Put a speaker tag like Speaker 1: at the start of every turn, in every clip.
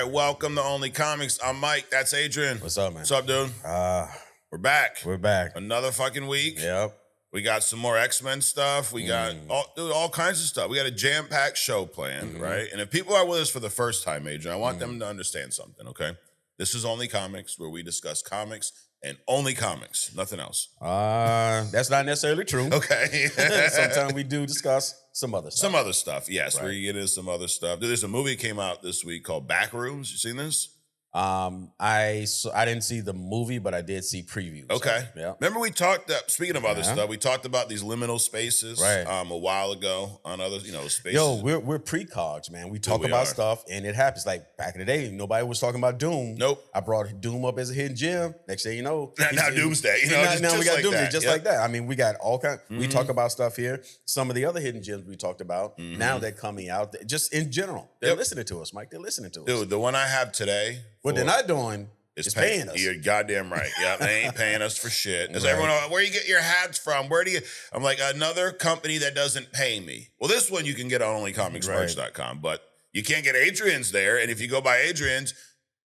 Speaker 1: right, welcome to Only Comics. I'm Mike. That's Adrian.
Speaker 2: What's up, man?
Speaker 1: What's up, dude? We're back.
Speaker 2: We're back.
Speaker 1: Another fucking week.
Speaker 2: Yep.
Speaker 1: We got some more X-Men stuff. We got all kinds of stuff. We got a jam-packed show planned, right? And if people are with us for the first time, Adrian, I want them to understand something, okay? This is Only Comics, where we discuss comics and only comics, nothing else.
Speaker 2: That's not necessarily true.
Speaker 1: Okay.
Speaker 2: Sometimes we do discuss some other stuff.
Speaker 1: Some other stuff, yes.
Speaker 2: Right.
Speaker 1: We get into some other stuff. There's a movie that came out this week called Backrooms. You seen this?
Speaker 2: I didn't see the movie, but I did see previews.
Speaker 1: Okay.
Speaker 2: Yeah.
Speaker 1: Remember we talked, speaking of other stuff, we talked about these liminal spaces a while ago on other, spaces.
Speaker 2: Yo, we're precogs, man. We talk about stuff and it happens. Like back in the day, nobody was talking about Doom.
Speaker 1: Nope.
Speaker 2: I brought Doom up as a hidden gem. Next thing you know.
Speaker 1: Now Doomsday.
Speaker 2: Now we got
Speaker 1: like
Speaker 2: Doomsday
Speaker 1: that.
Speaker 2: just like that. I mean, we got all kinds. We talk about stuff here. Some of the other hidden gems we talked about, now they're coming out. Just in general. They're listening to us, Mike. They're listening to us.
Speaker 1: Dude, the one I have today.
Speaker 2: What they're not doing is paying us.
Speaker 1: You're goddamn right. Yeah, they ain't paying us for shit. Does everyone know where you get your hats from? Where do you? I'm like, another company that doesn't pay me. Well, this one you can get on onlycomicsmerch.com, but you can't get Adrian's there. And if you go by Adrian's,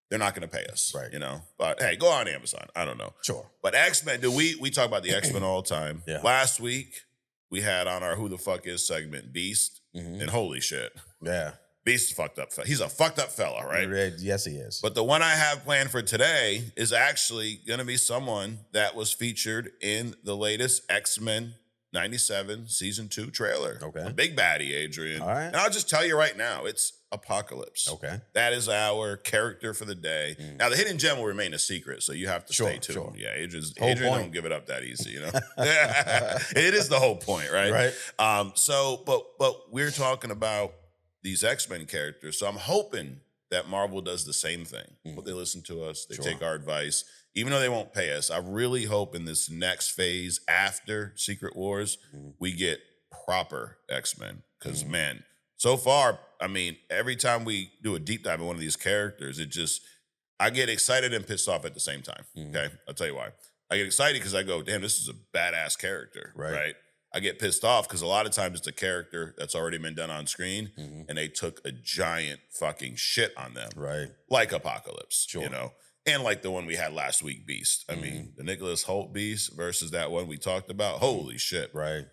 Speaker 1: they're not going to pay us.
Speaker 2: Right.
Speaker 1: But hey, go on Amazon. I don't know.
Speaker 2: Sure.
Speaker 1: But X-Men, we talk about the X-Men all the time.
Speaker 2: Yeah.
Speaker 1: Last week, we had on our Who the Fuck Is segment, Beast. And holy shit.
Speaker 2: Yeah.
Speaker 1: Beast is fucked up. He's a fucked up fella, right?
Speaker 2: Yes, he is.
Speaker 1: But the one I have planned for today is actually going to be someone that was featured in the latest X-Men 97 Season 2 trailer.
Speaker 2: Okay.
Speaker 1: A big baddie, Adrian.
Speaker 2: All right.
Speaker 1: And I'll just tell you right now, it's Apocalypse.
Speaker 2: Okay.
Speaker 1: That is our character for the day. Now, the hidden gem will remain a secret, so you have to stay tuned.
Speaker 2: Sure.
Speaker 1: Yeah, Adrian
Speaker 2: point.
Speaker 1: don't give it up that easy, It is the whole point, right?
Speaker 2: Right.
Speaker 1: But we're talking about these X-Men characters. So I'm hoping that Marvel does the same thing. But they listen to us. They take our advice. Even though they won't pay us, I really hope in this next phase after Secret Wars, we get proper X-Men. Because, man, so far, I mean, every time we do a deep dive in one of these characters, I get excited and pissed off at the same time. Okay? I'll tell you why. I get excited because I go, damn, this is a badass character. Right? I get pissed off because a lot of times it's a character that's already been done on screen and they took a giant fucking shit on them.
Speaker 2: Right.
Speaker 1: Like Apocalypse,
Speaker 2: Sure.
Speaker 1: And like the one we had last week, Beast. I mean, the Nicholas Hoult Beast versus that one we talked about. Holy shit.
Speaker 2: Right.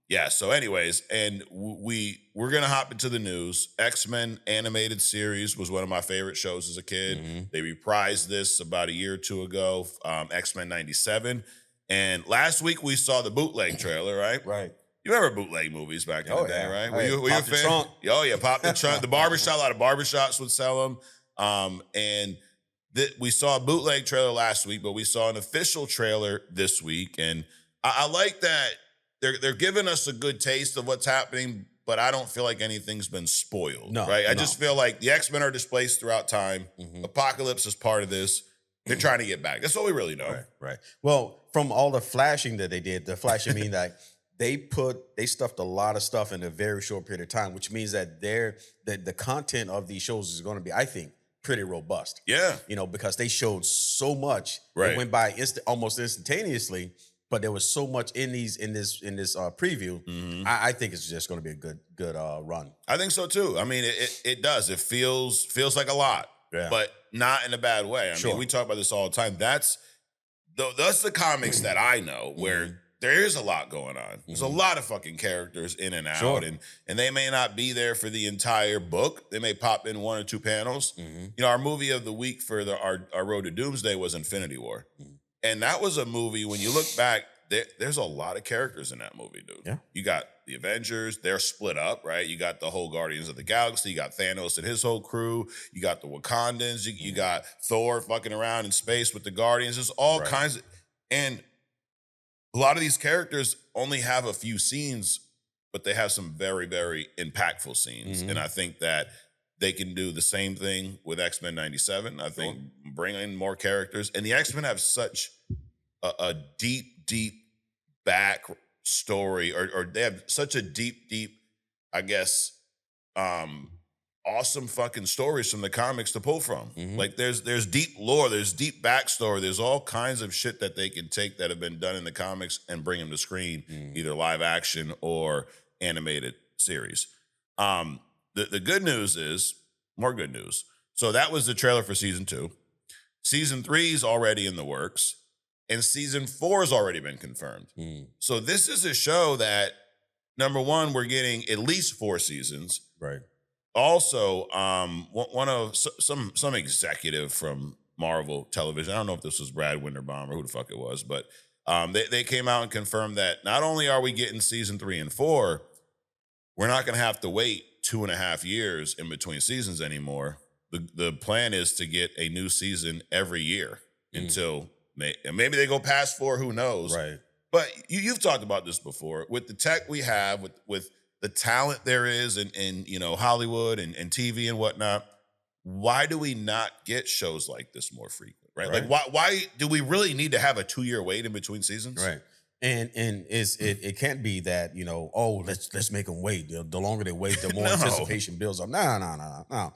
Speaker 1: Yeah, so anyways, and we're going to hop into the news. X-Men animated series was one of my favorite shows as a kid. They reprised this about a year or two ago, X-Men 97. And last week we saw the bootleg trailer, right?
Speaker 2: Right.
Speaker 1: You remember bootleg movies back in the day, right? Were you a fan?
Speaker 2: Trunk.
Speaker 1: Oh, yeah, pop the trunk. The barbershop, a lot of barbershops would sell them. And we saw a bootleg trailer last week, but we saw an official trailer this week. And I like that they're giving us a good taste of what's happening, but I don't feel like anything's been spoiled, right? I just feel like the X-Men are displaced throughout time. Apocalypse is part of this. They're trying to get back. That's all we really know.
Speaker 2: Right. Well, from all the flashing that they did, the flashing mean that they stuffed a lot of stuff in a very short period of time, which means that the content of these shows is going to be, I think, pretty robust.
Speaker 1: Yeah.
Speaker 2: Because they showed so much.
Speaker 1: Right.
Speaker 2: It went by almost instantaneously, but there was so much in this preview. I think it's just going to be a good run.
Speaker 1: I think so too. I mean, it does. It feels like a lot.
Speaker 2: Yeah.
Speaker 1: But not in a bad way. I mean, we talk about this all the time. That's the comics that I know where there is a lot going on. There's a lot of fucking characters in and out, and they may not be there for the entire book. They may pop in one or two panels. Our movie of the week for our Road to Doomsday was Infinity War. And that was a movie, when you look back, there's a lot of characters in that movie, dude.
Speaker 2: Yeah.
Speaker 1: You got the Avengers, they're split up, right? You got the whole Guardians of the Galaxy, you got Thanos and his whole crew, you got the Wakandans, you got Thor fucking around in space with the Guardians. There's all kinds of, and a lot of these characters only have a few scenes, but they have some very, very impactful scenes. And I think that they can do the same thing with X-Men 97. I think bring in more characters. And the X-Men have such a deep back story, or they have such a deep, I guess, awesome fucking stories from the comics to pull from. Like there's deep lore, there's deep backstory, there's all kinds of shit that they can take that have been done in the comics and bring them to screen, either live action or animated series. The good news is, more good news, So that was the trailer for season 2. Season 3 is already in the works, and season 4 has already been confirmed. So this is a show that, number one, we're getting at least 4 seasons.
Speaker 2: Right.
Speaker 1: Also, one of some executive from Marvel Television, I don't know if this was Brad Winterbaum or who the fuck it was, but they came out and confirmed that not only are we getting season 3 and 4, we're not going to have to wait 2.5 years in between seasons anymore. The plan is to get a new season every year until maybe they go past 4, who knows?
Speaker 2: Right.
Speaker 1: But you've talked about this before. With the tech we have, with the talent there is in Hollywood and TV and whatnot, why do we not get shows like this more frequent? Right? Like why do we really need to have a 2-year wait in between seasons?
Speaker 2: Right. And it can't be that, let's make them wait. The longer they wait, the more anticipation builds up. No.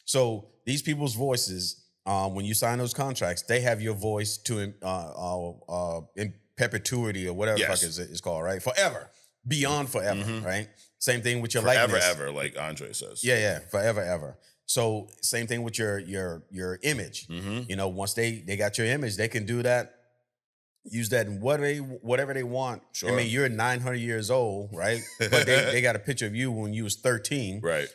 Speaker 2: So these people's voices, when you sign those contracts, they have your voice to in perpetuity or whatever the fuck it's called, right? Forever. Beyond forever, right? Same thing with your likeness.
Speaker 1: Forever, ever, like Andre says.
Speaker 2: Yeah, forever, ever. So same thing with your image. Once they got your image, they can do that, use that in whatever they want.
Speaker 1: Sure.
Speaker 2: I mean, you're 900 years old, right? But they got a picture of you when you was 13.
Speaker 1: Right.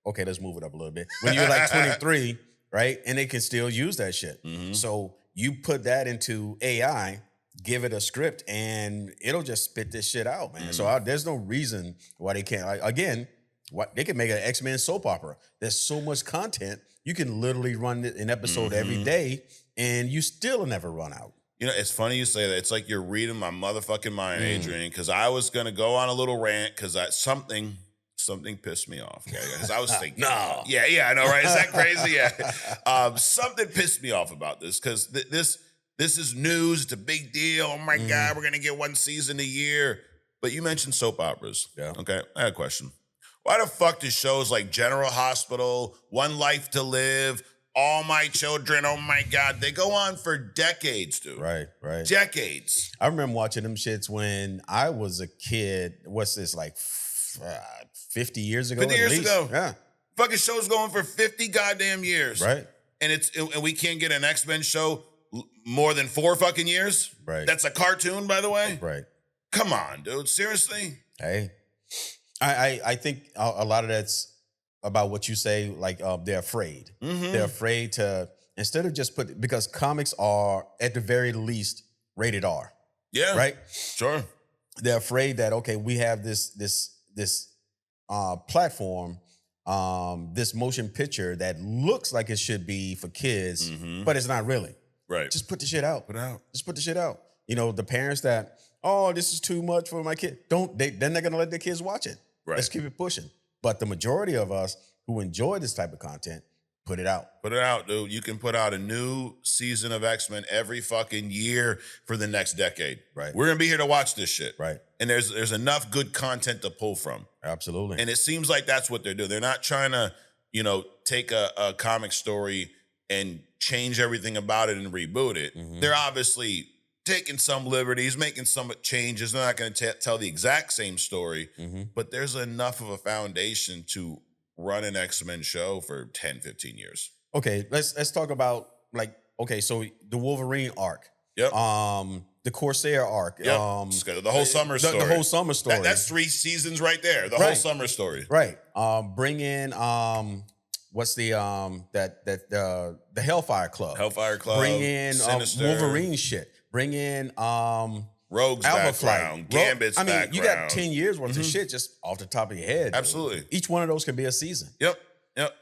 Speaker 2: Okay, let's move it up a little bit. When you're like 23, right? And they can still use that shit. So you put that into AI, give it a script, and it'll just spit this shit out, man. So there's no reason why they can't. They can make an X-Men soap opera. There's so much content. You can literally run an episode every day, and you still never run out.
Speaker 1: It's funny you say that. It's like you're reading my motherfucking mind, Adrian, because I was going to go on a little rant because something pissed me off. Because I was thinking, yeah, I know, right? Is that crazy? Yeah. Something pissed me off about this because this is news. It's a big deal. Oh, my God, we're going to get 1 season a year. But you mentioned soap operas.
Speaker 2: Yeah.
Speaker 1: Okay, I had a question. Why the fuck do shows like General Hospital, One Life to Live, All My Children, oh my God, they go on for decades, dude.
Speaker 2: Right.
Speaker 1: Decades.
Speaker 2: I remember watching them shits when I was a kid. What's this, like 50 years ago?
Speaker 1: 50 years
Speaker 2: least?
Speaker 1: ago.
Speaker 2: Yeah.
Speaker 1: Fucking show's going for 50 goddamn years.
Speaker 2: Right.
Speaker 1: And we can't get an X-Men show more than 4 fucking years?
Speaker 2: Right.
Speaker 1: That's a cartoon, by the way?
Speaker 2: Right.
Speaker 1: Come on, dude. Seriously?
Speaker 2: Hey. I think a lot of that's about what you say, like they're afraid. They're afraid to, instead of just because comics are at the very least rated R.
Speaker 1: Yeah.
Speaker 2: Right?
Speaker 1: Sure.
Speaker 2: They're afraid that, okay, we have this platform, this motion picture that looks like it should be for kids, but it's not really.
Speaker 1: Right.
Speaker 2: Just put the shit out. Just put the shit out. The parents that, this is too much for my kid. They're not gonna let their kids watch it.
Speaker 1: Right.
Speaker 2: Let's keep it pushing. But the majority of us who enjoy this type of content, put it out.
Speaker 1: Put it out, dude. You can put out a new season of X-Men every fucking year for the next decade.
Speaker 2: Right.
Speaker 1: We're gonna be here to watch this shit.
Speaker 2: Right.
Speaker 1: And there's enough good content to pull from.
Speaker 2: Absolutely.
Speaker 1: And it seems like that's what they're doing. They're not trying to, take a comic story and change everything about it and reboot it. They're obviously taking some liberties, making some changes. They're not going to tell the exact same story, but there's enough of a foundation to run an X-Men show for 10, 15 years.
Speaker 2: Okay, let's talk about so the Wolverine arc.
Speaker 1: Yep.
Speaker 2: The Corsair arc.
Speaker 1: Yep. The whole summer story.
Speaker 2: The whole summer story.
Speaker 1: That's 3 seasons right there. The whole summer story.
Speaker 2: Right. Bring in what's the the Hellfire Club.
Speaker 1: Hellfire Club.
Speaker 2: Bring in
Speaker 1: Sinister.
Speaker 2: Wolverine shit. Bring in
Speaker 1: Rogue's
Speaker 2: Alpha
Speaker 1: background,
Speaker 2: Flight.
Speaker 1: Gambit's background.
Speaker 2: You got 10 years worth of shit just off the top of your head.
Speaker 1: Absolutely.
Speaker 2: Dude. Each one of those can be a season.
Speaker 1: Yep.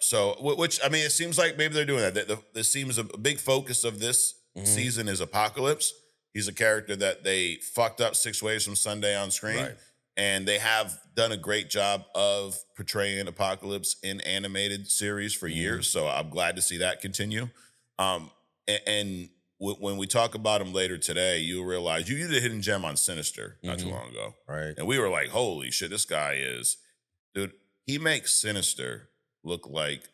Speaker 1: So, it seems like maybe they're doing that. This seems a big focus of this season is Apocalypse. He's a character that they fucked up 6 ways from Sunday on screen.
Speaker 2: Right. And
Speaker 1: they have done a great job of portraying Apocalypse in animated series for years. So I'm glad to see that continue. And when we talk about him later today, you'll realize you did a hidden gem on Sinister not too long ago.
Speaker 2: Right.
Speaker 1: And we were like, holy shit, this guy dude, he makes Sinister look like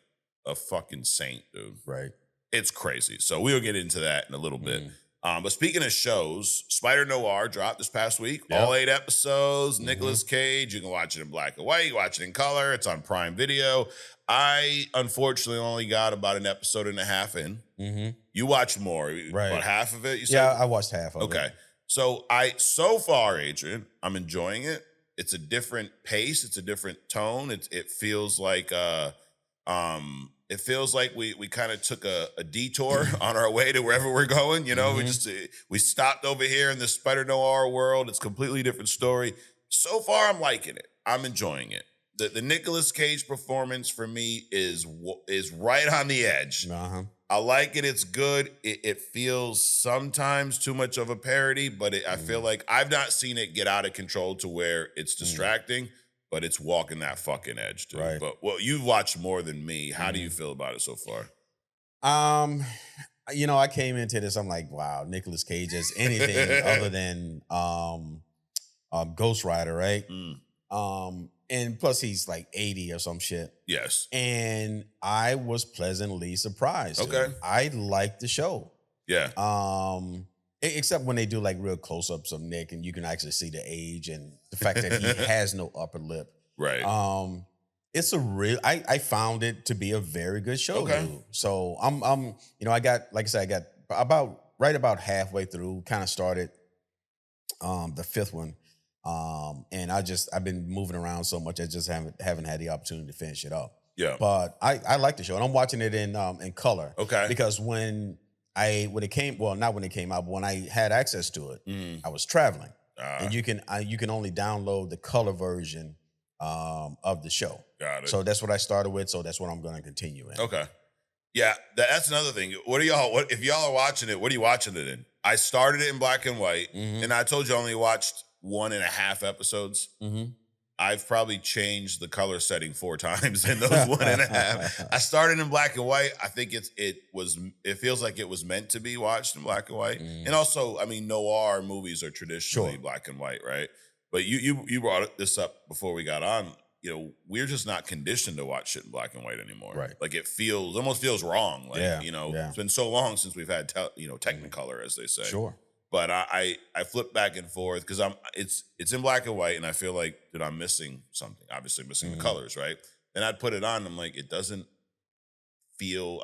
Speaker 1: a fucking saint, dude.
Speaker 2: Right.
Speaker 1: It's crazy. So we'll get into that in a little bit. But speaking of shows, Spider Noir dropped this past week.
Speaker 2: Yep.
Speaker 1: All 8 episodes. Nicolas Cage. You can watch it in black and white. You watch it in color. It's on Prime Video. I unfortunately only got about an episode and a half in. You watched more.
Speaker 2: Right.
Speaker 1: About half of it, you said?
Speaker 2: Yeah, I watched half of it.
Speaker 1: Okay. So so far, Adrian, I'm enjoying it. It's a different pace. It's a different tone. It feels like we kind of took a detour on our way to wherever we're going. You know, we stopped over here in the Spider Noir world. It's a completely different story. So far, I'm liking it. I'm enjoying it. The Nicolas Cage performance for me is right on the edge. I like it. It's good. It feels sometimes too much of a parody, but I feel like I've not seen it get out of control to where it's distracting, but it's walking that fucking edge, dude.
Speaker 2: Right.
Speaker 1: But you've watched more than me. How do you feel about it so far?
Speaker 2: You know, I came into this, I'm like, wow, Nicolas Cage is anything other than Ghost Rider, right? And plus he's like 80 or some shit.
Speaker 1: Yes.
Speaker 2: And I was pleasantly surprised.
Speaker 1: Okay.
Speaker 2: Dude. I liked the show.
Speaker 1: Yeah.
Speaker 2: Except when they do like real close-ups of Nick and you can actually see the age and the fact that he has no upper lip.
Speaker 1: Right.
Speaker 2: It's I found it to be a very good show, dude. So I'm you know, I got about halfway through, kind of started the 5th one. And I've been moving around so much, I just haven't had the opportunity to finish it up.
Speaker 1: Yeah.
Speaker 2: But I like the show, and I'm watching it in color.
Speaker 1: Okay.
Speaker 2: Because when it came out, but when I had access to it, I was traveling, and you can only download the color version of the show.
Speaker 1: Got it.
Speaker 2: So that's what I started with. So that's what I'm going to continue in.
Speaker 1: Okay. Yeah, that's another thing. If y'all are watching it, what are you watching it in? I started it in black and white, and I told you I only watched 1.5 episodes. I've probably changed the color setting 4 times in those 1.5. I started in black and white. I think it feels like it was meant to be watched in black and white. And also, I mean, noir movies are traditionally black and white, right? But you brought this up before we got on. You know, we're just not conditioned to watch shit in black and white anymore.
Speaker 2: Right.
Speaker 1: Like it almost feels wrong. Like, it's been so long since we've had Technicolor, as they say.
Speaker 2: Sure.
Speaker 1: But I flip back and forth because it's in black and white, and I feel like, dude, I'm missing something. Obviously, missing the colors, right? And I'd put it on, and I'm like, it doesn't feel.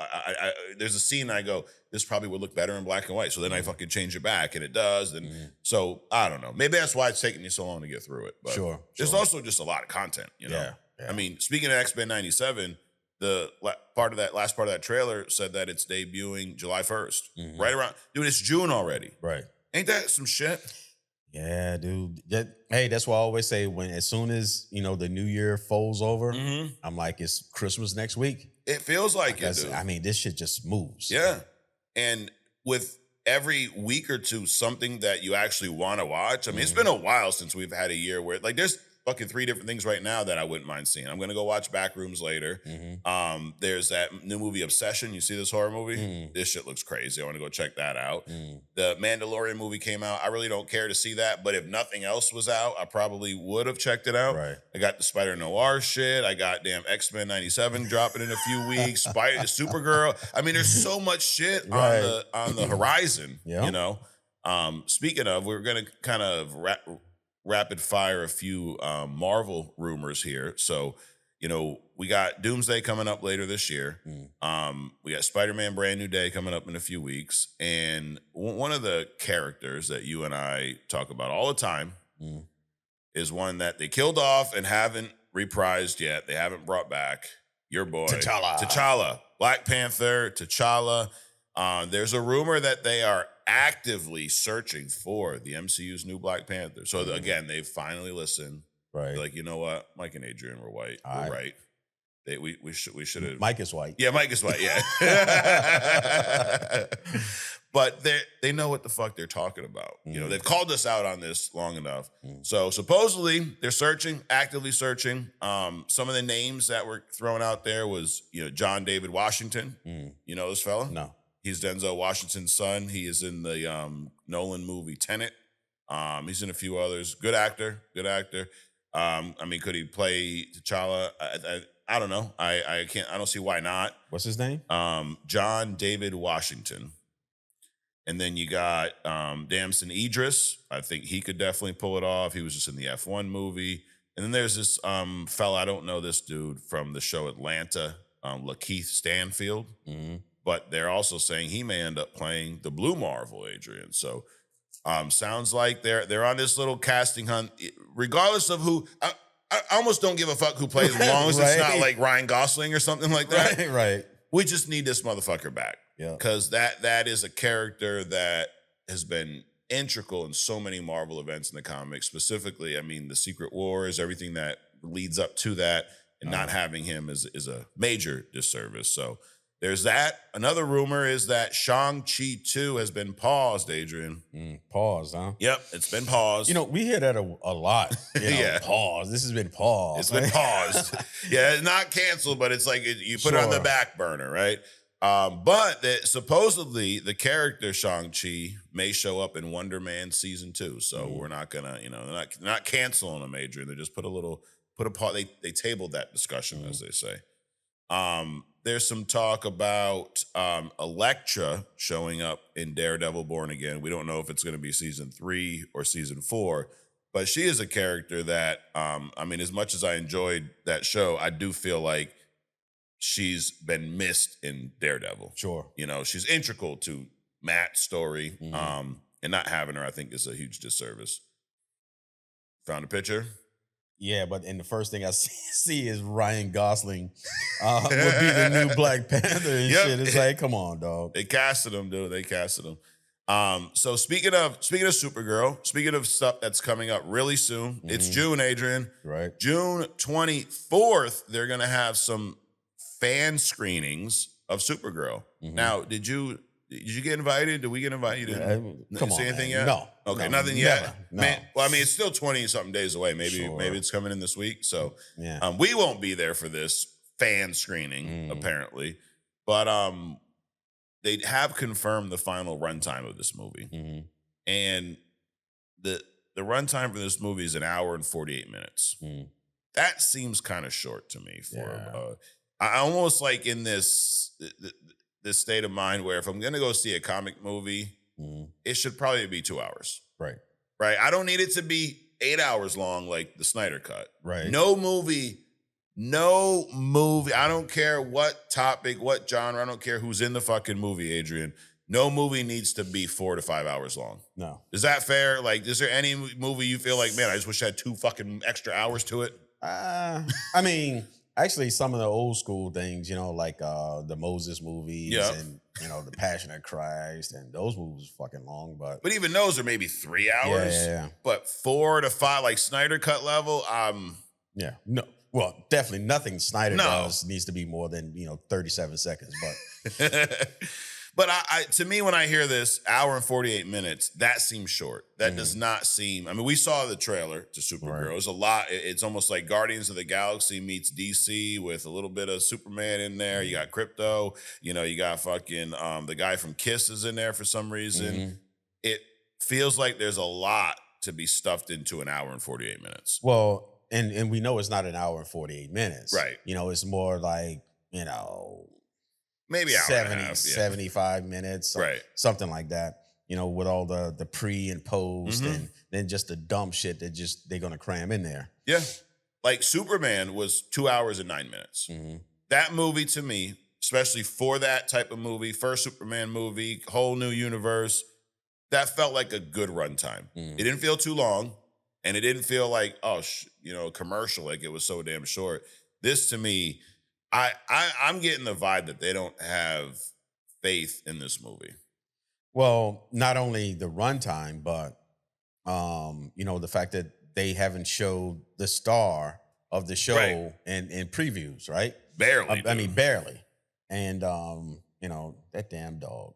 Speaker 1: There's a scene I go, this probably would look better in black and white. So then I fucking change it back, and it does. And so I don't know. Maybe that's why it's taking me so long to get through it. But there's also just a lot of content, you know. Yeah. I mean, speaking of X-Men '97. The last part of that trailer said that it's debuting July 1st. Right around, dude, it's June already.
Speaker 2: Right.
Speaker 1: Ain't that some shit?
Speaker 2: Yeah, dude. Hey, that's why I always say as soon as, the new year folds over, I'm like, it's Christmas next week.
Speaker 1: It feels like it, dude.
Speaker 2: I mean, this shit just moves.
Speaker 1: Yeah. And with every week or two, something that you actually want to watch. I mean, it's been a while since we've had a year where, like, there's fucking 3 different things right now that I wouldn't mind seeing. I'm going to go watch Backrooms later. There's that new movie Obsession. You see this horror movie? This shit looks crazy. I want to go check that out. The Mandalorian movie came out. I really don't care to see that, but if nothing else was out, I probably would have checked it out.
Speaker 2: Right.
Speaker 1: I got the Spider Noir shit. I got damn X-Men '97 dropping in a few weeks. Supergirl. I mean, there's so much shit on the horizon, you know? Speaking of, we're going to kind of rapid fire a few Marvel rumors here. So, we got Doomsday coming up later this year. We got Spider-Man Brand New Day coming up in a few weeks. And one of the characters that you and I talk about all the time is one that they killed off and haven't reprised yet. They haven't brought back. Your boy. T'Challa. Black Panther, T'Challa. There's a rumor that they are actively searching for the MCU's new Black Panther. So again, they've finally listened. Right. They're like, you know what? Mike and Adrian were white. We're right. We should have.
Speaker 2: Mike is white.
Speaker 1: Yeah, Mike is white. Yeah. But they know what the fuck they're talking about. They've called us out on this long enough. So supposedly they're searching, actively searching. Some of the names that were thrown out there was, John David Washington. You know this fella?
Speaker 2: No.
Speaker 1: He's Denzel Washington's son. He is in the Nolan movie Tenet. He's in a few others. Good actor. I mean, could he play T'Challa? I don't know. I can't. I don't see why not.
Speaker 2: What's his name?
Speaker 1: John David Washington. And then you got Damson Idris. I think he could definitely pull it off. He was just in the F1 movie. And then there's this fella, I don't know this dude from the show Atlanta, Lakeith Stanfield.
Speaker 2: Mm-hmm.
Speaker 1: But they're also saying he may end up playing the Blue Marvel, Adrian. So sounds like they're on this little casting hunt, regardless of who. I almost don't give a fuck who plays, as long as it's not like Ryan Gosling or something like that.
Speaker 2: Right.
Speaker 1: We just need this motherfucker back.
Speaker 2: Yeah.
Speaker 1: Because that is a character that has been integral in so many Marvel events in the comics. Specifically, I mean, the Secret Wars, everything that leads up to that, and not having him is a major disservice. So there's that. Another rumor is that Shang-Chi 2 has been paused, Adrian.
Speaker 2: Paused, huh?
Speaker 1: Yep, it's been paused.
Speaker 2: We hear that a lot.
Speaker 1: Yeah.
Speaker 2: Pause. This has been paused.
Speaker 1: It's been paused. Yeah, it's not canceled, but it's like you put it on the back burner, right? But supposedly the character Shang-Chi may show up in Wonder Man season 2. So we're not gonna, they're not canceling him, Adrian. They just put a pause. They tabled that discussion, as they say. There's some talk about Elektra showing up in Daredevil Born Again. We don't know if it's going to be season 3 or season 4, but she is a character that, as much as I enjoyed that show, I do feel like she's been missed in Daredevil.
Speaker 2: Sure.
Speaker 1: She's integral to Matt's story, and not having her, I think, is a huge disservice. Found a picture?
Speaker 2: Yeah, but the first thing I see is Ryan Gosling would be the new Black Panther and shit. It's like, come on, dog.
Speaker 1: They casted him, dude. They casted him. So speaking of Supergirl, speaking of stuff that's coming up really soon, it's June, Adrian.
Speaker 2: Right.
Speaker 1: June 24th, they're gonna have some fan screenings of Supergirl. Now, did you get invited? Did we get invited? You didn't
Speaker 2: Come
Speaker 1: see
Speaker 2: on,
Speaker 1: anything
Speaker 2: man.
Speaker 1: yet?
Speaker 2: No.
Speaker 1: Okay,
Speaker 2: no,
Speaker 1: nothing
Speaker 2: never,
Speaker 1: yet.
Speaker 2: No.
Speaker 1: Man, well, it's still 20-something days away. Maybe
Speaker 2: Sure.
Speaker 1: maybe it's coming in this week. So
Speaker 2: Yeah.
Speaker 1: we won't be there for this fan screening, apparently. But they have confirmed the final runtime of this movie. And the runtime for this movie is 1 hour and 48 minutes. That seems kind of short to me for I almost like in this state of mind where if I'm gonna go see a comic movie, it should probably be 2 hours.
Speaker 2: Right.
Speaker 1: I don't need it to be 8 hours long like the Snyder Cut.
Speaker 2: Right.
Speaker 1: No movie. I don't care what topic, what genre. I don't care who's in the fucking movie, Adrian. No movie needs to be 4 to 5 hours long.
Speaker 2: No.
Speaker 1: Is that fair? Like, is there any movie you feel like, man, I just wish I had 2 fucking extra hours to it?
Speaker 2: Actually, some of the old school things, like the Moses movies and, the Passion of Christ, and those movies are fucking long, but
Speaker 1: even those are maybe 3 hours.
Speaker 2: Yeah.
Speaker 1: But 4 to 5, like Snyder Cut level,
Speaker 2: yeah. No. Well, definitely nothing Snyder does needs to be more than, 37 seconds, but
Speaker 1: But to me, when I hear this, 1 hour and 48 minutes, that seems short. That does not seem. We saw the trailer to Supergirl. Right. It's a lot. It's almost like Guardians of the Galaxy meets DC with a little bit of Superman in there. You got Crypto. You got fucking the guy from Kiss is in there for some reason. It feels like there's a lot to be stuffed into 1 hour and 48 minutes.
Speaker 2: Well, and we know it's not 1 hour and 48 minutes.
Speaker 1: Right.
Speaker 2: It's more like,
Speaker 1: maybe
Speaker 2: 75 minutes,
Speaker 1: right?
Speaker 2: Something like that. With all the pre and post, and then just the dumb shit that they're gonna cram in there.
Speaker 1: Yeah, like Superman was 2 hours and 9 minutes. That movie to me, especially for that type of movie, first Superman movie, whole new universe, that felt like a good runtime. It didn't feel too long, and it didn't feel like commercial, like it was so damn short. This to me, I'm getting the vibe that they don't have faith in this movie.
Speaker 2: Well, not only the runtime, but the fact that they haven't showed the star of the show in previews, right?
Speaker 1: Barely.
Speaker 2: Barely. And that damn dog.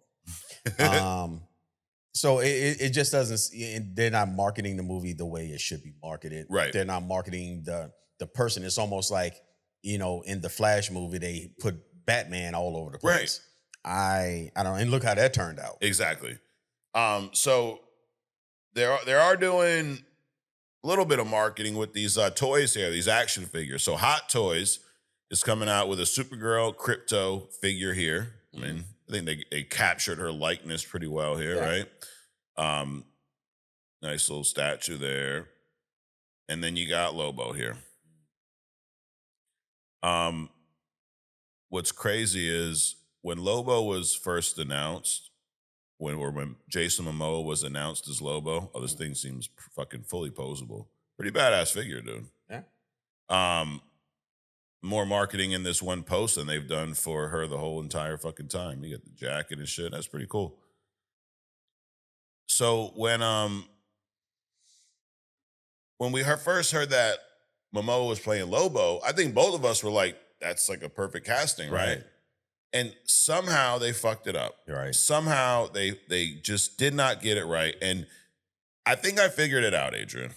Speaker 2: So it just doesn't. They're not marketing the movie the way it should be marketed.
Speaker 1: Right.
Speaker 2: They're not marketing the person. It's almost like, in the Flash movie, they put Batman all over the place. Right. I don't, and look how that turned out.
Speaker 1: Exactly. So they are doing a little bit of marketing with these toys here, these action figures. So Hot Toys is coming out with a Supergirl Crypto figure here. I mean, I think they captured her likeness pretty well here, right? Nice little statue there. And then you got Lobo here. What's crazy is when Lobo was first announced, when Jason Momoa was announced as Lobo, this thing seems fucking fully posable. Pretty badass figure, dude.
Speaker 2: Yeah.
Speaker 1: More marketing in this one post than they've done for her the whole entire fucking time. You get the jacket and shit. That's pretty cool. So when we first heard that Momoa was playing Lobo, I think both of us were like, that's like a perfect casting, right? And somehow they fucked it up.
Speaker 2: Right.
Speaker 1: Somehow they just did not get it right. And I think I figured it out, Adrian.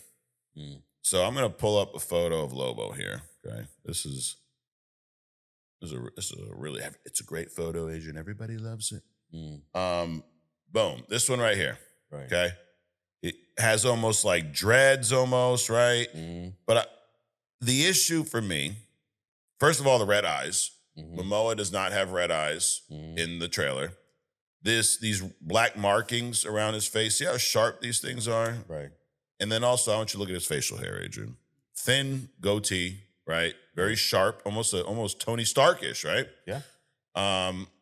Speaker 1: So I'm gonna pull up a photo of Lobo here. Okay. This is a really, it's a great photo, Adrian. Everybody loves it. Boom. This one right here.
Speaker 2: Right.
Speaker 1: Okay. It has almost like dreads almost, right? But the issue for me, first of all, the red eyes. Momoa does not have red eyes in the trailer. These black markings around his face. See how sharp these things are?
Speaker 2: Right.
Speaker 1: And then also, I want you to look at his facial hair, Adrian. Thin goatee, right? Very sharp, almost Tony Starkish, right?
Speaker 2: Yeah.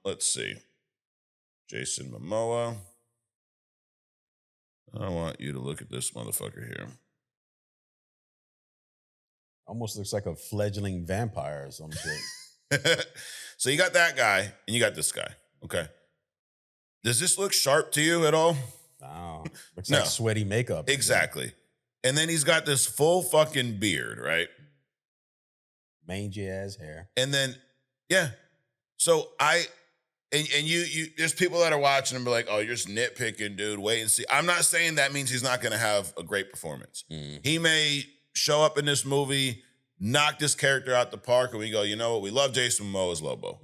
Speaker 1: Let's see. Jason Momoa. I want you to look at this motherfucker here.
Speaker 2: Almost looks like a fledgling vampire or some shit.
Speaker 1: So you got that guy and you got this guy. Okay. Does this look sharp to you at all?
Speaker 2: No. Looks like sweaty makeup.
Speaker 1: Exactly. And then he's got this full fucking beard, right?
Speaker 2: Mangy ass hair.
Speaker 1: And then, yeah. So you there's people that are watching and be like, oh, you're just nitpicking, dude. Wait and see. I'm not saying that means he's not going to have a great performance. He may show up in this movie, knock this character out the park, and we go, you know what? We love Jason Momoa as Lobo.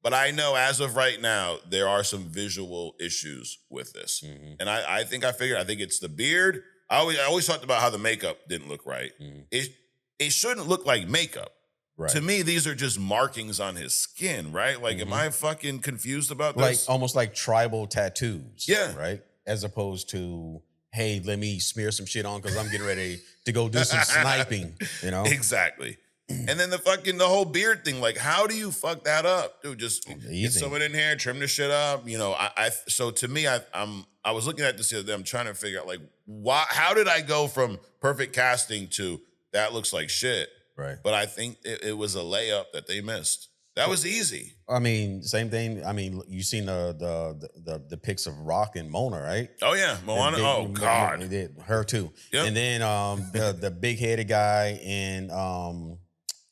Speaker 1: But I know as of right now, there are some visual issues with this. And I think it's the beard. I always talked about how the makeup didn't look right. It shouldn't look like makeup. Right. To me, these are just markings on his skin, right? Like, am I fucking confused about this?
Speaker 2: Like almost like tribal tattoos.
Speaker 1: Yeah.
Speaker 2: Right? As opposed to, hey, let me smear some shit on because I'm getting ready to go do some sniping, you know?
Speaker 1: Exactly. And then the whole beard thing, like, how do you fuck that up? Dude, just get someone in here, trim the shit up. You know, so to me, I was looking at this the other day, I'm trying to figure out, like, how did I go from perfect casting to that looks like shit?
Speaker 2: Right.
Speaker 1: But I think it was a layup that they missed. That was easy.
Speaker 2: I mean, same thing. I mean, you seen the pics of Rock and Mona, right?
Speaker 1: Oh yeah, Moana. God,
Speaker 2: her too. Yep. And then the big headed guy and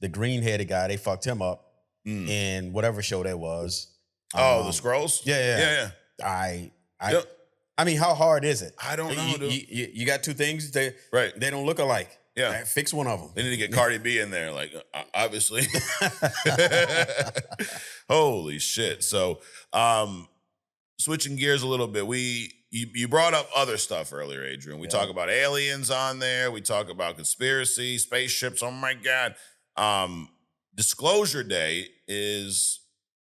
Speaker 2: the green headed guy, they fucked him up in whatever show that was.
Speaker 1: The Skrulls.
Speaker 2: Yeah. I mean, how hard is it?
Speaker 1: I don't know.
Speaker 2: You got two things. They don't look alike.
Speaker 1: Yeah.
Speaker 2: Right, fix one of them.
Speaker 1: They need to get Cardi B in there, like, obviously. Holy shit. So, switching gears a little bit, you brought up other stuff earlier, Adrian. We talk about aliens on there. We talk about conspiracy, spaceships. Oh, my God. Disclosure Day is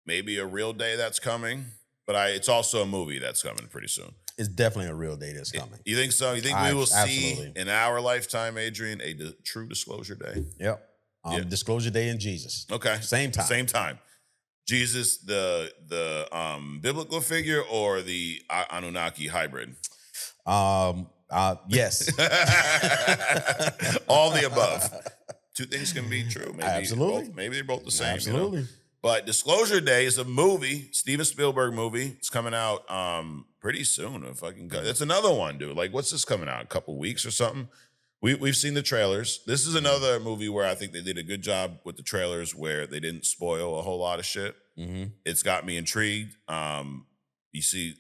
Speaker 1: maybe a real day that's coming, but it's also a movie that's coming pretty soon.
Speaker 2: It's definitely a real day that's coming.
Speaker 1: You think so? You think we will see in our lifetime, Adrian, a true Disclosure Day?
Speaker 2: Yep. Disclosure Day and Jesus.
Speaker 1: Okay.
Speaker 2: Same time.
Speaker 1: Jesus, the biblical figure or the Anunnaki hybrid?
Speaker 2: Yes.
Speaker 1: All the above. Two things can be true. Maybe
Speaker 2: Absolutely.
Speaker 1: Maybe they're both the same.
Speaker 2: Absolutely.
Speaker 1: You know? But Disclosure Day is a movie, Steven Spielberg movie. It's coming out pretty soon. It's another one, dude. Like, what's this coming out? A couple weeks or something? We've seen the trailers. This is another movie where I think they did a good job with the trailers where they didn't spoil a whole lot of shit. It's got me intrigued. You see,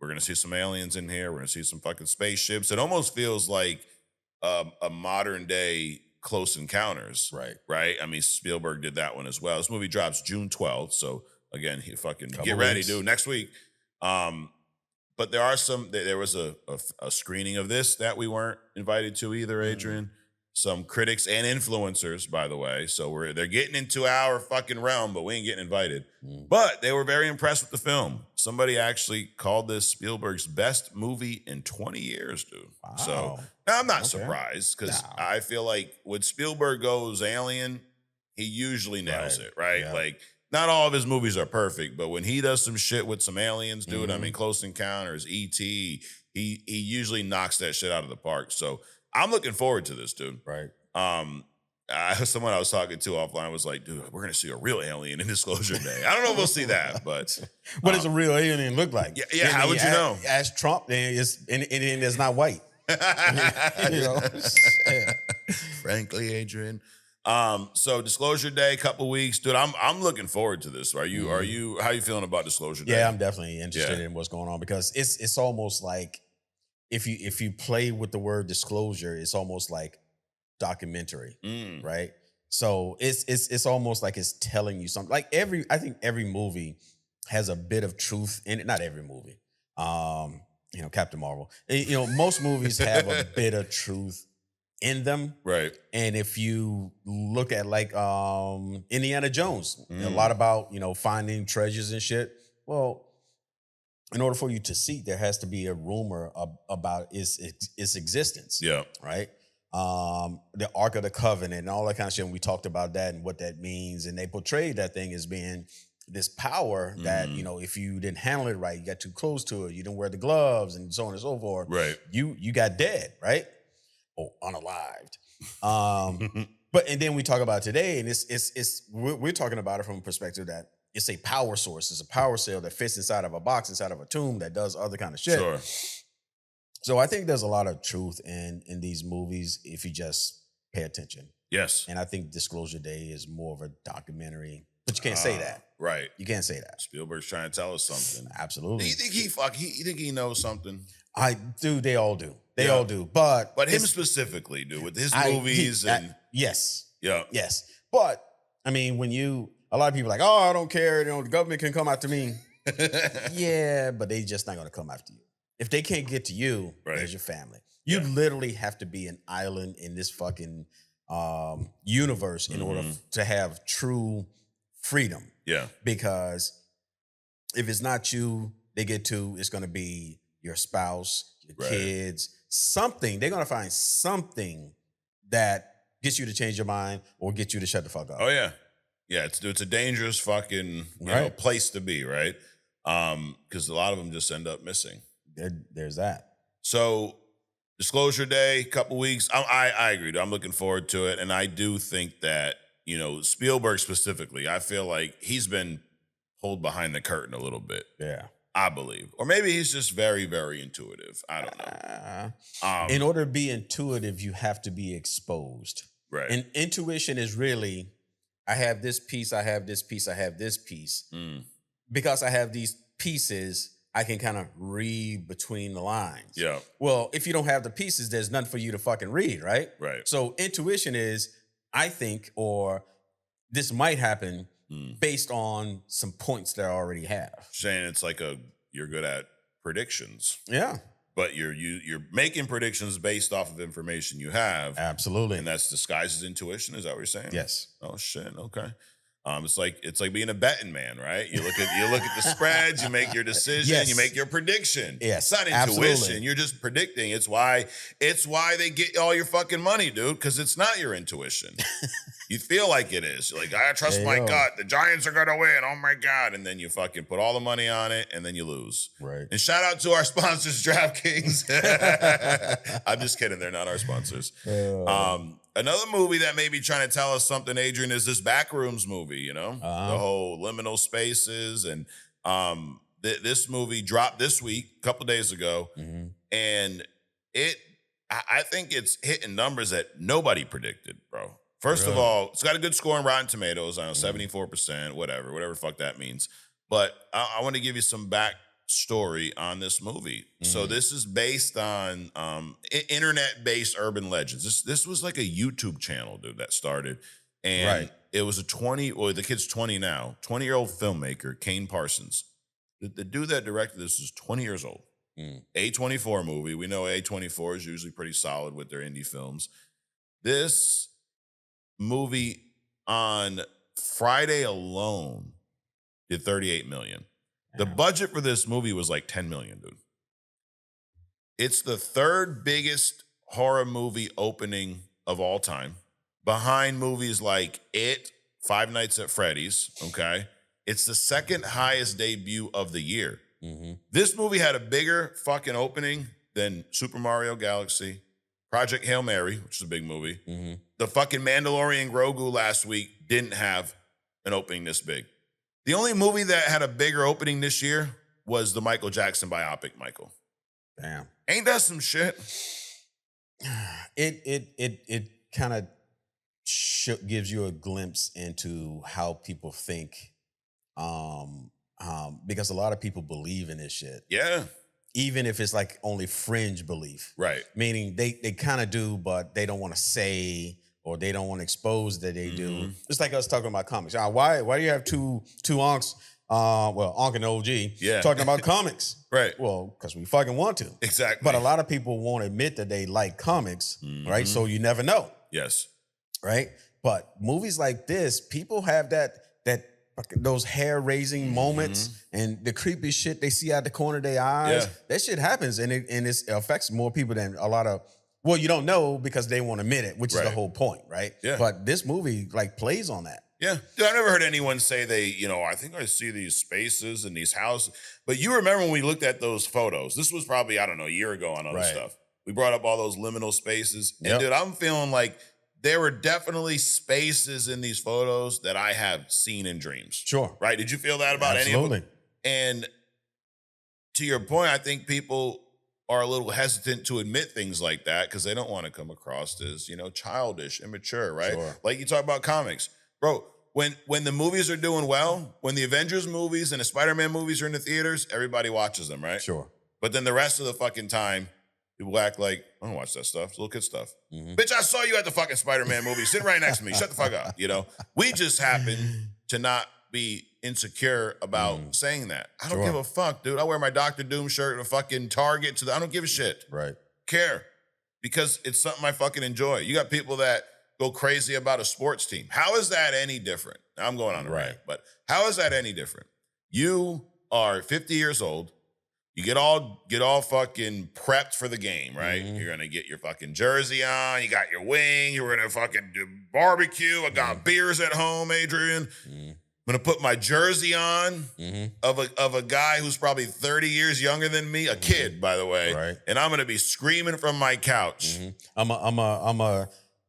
Speaker 1: we're going to see some aliens in here. We're going to see some fucking spaceships. It almost feels like a modern day Close Encounters. Right? I mean, Spielberg did that one as well. This movie drops June 12th. So, again, get ready, dude. Next week. But there was a screening of this that we weren't invited to either, Adrian. some critics and influencers, by the way. So they're getting into our fucking realm, but we ain't getting invited. But they were very impressed with the film. Somebody actually called this Spielberg's best movie in 20 years, dude.
Speaker 2: Wow.
Speaker 1: So now I'm not surprised because I feel like when Spielberg goes alien, he usually nails it, right?
Speaker 2: Yeah.
Speaker 1: Like, not all of his movies are perfect, but when he does some shit with some aliens, dude, I mean, Close Encounters, E.T., he usually knocks that shit out of the park. So I'm looking forward to this, dude.
Speaker 2: Right.
Speaker 1: Someone I was talking to offline was like, dude, we're going to see a real alien in Disclosure Day. I don't know if we'll see that, but...
Speaker 2: What does a real alien look like?
Speaker 1: Yeah, how would you know?
Speaker 2: Ask Trump, and it's not white. You know?
Speaker 1: Frankly, Adrian. So Disclosure Day, couple weeks, dude. I'm looking forward to this. Are you? How are you feeling about Disclosure Day?
Speaker 2: Yeah, I'm definitely interested in what's going on because it's almost like if you play with the word disclosure, it's almost like documentary, right? So it's almost like it's telling you something. Like I think every movie has a bit of truth in it. Not every movie. Captain Marvel. Most movies have a bit of truth in them.
Speaker 1: Right.
Speaker 2: And if you look at like Indiana Jones, a lot about, finding treasures and shit. Well, in order for you to seek, there has to be a rumor about its existence.
Speaker 1: Yeah.
Speaker 2: Right. The Ark of the Covenant and all that kind of shit. And we talked about that and what that means. And they portrayed that thing as being this power that, if you didn't handle it right, you got too close to it, you didn't wear the gloves and so on and so forth.
Speaker 1: Right.
Speaker 2: You got dead, right? Or unalived. And then we talk about today, and we're talking about it from a perspective that it's a power source. It's a power cell that fits inside of a box, inside of a tomb that does other kind of shit.
Speaker 1: Sure.
Speaker 2: So I think there's a lot of truth in these movies if you just pay attention.
Speaker 1: Yes.
Speaker 2: And I think Disclosure Day is more of a documentary, but you can't say that.
Speaker 1: Right.
Speaker 2: You can't say that.
Speaker 1: Spielberg's trying to tell us something.
Speaker 2: Absolutely.
Speaker 1: Do you think you think he knows something?
Speaker 2: They all do. They all do. But
Speaker 1: him specifically, dude, with his movies
Speaker 2: yes.
Speaker 1: Yeah.
Speaker 2: Yes. But I mean, a lot of people are like, oh, I don't care. The government can come after me. Yeah, but they just not going to come after you. If they can't get to you, there's your family. You literally have to be an island in this fucking universe in order to have true freedom.
Speaker 1: Yeah.
Speaker 2: Because if it's not you, they get to, it's going to be your spouse, your kids, something. They're going to find something that gets you to change your mind or get you to shut the fuck up.
Speaker 1: Oh, yeah. Yeah, it's a dangerous fucking place to be, right? Because a lot of them just end up missing.
Speaker 2: There's that.
Speaker 1: So Disclosure Day, couple weeks. I agree. I'm looking forward to it. And I do think that, Spielberg specifically, I feel like he's been pulled behind the curtain a little bit.
Speaker 2: Yeah.
Speaker 1: I believe. Or maybe he's just very, very intuitive. I don't know.
Speaker 2: In order to be intuitive, you have to be exposed.
Speaker 1: Right.
Speaker 2: And intuition is really, I have this piece, I have this piece, I have this piece. Because I have these pieces, I can kind of read between the lines.
Speaker 1: Yeah.
Speaker 2: Well, if you don't have the pieces, there's nothing for you to fucking read, right?
Speaker 1: Right.
Speaker 2: So intuition is, I think, or this might happen based on some points that I already have.
Speaker 1: Saying it's like you're good at predictions.
Speaker 2: Yeah.
Speaker 1: But you're making predictions based off of information you have.
Speaker 2: Absolutely.
Speaker 1: And that's disguised as intuition. Is that what you're saying?
Speaker 2: Yes.
Speaker 1: Oh shit. Okay. It's like being a betting man, right? You look at the spreads, you make your decision, you make your prediction.
Speaker 2: Yes,
Speaker 1: it's not intuition.
Speaker 2: absolutely.
Speaker 1: You're just predicting. It's why they get all your fucking money, dude, because it's not your intuition. You feel like it is. You're like, I trust my gut. The Giants are gonna win. Oh my God. And then you fucking put all the money on it and then you lose.
Speaker 2: Right.
Speaker 1: And shout out to our sponsors, DraftKings. I'm just kidding. They're not our sponsors. Another movie that may be trying to tell us something, Adrian, is this Backrooms movie, the whole liminal spaces. And this movie dropped this week, a couple days ago. And I think it's hitting numbers that nobody predicted, bro. First of all, it's got a good score in Rotten Tomatoes, I don't know, 74%, whatever fuck that means. But I want to give you some backstory on this movie. So this is based on internet-based urban legends. This was like a YouTube channel, dude, that started. And it was the kid's 20 now, 20-year-old filmmaker, Kane Parsons. The dude that directed this is 20 years old. A24 movie. We know A24 is usually pretty solid with their indie films. This movie on Friday alone did 38 million. The budget for this movie was like 10 million, dude. It's the third biggest horror movie opening of all time, behind movies like It, Five Nights at Freddy's, okay? It's the second highest debut of the year. This movie had a bigger fucking opening than Super Mario Galaxy, Project Hail Mary, which is a big movie. The fucking Mandalorian Grogu last week didn't have an opening this big. The only movie that had a bigger opening this year was the Michael Jackson biopic, Michael.
Speaker 2: Damn.
Speaker 1: Ain't that some shit?
Speaker 2: It kind of gives you a glimpse into how people think, because a lot of people believe in this shit.
Speaker 1: Yeah.
Speaker 2: Even if it's like only fringe belief.
Speaker 1: Right.
Speaker 2: Meaning they kind of do, but they don't want to say, or they don't want to expose that they do. It's like us talking about comics. Why do you have two unks, Onk and OG, talking about comics?
Speaker 1: Right.
Speaker 2: Well, because we fucking want to.
Speaker 1: Exactly.
Speaker 2: But a lot of people won't admit that they like comics, right? So you never know.
Speaker 1: Yes.
Speaker 2: Right? But movies like this, people have those hair-raising moments and the creepy shit they see out the corner of their eyes.
Speaker 1: Yeah.
Speaker 2: That shit happens, and it affects more people than a lot of. Well, you don't know because they won't admit it, which is the whole point, right?
Speaker 1: Yeah.
Speaker 2: But this movie like plays on that.
Speaker 1: Yeah. Dude, I've never heard anyone say I think I see these spaces and these houses. But you remember when we looked at those photos? This was probably, I don't know, a year ago on other stuff. We brought up all those liminal spaces. And dude, I'm feeling like there were definitely spaces in these photos that I have seen in dreams.
Speaker 2: Sure.
Speaker 1: Right? Did you feel that about any of them? And to your point, I think people are a little hesitant to admit things like that because they don't want to come across as, childish, immature, right?
Speaker 2: Sure.
Speaker 1: Like you talk about comics. Bro, when the movies are doing well, when the Avengers movies and the Spider-Man movies are in the theaters, everybody watches them, right?
Speaker 2: Sure.
Speaker 1: But then the rest of the fucking time, people act like, I don't watch that stuff. It's little kid stuff. Bitch, I saw you at the fucking Spider-Man movie. Sit right next to me. Shut the fuck up. We just happen to not be insecure about saying that. I don't give a fuck, dude. I wear my Dr. Doom shirt and a fucking Target I don't give a shit.
Speaker 2: Right.
Speaker 1: Care. Because it's something I fucking enjoy. You got people that go crazy about a sports team. How is that any different? Now, I'm going on a rant, but how is that any different? You are 50 years old. You get all fucking prepped for the game, right? You're gonna get your fucking jersey on. You got your wing. You're gonna fucking do barbecue. I got beers at home, Adrian. I'm gonna put my jersey on of a guy who's probably 30 years younger than me, a kid, by the way.
Speaker 2: Right.
Speaker 1: And I'm gonna be screaming from my couch.
Speaker 2: I'm a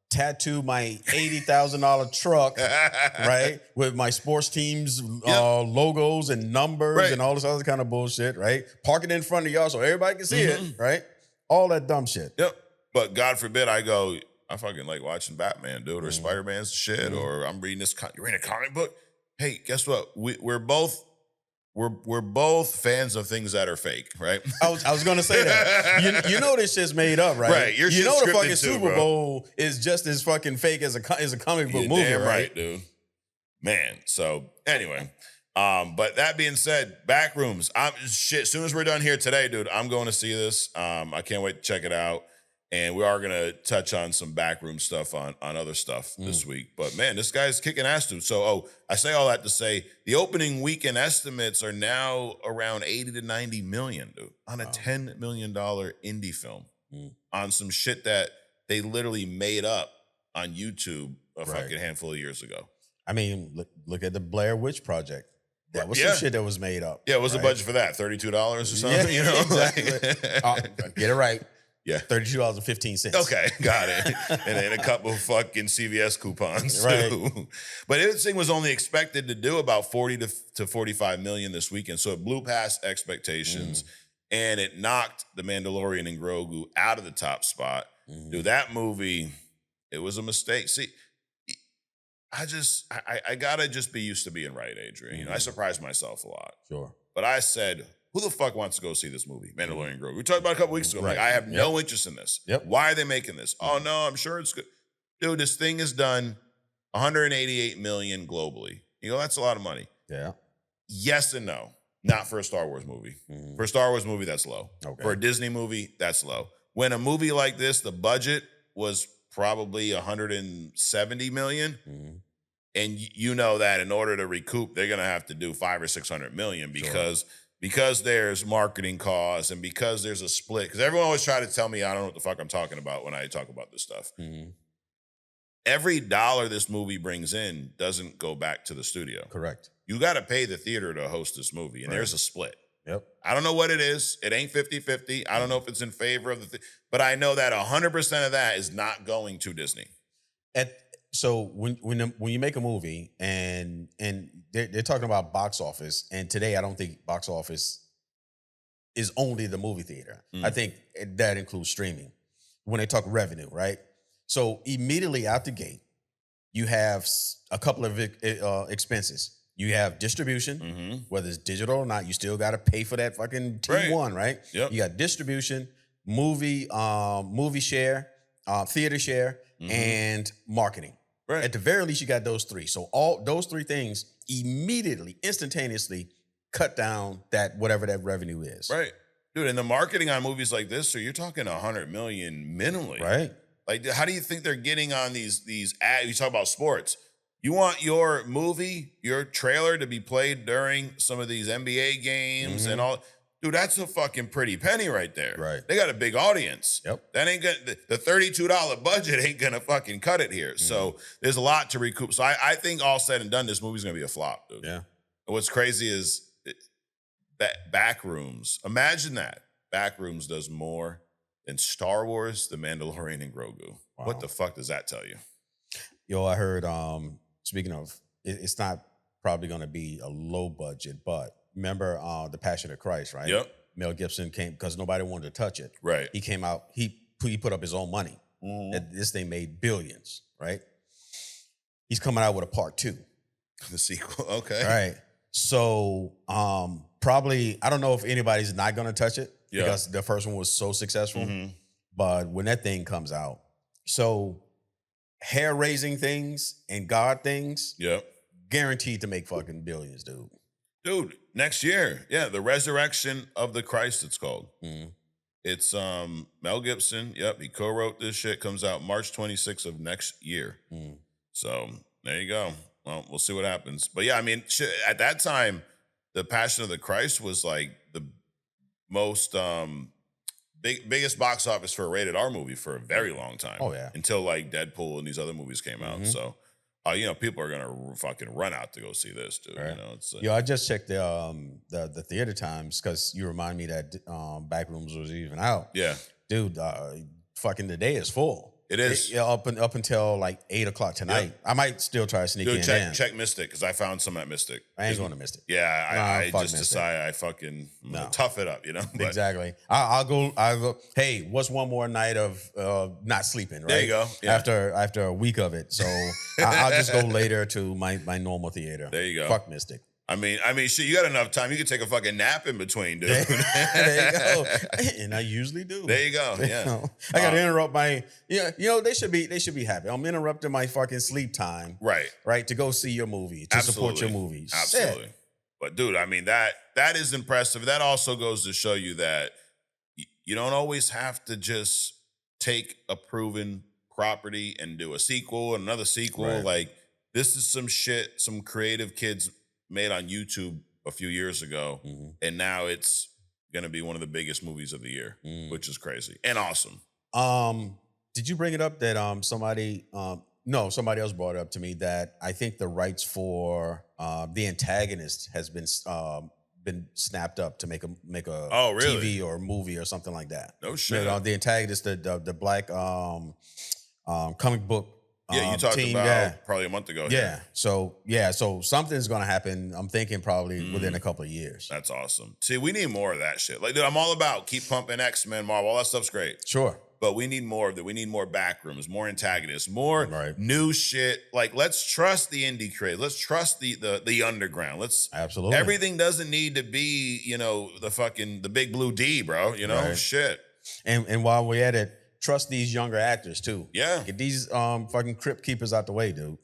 Speaker 2: tattoo my $80,000 truck, right, with my sports team's logos and numbers and all this other kind of bullshit, right? Park it in front of y'all so everybody can see it, right? All that dumb shit.
Speaker 1: Yep. But God forbid I fucking like watching Batman, dude, or Spider-Man's shit, or I'm reading you're reading a comic book. Hey, guess what? We're both fans of things that are fake, right?
Speaker 2: I was gonna say that. You know this shit's made up, right?
Speaker 1: Right.
Speaker 2: You know the fucking
Speaker 1: too,
Speaker 2: Super Bowl is just as fucking fake as a comic book movie,
Speaker 1: damn
Speaker 2: right?
Speaker 1: dude. Man. So anyway, but that being said, Backrooms. As soon as we're done here today, dude, I'm going to see this. I can't wait to check it out. And we are going to touch on some backroom stuff on other stuff this week. But man, this guy's kicking ass, dude. So, I say all that to say the opening weekend estimates are now around 80 to 90 million, dude, on a $10 million indie film on some shit that they literally made up on YouTube a fucking handful of years ago.
Speaker 2: I mean, look at the Blair Witch Project. That was some shit that was made up.
Speaker 1: Yeah, what was the budget for that? $32 or something?
Speaker 2: Yeah, exactly. Get it right.
Speaker 1: Yeah.
Speaker 2: $32.15.
Speaker 1: Okay, got it. And then a couple of fucking CVS coupons,
Speaker 2: right.
Speaker 1: too. But this thing was only expected to do about 40 to 45 million this weekend. So it blew past expectations and it knocked the Mandalorian and Grogu out of the top spot. Dude, that movie, it was a mistake. See, I gotta just be used to being right, Adrian. I surprised myself a lot.
Speaker 2: Sure.
Speaker 1: But I said, who the fuck wants to go see this movie, Mandalorian Grogu? We talked about it a couple weeks ago. Right. Like, I have no interest in this. Why are they making this? Oh, no, I'm sure it's good. Dude, this thing has done 188 million globally. That's a lot of money.
Speaker 2: Yeah.
Speaker 1: Yes and no. Not for a Star Wars movie. For a Star Wars movie, that's low. Okay. For a Disney movie, that's low. When a movie like this, the budget was probably 170 million.
Speaker 2: Mm-hmm.
Speaker 1: And you know that in order to recoup, they're gonna have to do 500 or 600 million because there's marketing costs and because there's a split. Because everyone always try to tell me I don't know what the fuck I'm talking about when I talk about this stuff.
Speaker 2: Mm-hmm.
Speaker 1: Every dollar this movie brings in doesn't go back to the studio.
Speaker 2: Correct.
Speaker 1: You got to pay the theater to host this movie, and there's a split.
Speaker 2: Yep.
Speaker 1: I don't know what it is. It ain't 50-50. I don't know if it's in favor of but I know that 100% of that is not going to Disney.
Speaker 2: So when you make a movie and they're talking about box office, and today I don't think box office is only the movie theater. I think that includes streaming when they talk revenue, right? So immediately out the gate, you have a couple of expenses. You have distribution, whether it's digital or not. You still got to pay for that fucking T1, right?
Speaker 1: Yep.
Speaker 2: You got distribution, movie share, theater share, and marketing.
Speaker 1: Right.
Speaker 2: At the very least, you got those three. So all those three things immediately, instantaneously cut down that whatever that revenue is.
Speaker 1: Right. Dude, and the marketing on movies like this, so you're talking 100 million minimally.
Speaker 2: Right.
Speaker 1: Like, how do you think they're getting on these ads? You talk about sports. You want your movie, your trailer to be played during some of these NBA games and all. Dude, that's a fucking pretty penny right there.
Speaker 2: Right.
Speaker 1: They got a big audience.
Speaker 2: Yep.
Speaker 1: That ain't gonna, the $32 budget ain't gonna fucking cut it here. So there's a lot to recoup. So I think all said and done, this movie's gonna be a flop, dude.
Speaker 2: Yeah.
Speaker 1: And what's crazy is Backrooms. Imagine that. Backrooms does more than Star Wars, The Mandalorian, and Grogu.
Speaker 2: Wow.
Speaker 1: What the fuck does that tell you?
Speaker 2: Yo, I heard, speaking of, it's not probably going to be a low budget, but remember The Passion of Christ, right?
Speaker 1: Yep.
Speaker 2: Mel Gibson came, because nobody wanted to touch it.
Speaker 1: Right.
Speaker 2: He came out, he put up his own money. This thing made billions, right? He's coming out with a part 2.
Speaker 1: The sequel, okay.
Speaker 2: Right. So probably, I don't know if anybody's not going to touch it because the first one was so successful. But when that thing comes out, so hair-raising things and God things, guaranteed to make fucking billions, dude.
Speaker 1: Dude, next year, The Resurrection of the Christ, it's called. It's Mel Gibson. Yep, he co-wrote this shit. Comes out March 26th of next year. So there you go. Well, we'll see what happens. But yeah, I mean, shit, at that time, The Passion of the Christ was like the most biggest box office for a rated R movie for a very long time.
Speaker 2: Oh yeah.
Speaker 1: Until like Deadpool and these other movies came out. So, you know, people are gonna fucking run out to go see this, dude.
Speaker 2: Right.
Speaker 1: You know, it's
Speaker 2: I just checked the theater times because you remind me that Backrooms was even out.
Speaker 1: Yeah,
Speaker 2: dude. Fucking the day is full.
Speaker 1: It is
Speaker 2: up until like 8 o'clock tonight. Yep. I might still try to sneak in.
Speaker 1: Check Mystic because I found some at Mystic.
Speaker 2: I ain't going to Mystic.
Speaker 1: Yeah, I just decided I fucking tough it up, you know. But
Speaker 2: exactly. I'll go. Hey, what's one more night of not sleeping? Right.
Speaker 1: There you go. Yeah.
Speaker 2: After a week of it, so I'll just go later to my normal theater.
Speaker 1: There you go.
Speaker 2: Fuck Mystic.
Speaker 1: I mean, shit, you got enough time. You could take a fucking nap in between, dude.
Speaker 2: There you go. And I usually do.
Speaker 1: There you go. Yeah.
Speaker 2: I got to interrupt my. You know, they should be happy. I'm interrupting my fucking sleep time. Right. To go see your movie, to support your movies.
Speaker 1: Absolutely. Shit. But dude, I mean that is impressive. That also goes to show you that you don't always have to just take a proven property and do a sequel and another sequel.
Speaker 2: Right.
Speaker 1: Like this is some shit some creative kids made on YouTube a few years ago, and now it's gonna be one of the biggest movies of the year, which is crazy and awesome.
Speaker 2: Did you bring it up that somebody else brought it up to me that I think the rights for the antagonist has been snapped up to make a
Speaker 1: really?
Speaker 2: TV or movie or something like that.
Speaker 1: No shit.
Speaker 2: You know, the antagonist, the black comic book.
Speaker 1: You talked about probably a month ago.
Speaker 2: Yeah. So something's gonna happen. I'm thinking probably within a couple of years.
Speaker 1: That's awesome. See, we need more of that shit. Like, dude, I'm all about keep pumping X-Men, Marvel, all that stuff's great.
Speaker 2: Sure.
Speaker 1: But we need more of that. We need more Backrooms, more antagonists, more new shit. Like, let's trust the indie creators. Let's trust the underground.
Speaker 2: Absolutely.
Speaker 1: Everything doesn't need to be, you know, the big blue D, bro. You know, shit.
Speaker 2: And while we're at it, trust these younger actors too.
Speaker 1: Yeah.
Speaker 2: Get these fucking crypt keepers out the way, dude.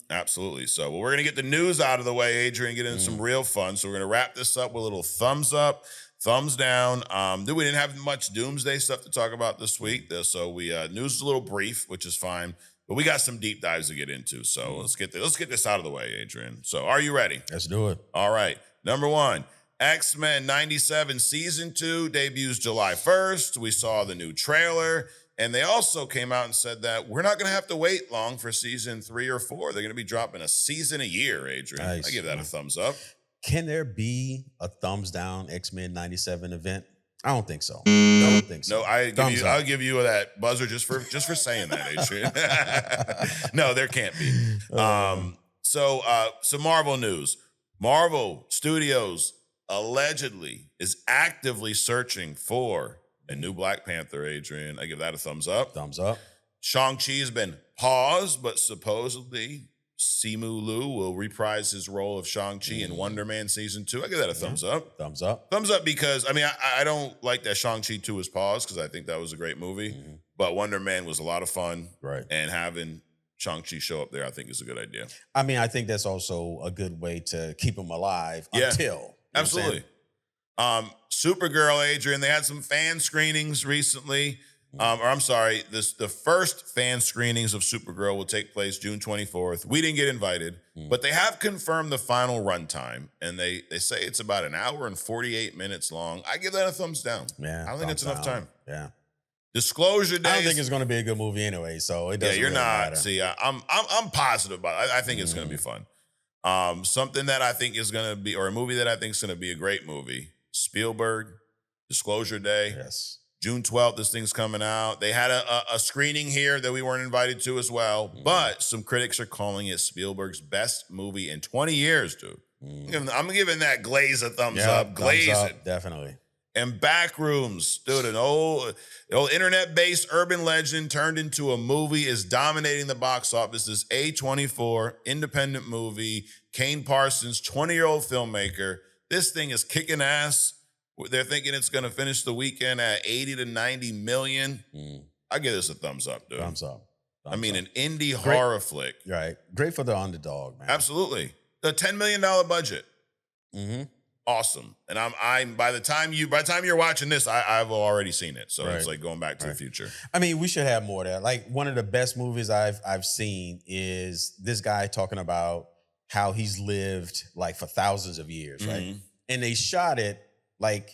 Speaker 1: Absolutely. So we're gonna get the news out of the way, Adrian, get into some real fun. So we're gonna wrap this up with a little thumbs up, thumbs down. We didn't have much Doomsday stuff to talk about this week, so we news is a little brief, which is fine. But we got some deep dives to get into, so let's get this out of the way, Adrian. So, are you ready?
Speaker 2: Let's do it.
Speaker 1: All right. Number 1, X-Men 97 Season 2 debuts July 1st. We saw the new trailer, and they also came out and said that we're not going to have to wait long for Season 3 or 4. They're going to be dropping a season a year, Adrian.
Speaker 2: Nice.
Speaker 1: I give that a thumbs up.
Speaker 2: Can there be a thumbs down X-Men 97 event? I don't think so. I don't think so.
Speaker 1: No, I'll give you that buzzer just for saying that, Adrian. No, there can't be. So Marvel news. Marvel Studios allegedly is actively searching for a new Black Panther, Adrian. I give that a thumbs up.
Speaker 2: Thumbs up.
Speaker 1: Shang-Chi has been paused, but supposedly Simu Liu will reprise his role of Shang-Chi in Wonder Man Season 2. I give that a thumbs up.
Speaker 2: Thumbs up.
Speaker 1: Thumbs up because, I don't like that Shang-Chi 2 was paused because I think that was a great movie. But Wonder Man was a lot of fun.
Speaker 2: Right.
Speaker 1: And having Shang-Chi show up there, I think is a good idea.
Speaker 2: I think that's also a good way to keep him alive until.
Speaker 1: Absolutely. Supergirl, Adrian, they had some fan screenings recently. The first fan screenings of Supergirl will take place June 24th. We didn't get invited, but they have confirmed the final runtime, and they say it's about an hour and 48 minutes long. I give that a thumbs down.
Speaker 2: Yeah,
Speaker 1: I don't think that's enough time.
Speaker 2: Yeah.
Speaker 1: Disclosure Day.
Speaker 2: I don't think it's going to be a good movie anyway, so it doesn't.
Speaker 1: Yeah, you're
Speaker 2: really
Speaker 1: not.
Speaker 2: matter.
Speaker 1: See, I'm positive about it. I think it's going to be fun. Something that I think is going to be, or a movie that I think is going to be a great movie. Spielberg Disclosure Day.
Speaker 2: Yes.
Speaker 1: June 12th, this thing's coming out. They had a screening here that we weren't invited to as well, but some critics are calling it Spielberg's best movie in 20 years, dude. I'm giving that Glaze a thumbs up. Glaze it.
Speaker 2: Definitely.
Speaker 1: And Backrooms, dude, an old internet-based urban legend turned into a movie is dominating the box office. This A24 independent movie, Kane Parsons, 20-year-old filmmaker. This thing is kicking ass. They're thinking it's going to finish the weekend at 80 to 90 million. I give this a thumbs up, dude.
Speaker 2: Thumbs up.
Speaker 1: An indie horror flick.
Speaker 2: Right. Great for the underdog, man.
Speaker 1: Absolutely. The $10 million budget. Awesome. And I'm by the time you're watching this, I've already seen it. So it's like going back to the future.
Speaker 2: We should have more of that. Like one of the best movies I've seen is this guy talking about how he's lived like for thousands of years, right? And they shot it like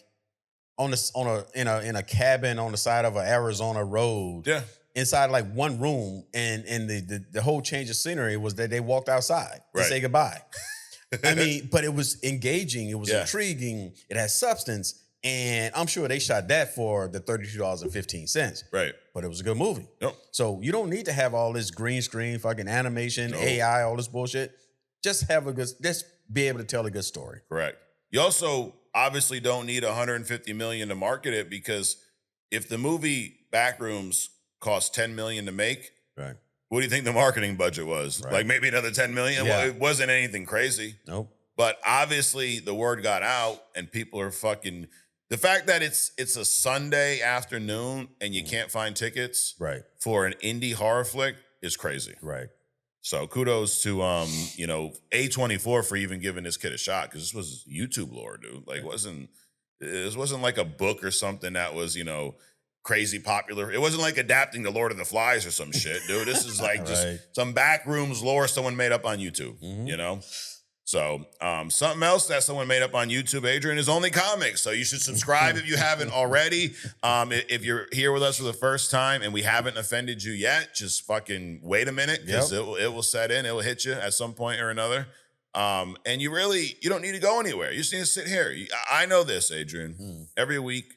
Speaker 2: in a cabin on the side of an Arizona road. Yeah. Inside like one room, and the whole change of scenery was that they walked outside to say goodbye. But it was engaging, it was intriguing, it had substance, and I'm sure they shot that for the $32.15. Right. But it was a good movie. Yep. So you don't need to have all this green screen, fucking animation, AI, all this bullshit. Just be able to tell a good story.
Speaker 1: Correct. You also obviously don't need $150 million to market it, because if the movie Backrooms cost $10 million to make, right, what do you think the marketing budget was? Right. Like maybe another $10 million? Yeah. Well, it wasn't anything crazy. Nope. But obviously the word got out and people are fucking... The fact that it's a Sunday afternoon and you can't find tickets for an indie horror flick is crazy. Right. So kudos to A24 for even giving this kid a shot, because this was YouTube lore, dude. Like this wasn't like a book or something that was, crazy popular. It wasn't like adapting the Lord of the Flies or some shit, dude. This is like just some Backrooms lore someone made up on YouTube, So something else that someone made up on YouTube, Adrian, is Only Comics. So you should subscribe if you haven't already. If you're here with us for the first time and we haven't offended you yet, just fucking wait a minute, because it will set in. It will hit you at some point or another. And you don't need to go anywhere. You just need to sit here. I know this, Adrian. Every week,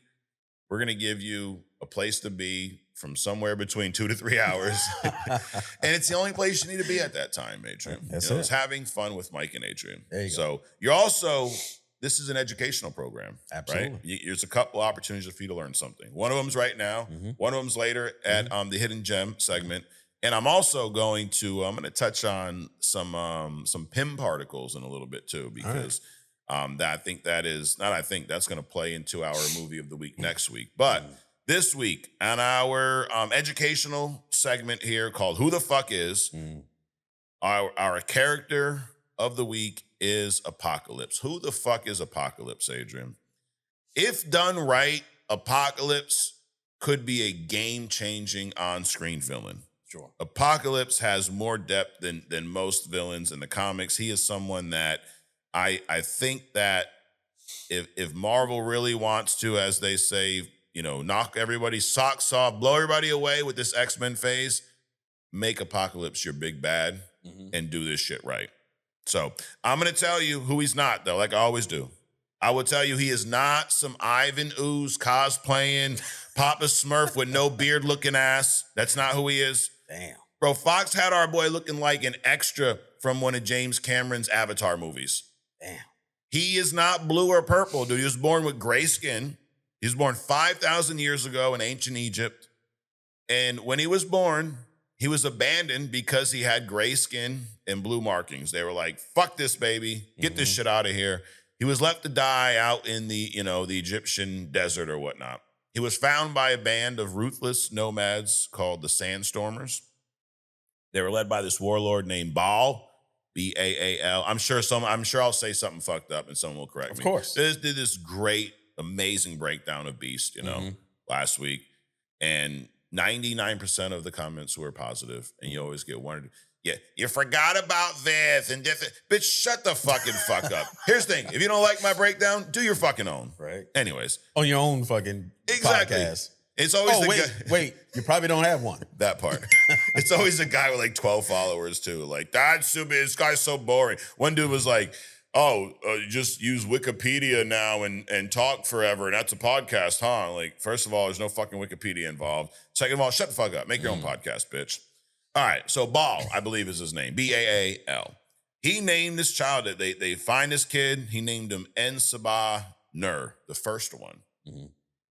Speaker 1: we're going to give you a place to be from somewhere between 2 to 3 hours. And it's the only place you need to be at that time, Adrian. It's having fun with Mike and Adrian. There you go. You're also, this is an educational program. Absolutely. Right? There's a couple opportunities for you to learn something. One of them's right now. One of them's later at the Hidden Gem segment. And I'm also going to touch on some Pym Particles in a little bit too, because that's going to play into our movie of the week next week. But this week on our educational segment here called Who the Fuck Is, our character of the week is Apocalypse. Who the fuck is Apocalypse, Adrian? if done right, Apocalypse could be a game-changing on-screen villain.
Speaker 2: Sure.
Speaker 1: Apocalypse has more depth than most villains in the comics. He is someone that I think that if Marvel really wants to, as they say, knock everybody's socks off, blow everybody away with this X-Men phase, make Apocalypse your big bad and do this shit right. So I'm going to tell you who he's not, though, like I always do. I will tell you he is not some Ivan Ooze cosplaying Papa Smurf with no beard looking ass. That's not who he is.
Speaker 2: Damn.
Speaker 1: Bro, Fox had our boy looking like an extra from one of James Cameron's Avatar movies.
Speaker 2: Damn.
Speaker 1: He is not blue or purple, dude. He was born with gray skin. He was born 5,000 years ago in ancient Egypt. And when he was born, he was abandoned because he had gray skin and blue markings. They were like, fuck this, baby. Get this shit out of here. He was left to die out in the Egyptian desert or whatnot. He was found by a band of ruthless nomads called the Sandstormers. They were led by this warlord named Baal, Baal. I'm sure I'll say something fucked up and someone will correct me.
Speaker 2: Of course.
Speaker 1: They did this great, amazing breakdown of Beast, last week. And 99% of the comments were positive. And you always get one. Yeah, you forgot about this and this. Bitch, shut the fuck up. Here's the thing. If you don't like my breakdown, do your fucking own.
Speaker 2: Right.
Speaker 1: Anyways.
Speaker 2: On your own fucking podcast.
Speaker 1: It's always
Speaker 2: wait. You probably don't have one.
Speaker 1: That part. It's always a guy with like 12 followers too. Like, that's stupid. This guy's so boring. One dude was like, you just use Wikipedia now and talk forever, and that's a podcast, huh? Like, first of all, there's no fucking Wikipedia involved. Second of all, shut the fuck up. Make your own podcast, bitch. All right, so Baal, I believe is his name, Baal. He named this child, that they find this kid, he named him En-Sabah Nur, the first one.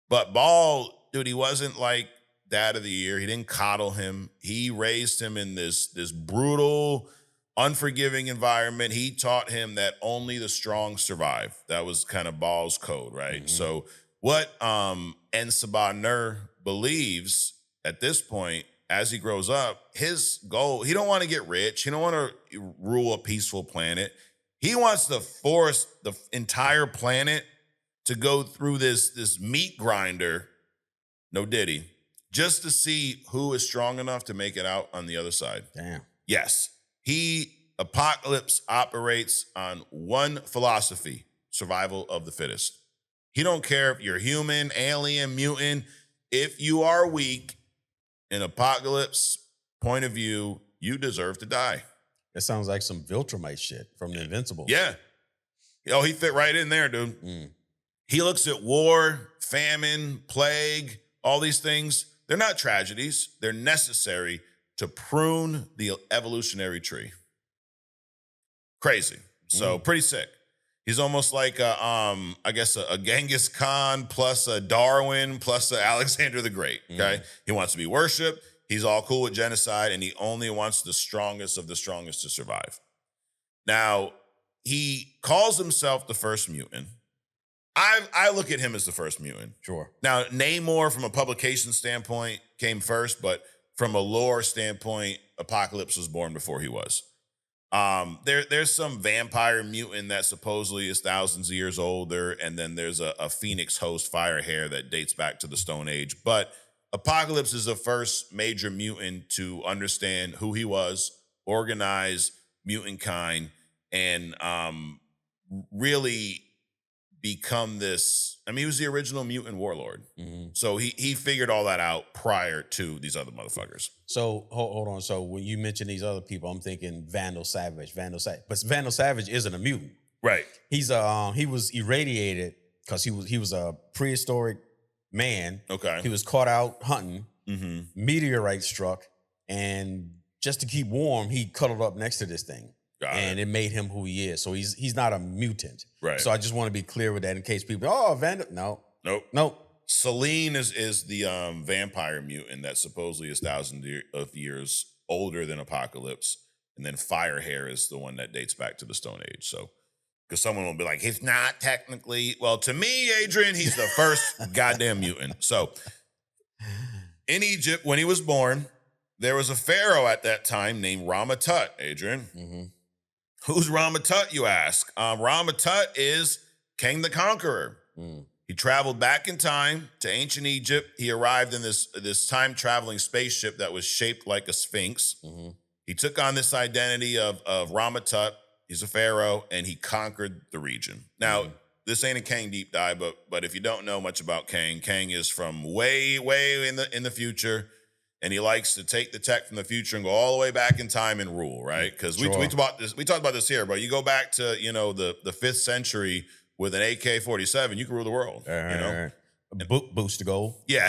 Speaker 1: But Baal, dude, he wasn't like dad of the year. He didn't coddle him. He raised him in this brutal, unforgiving environment. He taught him that only the strong survive. That was kind of Baal's code, right? So what En-Sabah Nur believes at this point, as he grows up, his goal, he don't want to get rich. He don't want to rule a peaceful planet. He wants to force the entire planet to go through this meat grinder, no diddy, just to see who is strong enough to make it out on the other side.
Speaker 2: Damn.
Speaker 1: Yes. Apocalypse operates on one philosophy, survival of the fittest. He don't care if you're human, alien, mutant. If you are weak, in Apocalypse point of view, you deserve to die.
Speaker 2: That sounds like some Viltrumite shit from the Invincibles.
Speaker 1: Yeah. Oh, he fit right in there, dude. He looks at war, famine, plague, all these things. They're not tragedies. They're necessary to prune the evolutionary tree. Crazy. So pretty sick. He's almost like a Genghis Khan plus a Darwin plus a Alexander the Great. Okay, he wants to be worshipped. He's all cool with genocide, and he only wants the strongest of the strongest to survive. Now he calls himself the First Mutant. I look at him as the First Mutant.
Speaker 2: Sure.
Speaker 1: Now Namor, from a publication standpoint, came first, but from a lore standpoint, Apocalypse was born before he was. There's some vampire mutant that supposedly is thousands of years older, and then there's a phoenix host, Firehair, that dates back to the Stone Age. But Apocalypse is the first major mutant to understand who he was, organize mutant kind, and really become this. I mean, he was the original mutant warlord. So he figured all that out prior to these other motherfuckers.
Speaker 2: So hold on. So when you mention these other people, I'm thinking Vandal Savage. But Vandal Savage isn't a mutant.
Speaker 1: Right.
Speaker 2: He's he was irradiated because he was a prehistoric man.
Speaker 1: Okay.
Speaker 2: He was caught out hunting. Meteorite struck, and just to keep warm, he cuddled up next to this thing. It made him who he is. So he's not a mutant.
Speaker 1: Right.
Speaker 2: So I just want to be clear with that in case people, Vandal. Nope.
Speaker 1: Selene is the vampire mutant that supposedly is thousands of years older than Apocalypse. And then Firehair is the one that dates back to the Stone Age. So, because someone will be like, he's not technically, well, to me, Adrian, he's the first goddamn mutant. So, in Egypt, when he was born, there was a pharaoh at that time named Rama-Tut, Adrian. Who's Rama-Tut, you ask? Rama-Tut is King the Conqueror. He traveled back in time to ancient Egypt. He arrived in this time-traveling spaceship that was shaped like a sphinx.
Speaker 2: Mm-hmm.
Speaker 1: He took on this identity of Ramatut. He's a pharaoh, and he conquered the region. Now, this ain't a Kang deep dive, but if you don't know much about Kang, Kang is from way in the future, and he likes to take the tech from the future and go all the way back in time and rule, right? Because we talked about this here, but you go back to the 5th century with an AK-47, you can rule the world.
Speaker 2: Boost to gold.
Speaker 1: Yeah.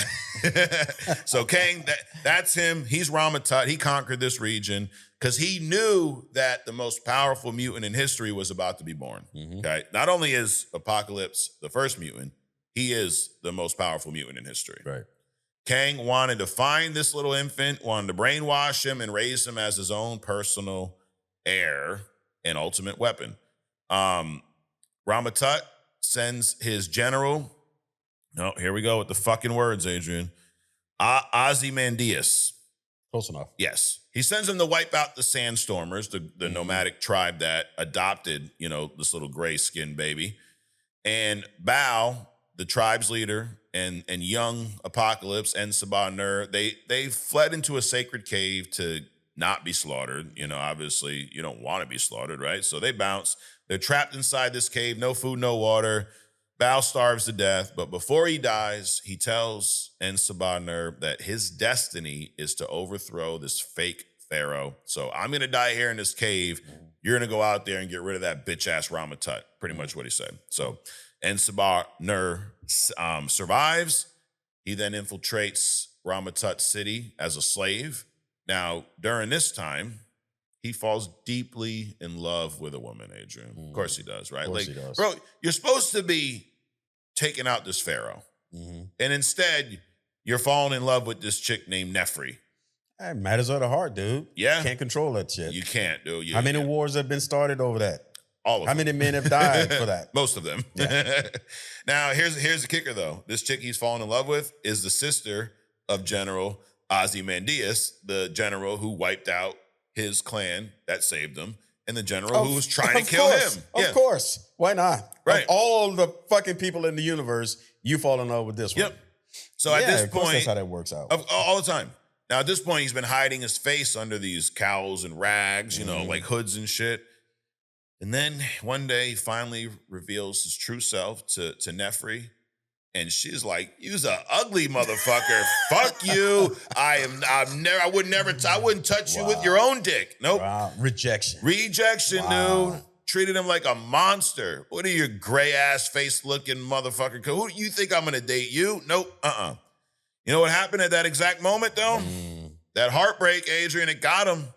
Speaker 1: So Kang, that's him. He's Ramatut. He conquered this region because he knew that the most powerful mutant in history was about to be born. Okay. Not only is Apocalypse the first mutant, he is the most powerful mutant in history.
Speaker 2: Right.
Speaker 1: Kang wanted to find this little infant, wanted to brainwash him and raise him as his own personal heir and ultimate weapon. Ramatut sends his general. No, here we go with the fucking words, Adrian. Ozymandias.
Speaker 2: Close enough.
Speaker 1: Yes. He sends him to wipe out the Sandstormers, the nomadic tribe that adopted, this little gray-skinned baby. And Bao, the tribe's leader, and young Apocalypse and Sabah-Nur, they fled into a sacred cave to not be slaughtered. Obviously, you don't want to be slaughtered, right? So they bounce. They're trapped inside this cave, no food, no water. Bao starves to death, but before he dies, he tells Sabah-Nur that his destiny is to overthrow this fake pharaoh. So I'm going to die here in this cave. You're going to go out there and get rid of that bitch-ass Ramatut. Pretty much what he said. So Sabah-Nur survives. He then infiltrates Ramatut city as a slave. Now, during this time, he falls deeply in love with a woman, Adrian. Of course he does, right?
Speaker 2: Of course he does.
Speaker 1: Bro, you're supposed to be taking out this pharaoh. And instead, you're falling in love with this chick named Nefri.
Speaker 2: It matters of the heart, dude.
Speaker 1: Yeah.
Speaker 2: Can't control that shit.
Speaker 1: You can't, dude.
Speaker 2: How many wars have been started over that?
Speaker 1: All of them.
Speaker 2: How many men have died for that?
Speaker 1: Most of them. Yeah. Now, here's the kicker, though. This chick he's fallen in love with is the sister of General Ozymandias, the general who wiped out his clan that saved him, and the general who was trying to kill him.
Speaker 2: Of course. Why not?
Speaker 1: Right.
Speaker 2: Of all the fucking people in the universe, you fall in love with this one.
Speaker 1: Yep. So at this point,
Speaker 2: that's how that works out.
Speaker 1: All the time. Now, at this point, he's been hiding his face under these cowls and rags, like hoods and shit. And then one day, he finally reveals his true self to Nefri. And she's like, "You's a ugly motherfucker. Fuck you. I wouldn't touch you with your own dick. Nope.
Speaker 2: Wow. Rejection,
Speaker 1: dude. Treated him like a monster. What are you, gray ass face looking motherfucker? Who do you think I'm gonna date you? Nope. You know what happened at that exact moment though? That heartbreak, Adrian, it got him.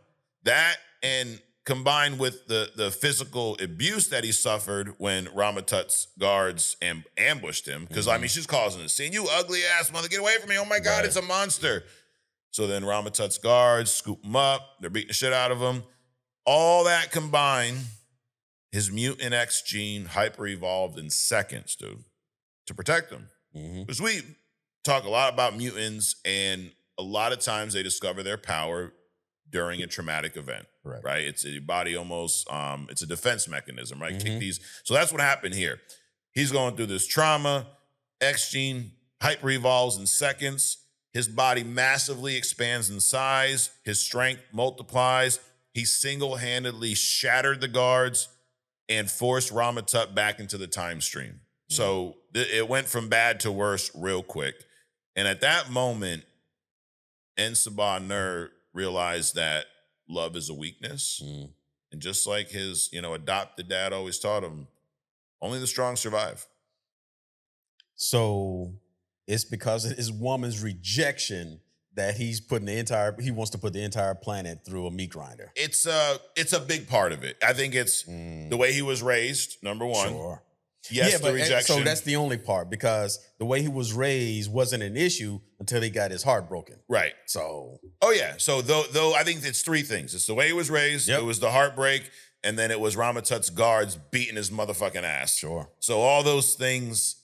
Speaker 1: That and combined with the physical abuse that he suffered when Ramatut's guards ambushed him. Because, she's causing a scene. You ugly ass mother, get away from me. Oh, my God, It's a monster. So then Ramatut's guards scoop him up. They're beating the shit out of him. All that combined, his mutant X gene hyper-evolved in seconds, dude, to protect him. Because we talk a lot about mutants, and a lot of times they discover their power during a traumatic event, right? It's a body almost, it's a defense mechanism, right? Kick these. So that's what happened here. He's going through this trauma. X gene hyper evolves in seconds. His body massively expands in size. His strength multiplies. He single-handedly shattered the guards and forced Ramatut back into the time stream. So it went from bad to worse real quick. And at that moment, Sabah-Nur realized that love is a weakness. And just like his, adopted dad always taught him, only the strong survive.
Speaker 2: So it's because of his woman's rejection that he wants to put the entire planet through a meat grinder.
Speaker 1: It's a big part of it. I think it's the way he was raised, number one.
Speaker 2: Sure.
Speaker 1: Yes, the rejection.
Speaker 2: So that's the only part, because the way he was raised wasn't an issue until he got his heart broken.
Speaker 1: Right.
Speaker 2: So.
Speaker 1: Oh, yeah. So though I think it's three things. It's the way he was raised, it was the heartbreak, and then it was Ramatut's guards beating his motherfucking ass.
Speaker 2: Sure.
Speaker 1: So all those things,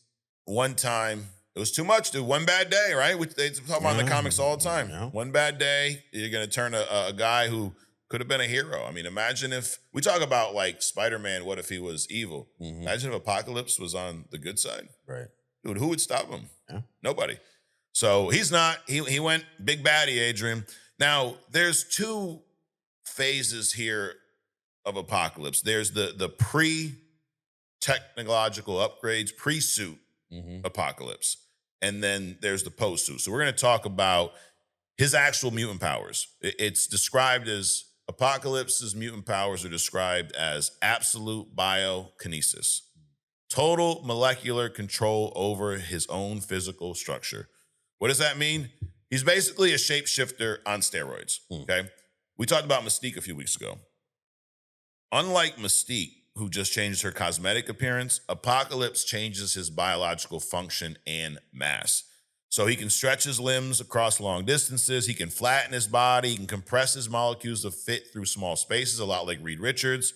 Speaker 1: one time, it was too much, dude. One bad day, right? Which they talk about in the comics all the time. Yeah. One bad day, you're going to turn a guy who could have been a hero. I mean, imagine if we talk about like Spider-Man, what if he was evil? Imagine if Apocalypse was on the good side.
Speaker 2: Right.
Speaker 1: Dude, who would stop him?
Speaker 2: Yeah.
Speaker 1: Nobody. So he's not. He went big baddie, Adrian. Now, there's two phases here of Apocalypse. There's the pre-technological upgrades, pre-suit Apocalypse. And then there's the post-suit. So we're going to talk about his actual mutant powers. It's described as Apocalypse's mutant powers are described as absolute biokinesis, total molecular control over his own physical structure. What does that mean? He's basically a shapeshifter on steroids, okay? We talked about Mystique a few weeks ago. Unlike Mystique, who just changed her cosmetic appearance, Apocalypse changes his biological function and mass. So he can stretch his limbs across long distances. He can flatten his body. He can compress his molecules to fit through small spaces, a lot like Reed Richards.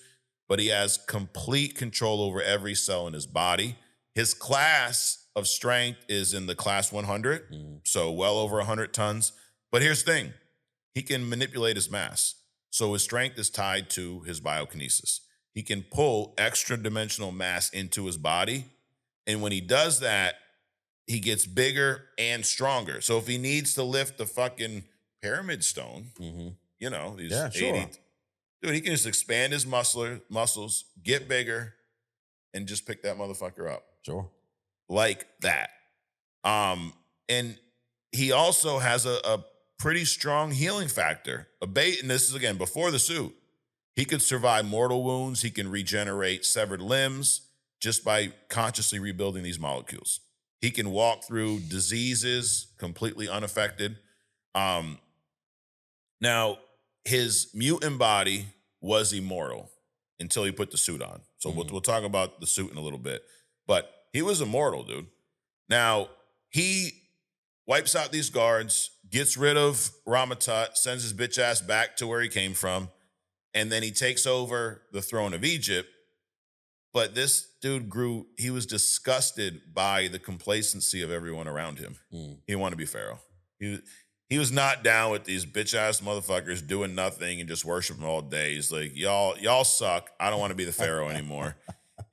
Speaker 1: But he has complete control over every cell in his body. His class of strength is in the class 100, so well over 100 tons. But here's the thing. He can manipulate his mass. So his strength is tied to his biokinesis. He can pull extra-dimensional mass into his body. And when he does that, he gets bigger and stronger. So if he needs to lift the fucking pyramid stone, you know, these 80, dude, he can just expand his muscles, get bigger, and just pick that motherfucker up.
Speaker 2: Sure.
Speaker 1: Like that. And he also has a pretty strong healing factor. And this is, again, before the suit. He could survive mortal wounds. He can regenerate severed limbs just by consciously rebuilding these molecules. He can walk through diseases completely unaffected. Now, his mutant body was immortal until he put the suit on. So we'll talk about the suit in a little bit. But he was immortal, dude. Now, he wipes out these guards, gets rid of Ramatut, sends his bitch ass back to where he came from, and then he takes over the throne of Egypt. But this dude he was disgusted by the complacency of everyone around him. He didn't want to be Pharaoh. He was not down with these bitch-ass motherfuckers doing nothing and just worshiping all day. He's like, y'all suck. I don't want to be the Pharaoh anymore.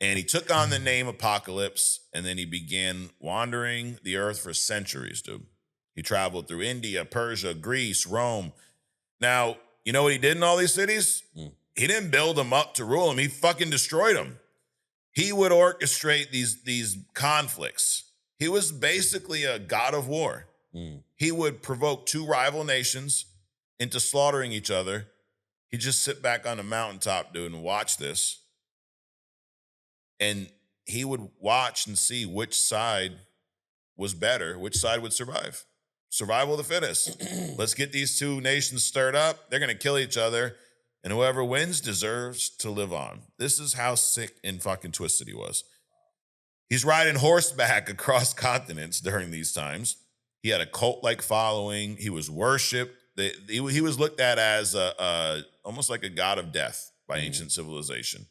Speaker 1: And he took on the name Apocalypse, and then he began wandering the earth for centuries, dude. He traveled through India, Persia, Greece, Rome. Now, you know what he did in all these cities? He didn't build them up to rule them. He fucking destroyed them. He would orchestrate these conflicts. He was basically a god of war. He would provoke two rival nations into slaughtering each other. He'd just sit back on the mountaintop, dude, and watch this. And he would watch and see which side was better, which side would survive. Survival of the fittest. Let's get these two nations stirred up. They're going to kill each other. And whoever wins deserves to live on. This is how sick and fucking twisted he was. He's riding horseback across continents during these times. He had a cult-like following. He was worshipped. He was looked at as almost like a god of death by ancient civilization.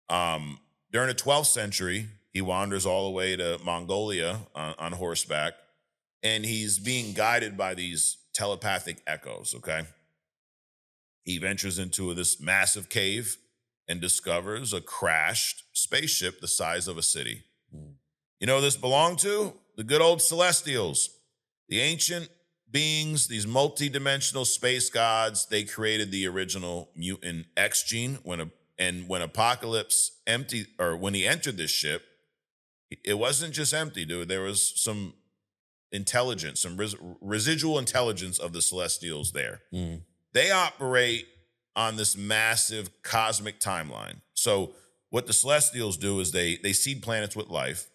Speaker 1: During the 12th century, he wanders all the way to Mongolia on horseback, and he's being guided by these telepathic echoes, okay? He ventures into this massive cave and discovers a crashed spaceship the size of a city. You know who this belonged to? The good old Celestials. The ancient beings, these multi-dimensional space gods, they created the original mutant X gene when Apocalypse when he entered this ship, it wasn't just empty, dude. There was some intelligence, some residual intelligence of the Celestials there. They operate on this massive cosmic timeline. So what the Celestials do is they seed planets with life.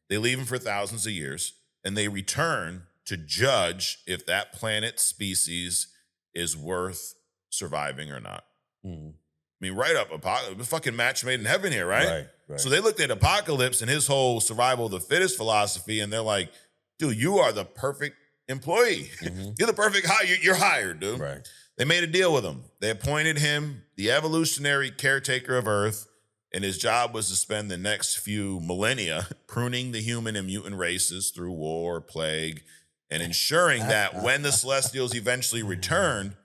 Speaker 1: They leave them for thousands of years, and they return to judge if that planet's species is worth surviving or not. I mean, right up, Apocalypse, fucking match made in heaven here, right? Right. So they looked at Apocalypse and his whole survival of the fittest philosophy, and they're like, dude, you are the perfect employee. You're the perfect hire. You're hired, dude.
Speaker 2: Right.
Speaker 1: They made a deal with him. They appointed him the evolutionary caretaker of Earth, and his job was to spend the next few millennia pruning the human and mutant races through war, plague, and ensuring that when the Celestials eventually returned,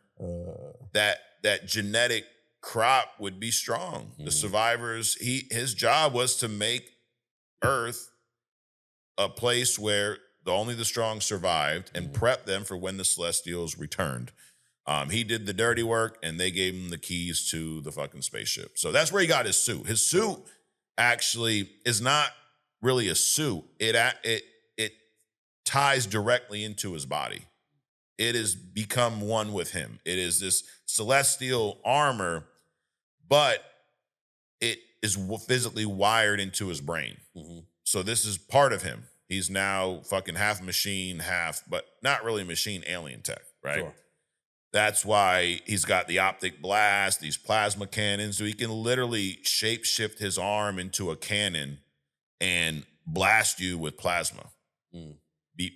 Speaker 1: that genetic crop would be strong. The survivors, his job was to make Earth a place where only the strong survived and prepped them for when the Celestials returned. He did the dirty work, and they gave him the keys to the fucking spaceship. So that's where he got his suit. His suit actually is not really a suit. It ties directly into his body. It has become one with him. It is this celestial armor, but it is physically wired into his brain. So this is part of him. He's now fucking half machine, half, but not really machine, alien tech, right? Sure. That's why he's got the optic blast, these plasma cannons, so he can literally shape-shift his arm into a cannon and blast you with plasma.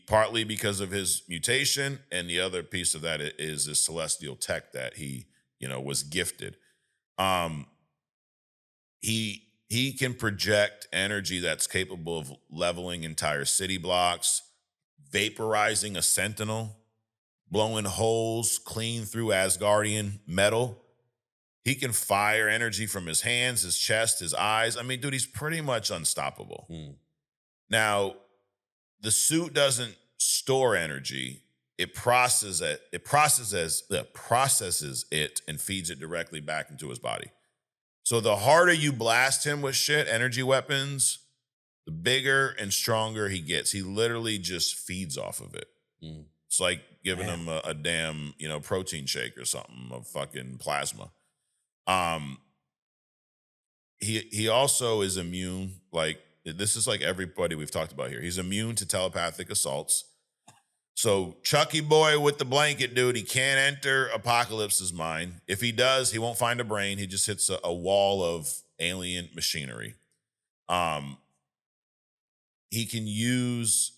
Speaker 1: Partly because of his mutation, and the other piece of that is this celestial tech that he, was gifted. He can project energy that's capable of leveling entire city blocks, vaporizing a sentinel, blowing holes clean through Asgardian metal. He can fire energy from his hands, his chest, his eyes. I mean, dude, he's pretty much unstoppable. Now, the suit doesn't store energy. It processes it and feeds it directly back into his body. So the harder you blast him with shit, energy weapons, the bigger and stronger he gets. He literally just feeds off of it. It's like giving him a damn, protein shake or something of fucking plasma. He also is immune. Like, this is like everybody we've talked about here. He's immune to telepathic assaults. So Chucky boy with the blanket, dude, he can't enter Apocalypse's mind. If he does, he won't find a brain. He just hits a wall of alien machinery. He can use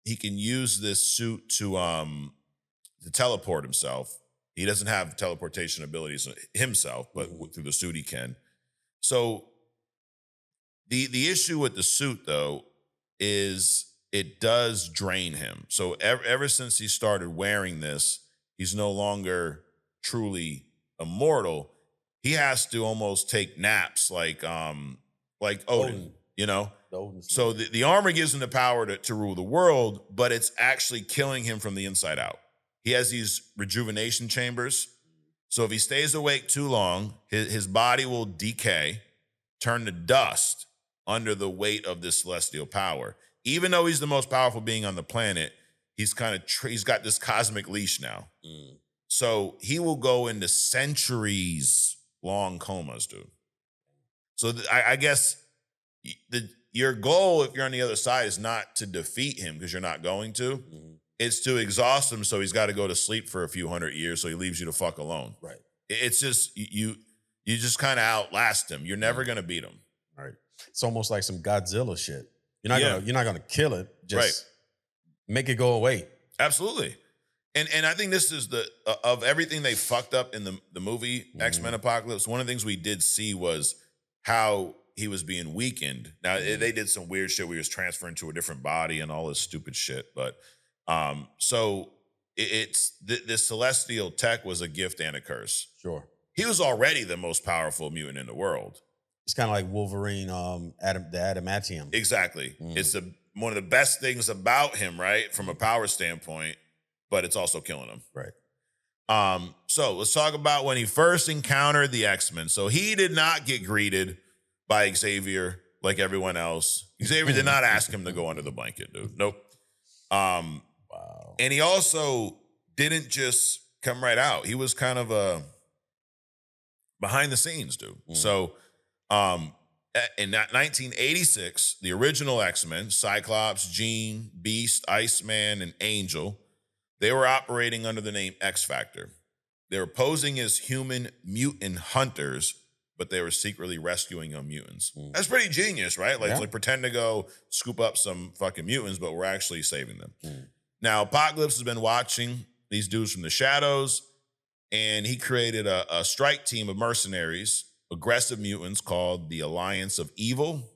Speaker 1: this suit to teleport himself. He doesn't have teleportation abilities himself, but through the suit he can. So the issue with the suit, though, is it does drain him. So ever since he started wearing this, he's no longer truly immortal. He has to almost take naps like Odin. So the armor gives him the power to rule the world, but it's actually killing him from the inside out. He has these rejuvenation chambers. So if he stays awake too long, his body will decay, turn to dust under the weight of this celestial power. Even though he's the most powerful being on the planet, he's he's got this cosmic leash now. So he will go into centuries-long comas, dude. So I guess your goal, if you're on the other side, is not to defeat him, because you're not going to. It's to exhaust him, so he's got to go to sleep for a few hundred years, so he leaves you to fuck alone. Right. It's just you just kind of outlast him. You're never gonna beat him.
Speaker 2: Right. It's almost like some Godzilla shit. You're not gonna kill it. Just make it go away.
Speaker 1: Absolutely. And I think this is of everything they fucked up in the movie X-Men Apocalypse. One of the things we did see was how he was being weakened. Now they did some weird shit where he was transferring to a different body and all this stupid shit. But so it's this celestial tech was a gift and a curse.
Speaker 2: Sure.
Speaker 1: He was already the most powerful mutant in the world.
Speaker 2: It's kind of like Wolverine, the adamantium.
Speaker 1: Exactly. It's one of the best things about him, right, from a power standpoint, but it's also killing him.
Speaker 2: Right.
Speaker 1: So let's talk about when he first encountered the X-Men. So he did not get greeted by Xavier like everyone else. Xavier did not ask him to go under the blanket, dude. Nope. Wow. And he also didn't just come right out. He was kind of behind the scenes, dude. So in 1986, the original X-Men, Cyclops, Jean, Beast, Iceman, and Angel, they were operating under the name X-Factor. They were posing as human mutant hunters, but they were secretly rescuing young mutants. That's pretty genius, right? Like pretend to go scoop up some fucking mutants, but we're actually saving them. Now, Apocalypse has been watching these dudes from the shadows, and he created a strike team of mercenaries, aggressive mutants called the Alliance of Evil,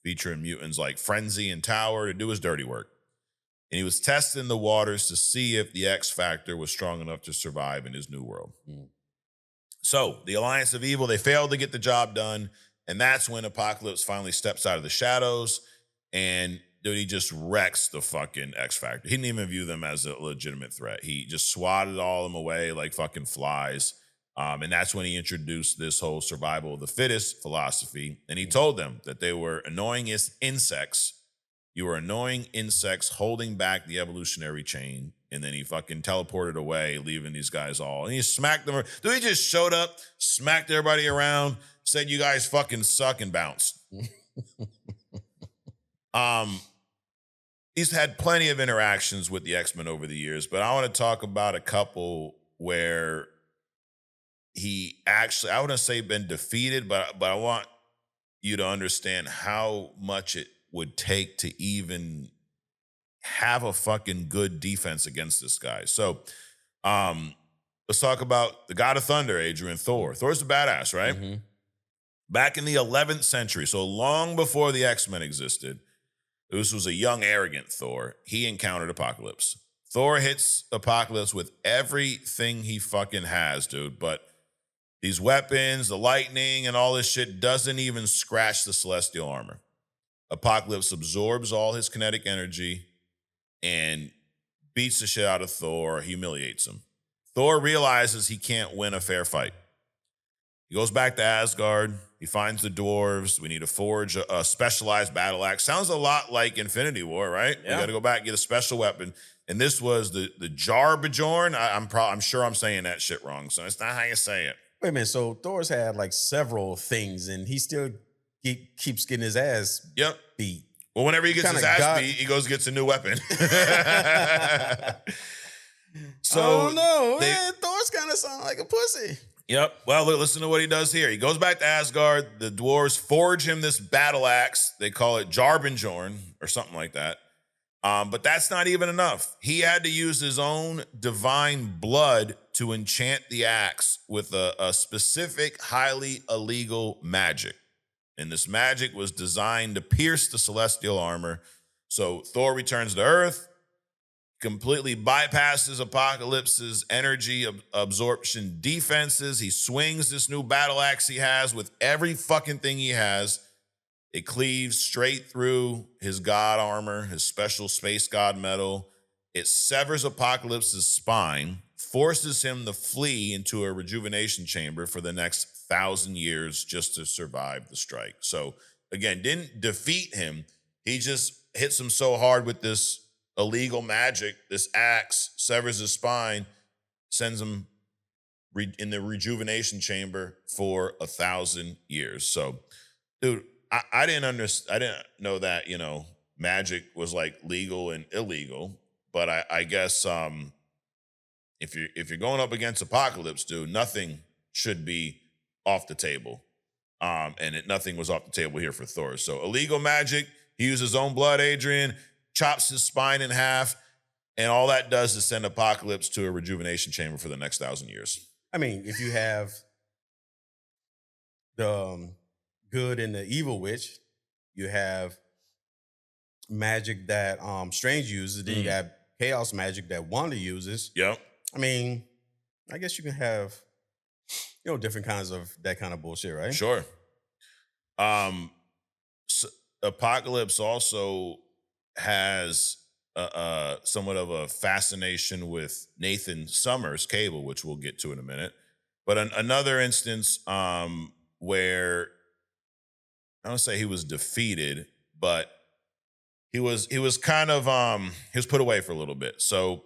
Speaker 1: featuring mutants like Frenzy and Tower to do his dirty work. And he was testing the waters to see if the X Factor was strong enough to survive in his new world. So the Alliance of Evil, they failed to get the job done. And that's when Apocalypse finally steps out of the shadows. And dude, he just wrecks the fucking X Factor. He didn't even view them as a legitimate threat. He just swatted all of them away like fucking flies. And that's when he introduced this whole survival of the fittest philosophy. And he told them that they were annoying as insects. You were annoying insects holding back the evolutionary chain. And then he fucking teleported away, leaving these guys all. And he smacked them. Dude, he just showed up, smacked everybody around, said, you guys fucking suck, and bounced. He's had plenty of interactions with the X-Men over the years, but I want to talk about a couple where he actually, I wouldn't say been defeated, but I want you to understand how much it would take to even have a fucking good defense against this guy. So let's talk about the God of Thunder, Adrian, Thor. Thor's a badass, right? Mm-hmm. Back in the 11th century, so long before the X-Men existed, this was a young, arrogant Thor. He encountered Apocalypse. Thor hits Apocalypse with everything he fucking has, dude, but these weapons, the lightning, and all this shit doesn't even scratch the celestial armor. Apocalypse absorbs all his kinetic energy and beats the shit out of Thor, humiliates him. Thor realizes he can't win a fair fight. He goes back to Asgard. He finds the dwarves. We need to forge a specialized battle axe. Sounds a lot like Infinity War, right? Yeah. We got to go back and get a special weapon. And this was the Jarbajorn. I'm sure I'm saying that shit wrong, so it's not how you say it.
Speaker 2: Wait a minute. So Thor's had like several things, and he still keeps getting his ass beat.
Speaker 1: Well, whenever he gets his ass beat, he goes and gets a new weapon.
Speaker 2: So I don't know. Thor's kind of sound like a pussy.
Speaker 1: Yep. Well, listen to what he does here. He goes back to Asgard. The dwarves forge him this battle axe. They call it Jarbajorn or something like that. But that's not even enough. He had to use his own divine blood to enchant the axe with a specific, highly illegal magic. And this magic was designed to pierce the celestial armor. So Thor returns to Earth, completely bypasses Apocalypse's energy absorption defenses. He swings this new battle axe he has with every fucking thing he has. It cleaves straight through his god armor, his special space god metal. It severs Apocalypse's spine, forces him to flee into a rejuvenation chamber for the next 1,000 years just to survive the strike. So again, didn't defeat him. He just hits him so hard with this illegal magic, this axe, severs his spine, sends him in the rejuvenation chamber for 1,000 years. So, dude, I didn't know that, magic was like legal and illegal. But I guess if you're going up against Apocalypse, dude, nothing should be off the table. And nothing was off the table here for Thor. So illegal magic, he used his own blood, Adrian, chops his spine in half, and all that does is send Apocalypse to a rejuvenation chamber for the next 1,000 years.
Speaker 2: I mean, if you have the good and the evil witch, you have magic that Strange uses, then you got chaos magic that Wanda uses.
Speaker 1: Yep.
Speaker 2: I mean, I guess you can have, different kinds of that kind of bullshit, right?
Speaker 1: Sure. Apocalypse also has somewhat of a fascination with Nathan Summers' Cable, which we'll get to in a minute. But another instance where I don't say he was defeated, but he was kind of he was put away for a little bit. So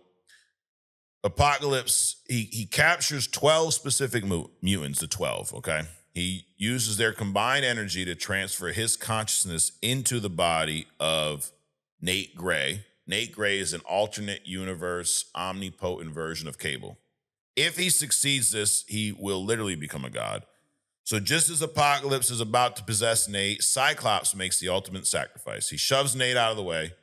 Speaker 1: Apocalypse, he captures 12 specific mutants, the 12, okay? He uses their combined energy to transfer his consciousness into the body of Nate Gray. Nate Gray is an alternate universe, omnipotent version of Cable. If he succeeds this, he will literally become a god. So just as Apocalypse is about to possess Nate, Cyclops makes the ultimate sacrifice. He shoves Nate out of the way,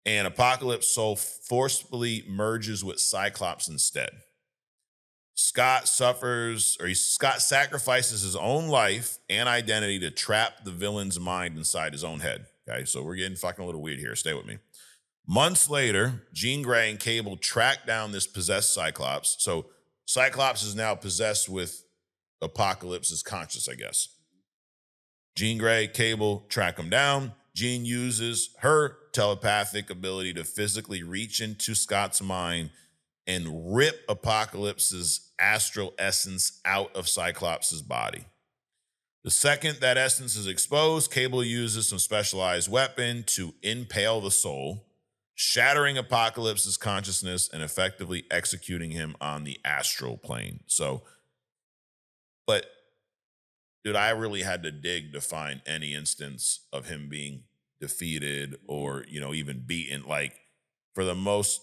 Speaker 1: and Apocalypse soul forcefully merges with Cyclops instead. Scott sacrifices his own life and identity to trap the villain's mind inside his own head. Okay, so we're getting fucking a little weird here. Stay with me. Months later, Jean Grey and Cable track down this possessed Cyclops. So Cyclops is now possessed with Apocalypse's conscious, I guess. Jean Grey, Cable track him down. Jean uses her telepathic ability to physically reach into Scott's mind and rip Apocalypse's astral essence out of Cyclops' body. The second that essence is exposed, Cable uses some specialized weapon to impale the soul, shattering Apocalypse's consciousness and effectively executing him on the astral plane. So, but dude, I really had to dig to find any instance of him being defeated or, even beaten. Like, for the most,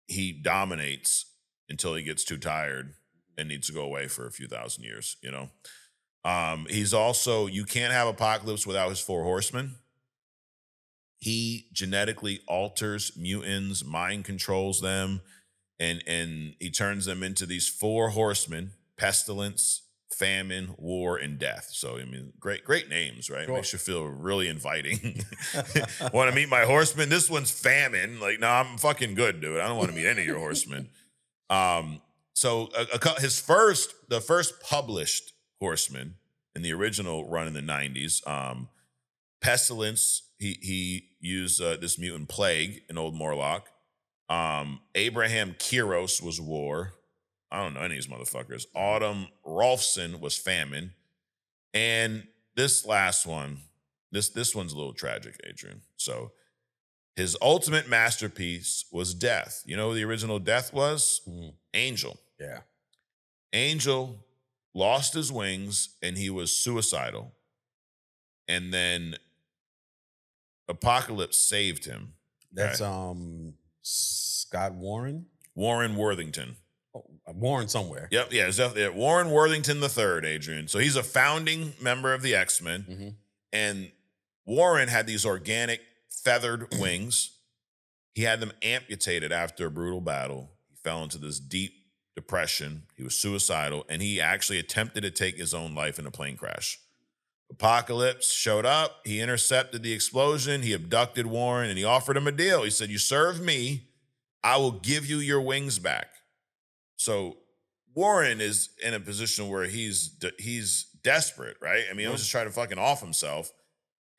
Speaker 1: he dominates until he gets too tired and needs to go away for a few thousand years, He's also, you can't have Apocalypse without his 4 horsemen. He genetically alters mutants, mind controls them, and he turns them into these 4 horsemen: pestilence, famine, war, and death. So, great names, right? Sure. Makes you feel really inviting. Want to meet my horsemen? This one's famine. Like, no, I'm fucking good, dude. I don't want to meet any of your horsemen. So the first published horseman in the original run in the 90s, pestilence, he used this mutant plague in Old Morlock. Abraham Kiros was war. I don't know any of these motherfuckers. Autumn Rolfson was famine. And this last one, this one's a little tragic, Adrian. So his ultimate masterpiece was Death. You know who the original Death was? Angel.
Speaker 2: Yeah.
Speaker 1: Angel lost his wings and he was suicidal. And then Apocalypse saved him.
Speaker 2: That's Scott Warren?
Speaker 1: Warren Worthington.
Speaker 2: Oh, Warren somewhere.
Speaker 1: Yep, yeah, it's definitely Warren Worthington III, Adrian. So he's a founding member of the X-Men. Mm-hmm. And Warren had these organic feathered wings. He had them amputated after a brutal battle. He fell into this deep depression. He was suicidal, and he actually attempted to take his own life in a plane crash. Apocalypse showed up. He intercepted the explosion. He abducted Warren, and he offered him a deal. He said, "You serve me, I will give you your wings back." So Warren is in a position where he's desperate, right? I mean, he was just trying to fucking off himself.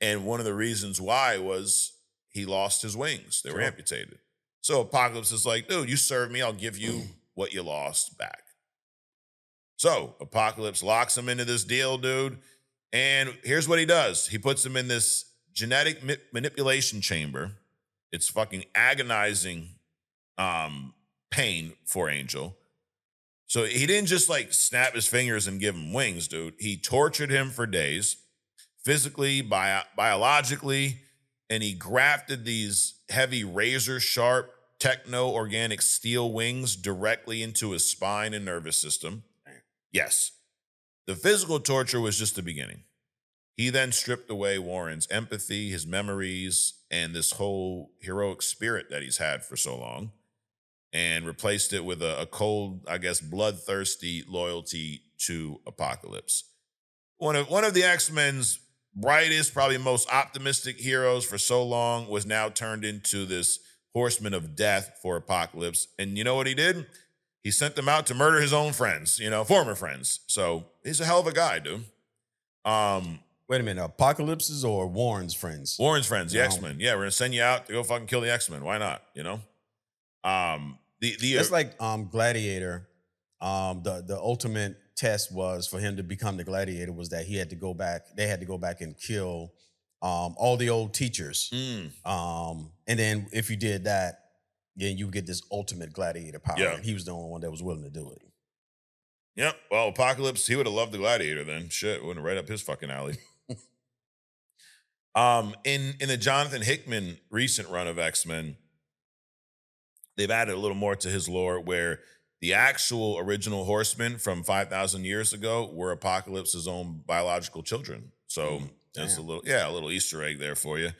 Speaker 1: And one of the reasons why was he lost his wings. They were amputated. So Apocalypse is like, dude, you serve me, I'll give you what you lost back. So Apocalypse locks him into this deal, dude. And here's what he does. He puts him in this genetic manipulation chamber. It's fucking agonizing pain for Angel. So he didn't just like snap his fingers and give him wings, dude. He tortured him for days, physically, biologically, and he grafted these heavy razor-sharp techno-organic steel wings directly into his spine and nervous system. Yes. The physical torture was just the beginning. He then stripped away Warren's empathy, his memories, and this whole heroic spirit that he's had for so long, and replaced it with a cold, I guess, bloodthirsty loyalty to Apocalypse. One of the X-Men's brightest, probably most optimistic heroes for so long was now turned into this horseman of death for Apocalypse. And you know what he did? He sent them out to murder his own friends, former friends. So he's a hell of a guy, dude.
Speaker 2: Wait a minute, Apocalypse's or Warren's friends?
Speaker 1: Warren's friends, the X-Men. Yeah, we're gonna send you out to go fucking kill the X-Men. Why not?
Speaker 2: It's like Gladiator. The ultimate test was for him to become the Gladiator was that he had to go back. They had to go back and kill all the old teachers. And then if you did that, then you get this ultimate Gladiator power. Yeah. And he was the only one that was willing to do it.
Speaker 1: Yep. Well, Apocalypse, he would have loved the Gladiator then. Shit, went right up his fucking alley. In the Jonathan Hickman recent run of X-Men, they've added a little more to his lore where the actual original Horsemen from 5,000 years ago were Apocalypse's own biological children. So that's a little Easter egg there for you.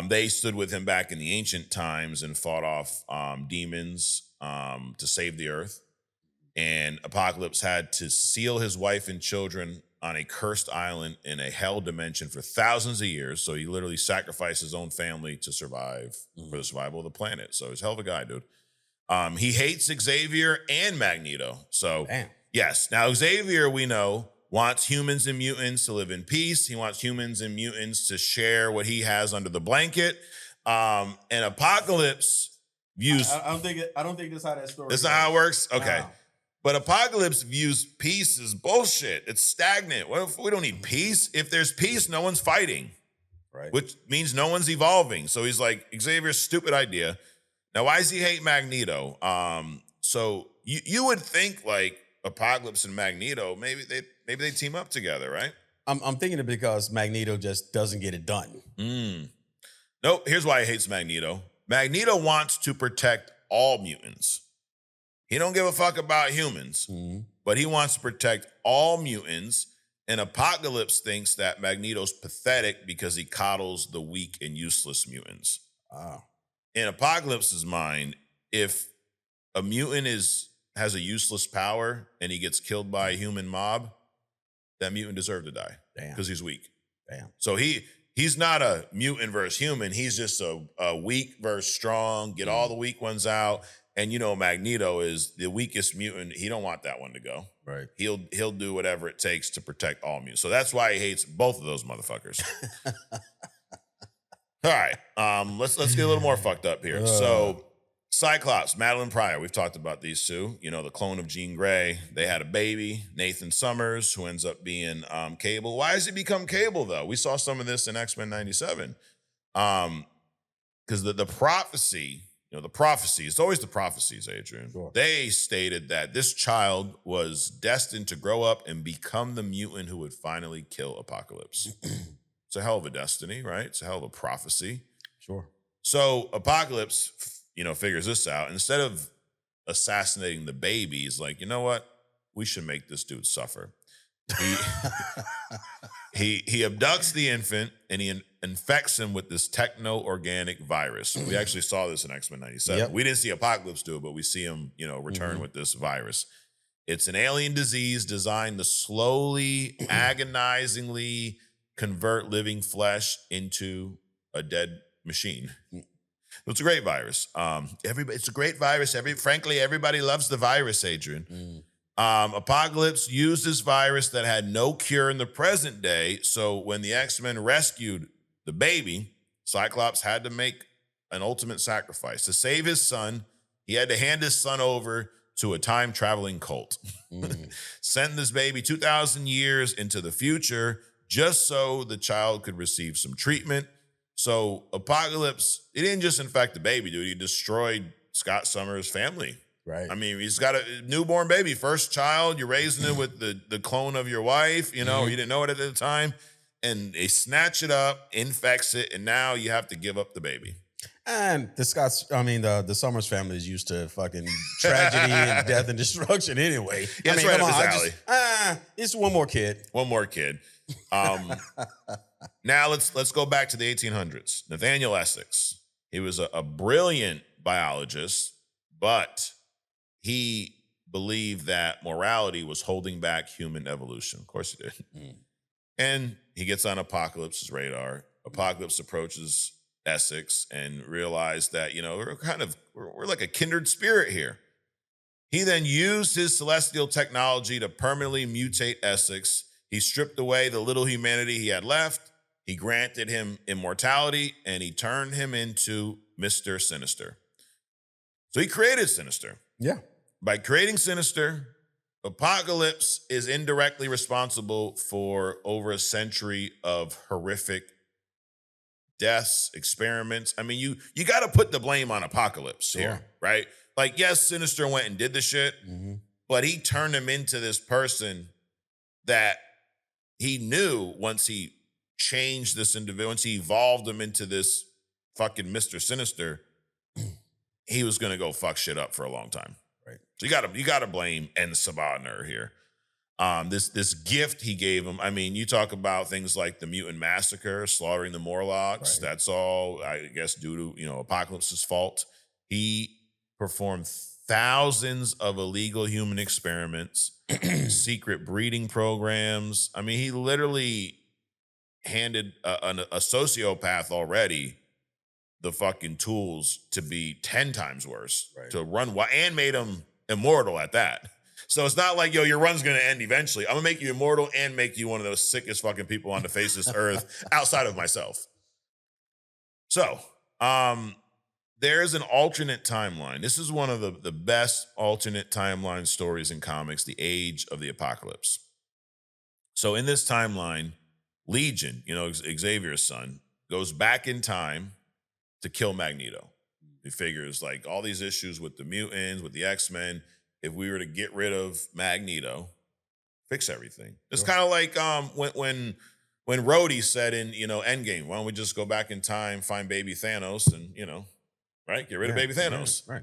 Speaker 1: They stood with him back in the ancient times and fought off demons to save the Earth. And Apocalypse had to seal his wife and children on a cursed island in a hell dimension for thousands of years. So he literally sacrificed his own family to survive for the survival of the planet. So he's a hell of a guy, dude. He hates Xavier and Magneto. So yes. Now Xavier, we know, wants humans and mutants to live in peace. He wants humans and mutants to share what he has under the blanket. And Apocalypse views.
Speaker 2: I don't think that's how that story.
Speaker 1: That's not how it works. Okay.
Speaker 2: No.
Speaker 1: But Apocalypse views peace as bullshit. It's stagnant. What if we don't need peace? If there's peace, no one's fighting.
Speaker 2: Right.
Speaker 1: Which means no one's evolving. So he's like, Xavier's stupid idea. Now, why does he hate Magneto? So you would think like Apocalypse and Magneto, maybe they team up together, right?
Speaker 2: I'm thinking it because Magneto just doesn't get it done.
Speaker 1: Nope. Here's why he hates Magneto. Magneto wants to protect all mutants. He don't give a fuck about humans, but he wants to protect all mutants. And Apocalypse thinks that Magneto's pathetic because he coddles the weak and useless mutants. In Apocalypse's mind, if a mutant has a useless power and he gets killed by a human mob, that mutant deserved to die because he's weak.
Speaker 2: Damn.
Speaker 1: So he's not a mutant versus human. He's just a weak versus strong. Get all the weak ones out. And you know, Magneto is the weakest mutant. He don't want that one to go.
Speaker 2: Right.
Speaker 1: He'll do whatever it takes to protect all mutants. So that's why he hates both of those motherfuckers. All right. Let's get a little more fucked up here. So Cyclops, Madeline Pryor, we've talked about these two. You know, the clone of Jean Grey. They had a baby, Nathan Summers, who ends up being Cable. Why does he become Cable, though? We saw some of this in X-Men 97. Because the prophecy, you know, the prophecies, it's always the prophecies, Adrian.
Speaker 2: Sure.
Speaker 1: They stated that this child was destined to grow up and become the mutant who would finally kill Apocalypse. It's a hell of a destiny, right? It's a hell of a prophecy.
Speaker 2: Sure.
Speaker 1: So Apocalypse, you know, figures this out. Instead of assassinating the baby, he's like, you know what? We should make this dude suffer. He abducts the infant and he infects him with this techno-organic virus. We actually saw this in X-Men 97.
Speaker 2: Yep.
Speaker 1: We didn't see Apocalypse do it, but we see him, you know, return with this virus. It's an alien disease designed to slowly, agonizingly convert living flesh into a dead machine. It's a great virus. It's a great virus. Frankly, everybody loves the virus, Adrian. Apocalypse used this virus that had no cure in the present day. So when the X-Men rescued the baby, Cyclops had to make an ultimate sacrifice. To save his son, he had to hand his son over to a time-traveling cult. Send this baby 2,000 years into the future just so the child could receive some treatment. So Apocalypse, he didn't just infect the baby, dude. He destroyed Scott Summers' family.
Speaker 2: Right.
Speaker 1: I mean, he's got a newborn baby, first child. You're raising it with the clone of your wife, you know, you didn't know it at the time. And they snatch it up, infects it, and now you have to give up the baby.
Speaker 2: And the Summers family is used to fucking tragedy and death and destruction anyway.
Speaker 1: Yeah, that's right up his alley.
Speaker 2: It's one more kid.
Speaker 1: One more kid. Now let's go back to the 1800s. Nathaniel Essex. He was a brilliant biologist, but he believed that morality was holding back human evolution. Of course he did. And he gets on Apocalypse's radar. Apocalypse approaches Essex and realized that, you know, we're like a kindred spirit here. He then used his celestial technology to permanently mutate Essex. He stripped away the little humanity he had left. He granted him immortality, and he turned him into Mr. Sinister. So he created Sinister.
Speaker 2: Yeah.
Speaker 1: By creating Sinister, Apocalypse is indirectly responsible for over a century of horrific deaths, experiments. I mean, you got to put the blame on Apocalypse here, right? Like, yes, Sinister went and did the shit, but he turned him into this person that he knew once he changed this individual, once he evolved him into this fucking Mr. Sinister, he was going to go fuck shit up for a long time.
Speaker 2: Right.
Speaker 1: So you gotta blame En Sabah here. This gift he gave him. I mean, you talk about things like the Mutant Massacre, slaughtering the Morlocks. Right. That's all, I guess, due to, you know, Apocalypse's fault. He performed thousands of illegal human experiments, secret breeding programs. I mean, he literally handed a sociopath already the fucking tools to be 10 times worse, to run and made him immortal at that. So it's not like, yo, your run's going to end eventually. I'm going to make you immortal and make you one of those sickest fucking people on the face of this earth outside of myself. So, there's an alternate timeline. This is one of the best alternate timeline stories in comics, the Age of the Apocalypse. So in this timeline, Legion, Xavier's son, goes back in time to kill Magneto. He figures like all these issues with the mutants, with the X-Men, if we were to get rid of Magneto, fix everything. It's kind of like when Rhodey said in, Endgame, why don't we just go back in time, find baby Thanos and, right? Get rid of baby Thanos.
Speaker 2: Right.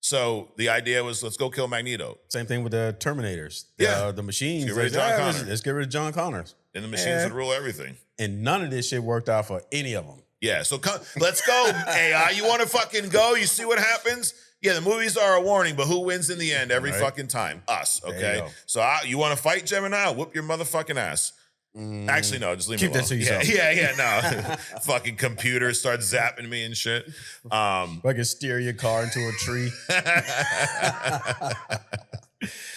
Speaker 1: So the idea was, let's go kill Magneto.
Speaker 2: Same thing with the Terminators. The machines.
Speaker 1: Let's get rid of John Connor.
Speaker 2: Let's get rid of John Connor.
Speaker 1: And the machines would rule everything.
Speaker 2: And none of this shit worked out for any of them.
Speaker 1: Yeah, so let's go, AI. You want to fucking go? You see what happens? Yeah, the movies are a warning, but who wins in the end every fucking time? Us, okay? So you want to fight, Gemini? I'll whoop your motherfucking ass. Actually, no, just leave me alone.
Speaker 2: Keep that to yourself.
Speaker 1: Yeah, no. Fucking computer starts zapping me and shit.
Speaker 2: Fucking steer your car into a tree.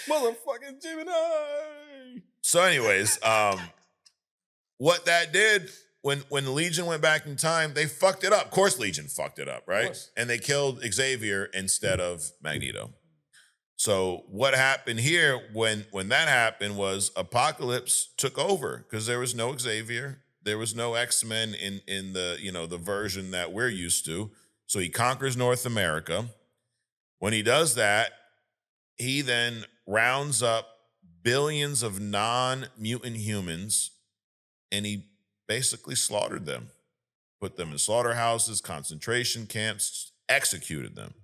Speaker 2: Motherfucking Gemini.
Speaker 1: So anyways, what that did, when Legion went back in time, they fucked it up. Of course Legion fucked it up, right? And they killed Xavier instead of Magneto. So what happened here when that happened was Apocalypse took over because there was no Xavier, there was no X-Men in the the version that we're used to. So he conquers North America. When he does that, he then rounds up billions of non-mutant humans and he basically slaughtered them, put them in slaughterhouses, concentration camps, executed them.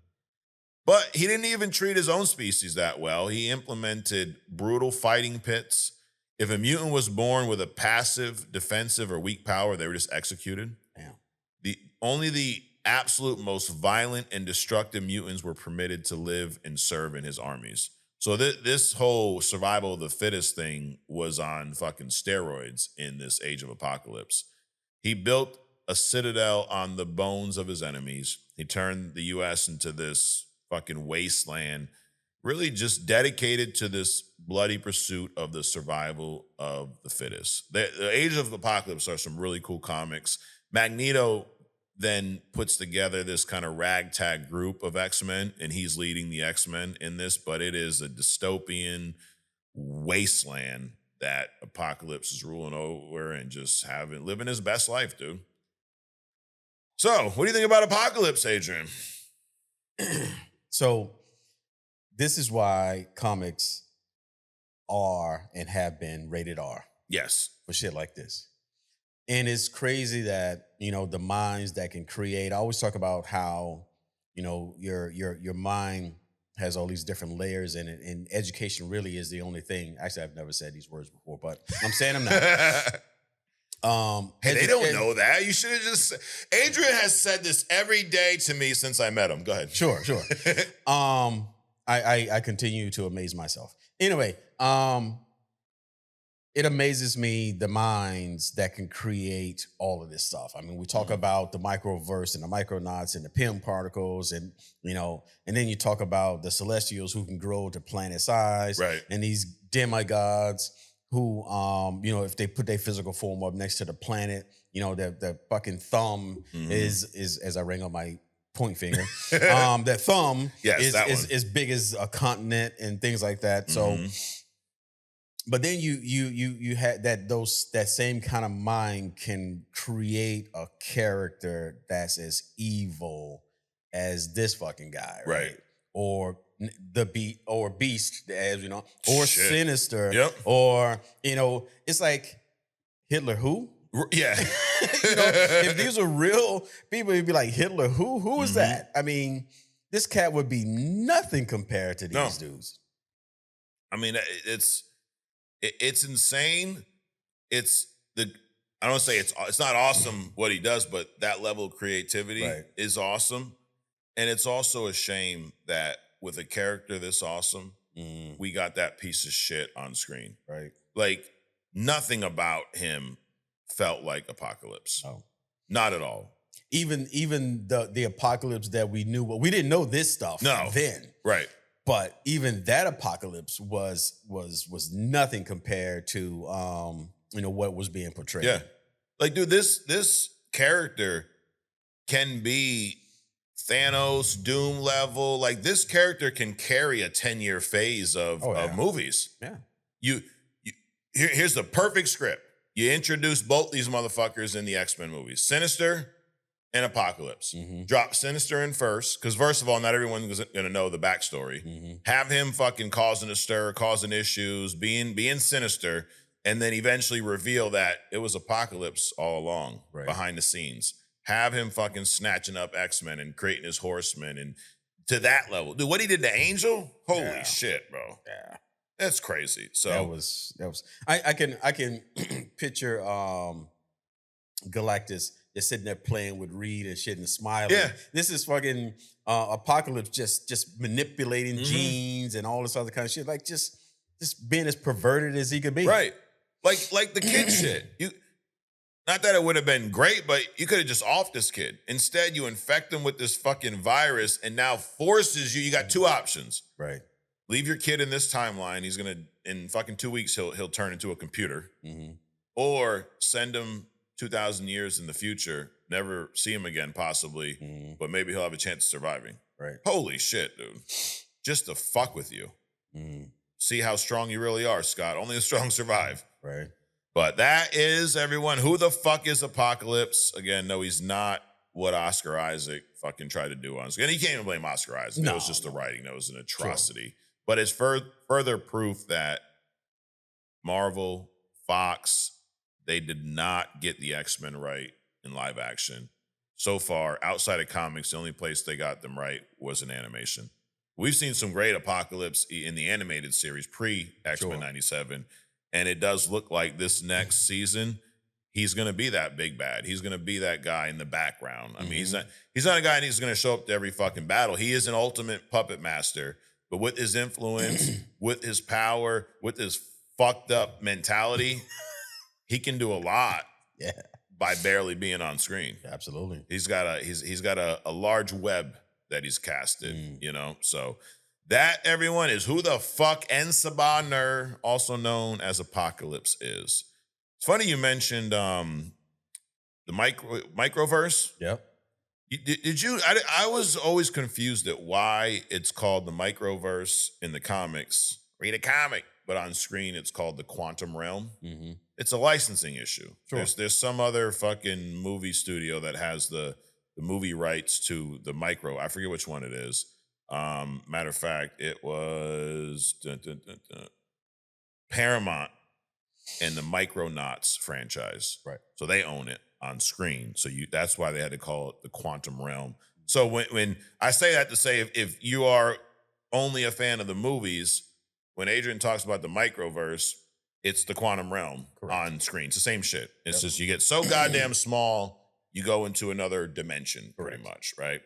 Speaker 1: But he didn't even treat his own species that well. He implemented brutal fighting pits. If a mutant was born with a passive, defensive, or weak power, they were just executed.
Speaker 2: Damn.
Speaker 1: Only the absolute most violent and destructive mutants were permitted to live and serve in his armies. So this whole survival of the fittest thing was on fucking steroids in this Age of Apocalypse. He built a citadel on the bones of his enemies. He turned the U.S. into this fucking wasteland, really just dedicated to this bloody pursuit of the survival of the fittest. The Age of Apocalypse are some really cool comics. Magneto then puts together this kind of ragtag group of X-Men, and he's leading the X-Men in this, but it is a dystopian wasteland that Apocalypse is ruling over and just living his best life, dude. So, what do you think about Apocalypse, Adrian?
Speaker 2: So, this is why comics are and have been rated R.
Speaker 1: Yes.
Speaker 2: For shit like this. And it's crazy that, the minds that can create. I always talk about how, your mind has all these different layers in it. And education really is the only thing. Actually, I've never said these words before, but I'm saying them now.
Speaker 1: They don't know that. You should have just. Adrian has said this every day to me since I met him. Go ahead.
Speaker 2: Sure. I continue to amaze myself. Anyway, it amazes me the minds that can create all of this stuff. I mean, we talk about the microverse and the micronauts and the Pym Particles, and and then you talk about the Celestials who can grow to planet size,
Speaker 1: right?
Speaker 2: And these demigods who, if they put their physical form up next to the planet, the fucking thumb is as I ring on my point finger, that thumb is big as a continent and things like that. So. But then you had that same kind of mind can create a character that's as evil as this fucking guy, right? Or Beast, as or Sinister, or it's like Hitler. Who?
Speaker 1: Yeah,
Speaker 2: if these are real people, you'd be like Hitler. Who is that? I mean, this cat would be nothing compared to these dudes.
Speaker 1: I mean, it's insane. I don't say it's not awesome what he does, but that level of creativity is awesome. And it's also a shame that with a character this awesome, we got that piece of shit on screen.
Speaker 2: Right.
Speaker 1: Like nothing about him felt like Apocalypse.
Speaker 2: Oh.
Speaker 1: Not at all.
Speaker 2: Even the Apocalypse that we knew, we didn't know this stuff then.
Speaker 1: Right.
Speaker 2: But even that apocalypse was nothing compared to what was being portrayed.
Speaker 1: Yeah. Like, dude, this character can be Thanos, Doom level. Like, this character can carry a 10-year phase of movies.
Speaker 2: Yeah.
Speaker 1: Here's the perfect script. You introduce both these motherfuckers in the X-Men movies. Sinister and Apocalypse. Drop Sinister in first, because first of all, not everyone's going to know the backstory. Have him fucking causing a stir, causing issues, being Sinister, and then eventually reveal that it was Apocalypse all along, behind the scenes. Have him fucking snatching up X-Men and creating his Horsemen, and to that level. Dude, what he did to Angel? Holy shit, bro.
Speaker 2: Yeah.
Speaker 1: That's crazy. So
Speaker 2: that was I can picture Galactus just sitting there playing with Reed and shit and smiling.
Speaker 1: Yeah.
Speaker 2: This is fucking Apocalypse just manipulating genes and all this other kind of shit. Like just being as perverted as he could be.
Speaker 1: Right. Like the kid shit. Not that it would have been great, but you could have just offed this kid. Instead, you infect him with this fucking virus and now forces you got two options.
Speaker 2: Right.
Speaker 1: Leave your kid in this timeline. He's gonna, in fucking 2 weeks, he'll turn into a computer. Or send him 2,000 years in the future, never see him again, possibly, but maybe he'll have a chance of surviving.
Speaker 2: Right.
Speaker 1: Holy shit, dude. Just to fuck with you. See how strong you really are, Scott. Only the strong survive.
Speaker 2: Right.
Speaker 1: But that is, everyone, who the fuck is Apocalypse? Again, no, he's not what Oscar Isaac fucking tried to do on screen. And he can't even blame Oscar Isaac. No, it was just the writing. That was an atrocity. True. But it's further proof that Marvel, Fox, they did not get the X-Men right in live action. So far, outside of comics, the only place they got them right was in animation. We've seen some great Apocalypse in the animated series, pre-X-Men 97, and it does look like this next season, he's going to be that big bad. He's going to be that guy in the background. I mean, he's not a guy who's going to show up to every fucking battle. He is an ultimate puppet master, but with his influence, with his power, with his fucked up mentality, he can do a lot by barely being on screen.
Speaker 2: Absolutely.
Speaker 1: He's got a large web that he's casted, So that, everyone, is who the fuck Ensabaner, also known as Apocalypse, is. It's funny you mentioned the microverse.
Speaker 2: Yep.
Speaker 1: Did you? I was always confused at why it's called the microverse in the comics. Read a comic, but on screen it's called the quantum realm. It's a licensing issue. Sure. There's some other fucking movie studio that has the movie rights to the micro. I forget which one it is. Matter of fact, it was Paramount and the Micronauts franchise.
Speaker 2: Right.
Speaker 1: So they own it on screen. So that's why they had to call it the quantum realm. So when I say that to say, if you are only a fan of the movies, when Adrian talks about the microverse, it's the quantum realm on screen. It's the same shit. It's just you get so goddamn small, you go into another dimension pretty much, right?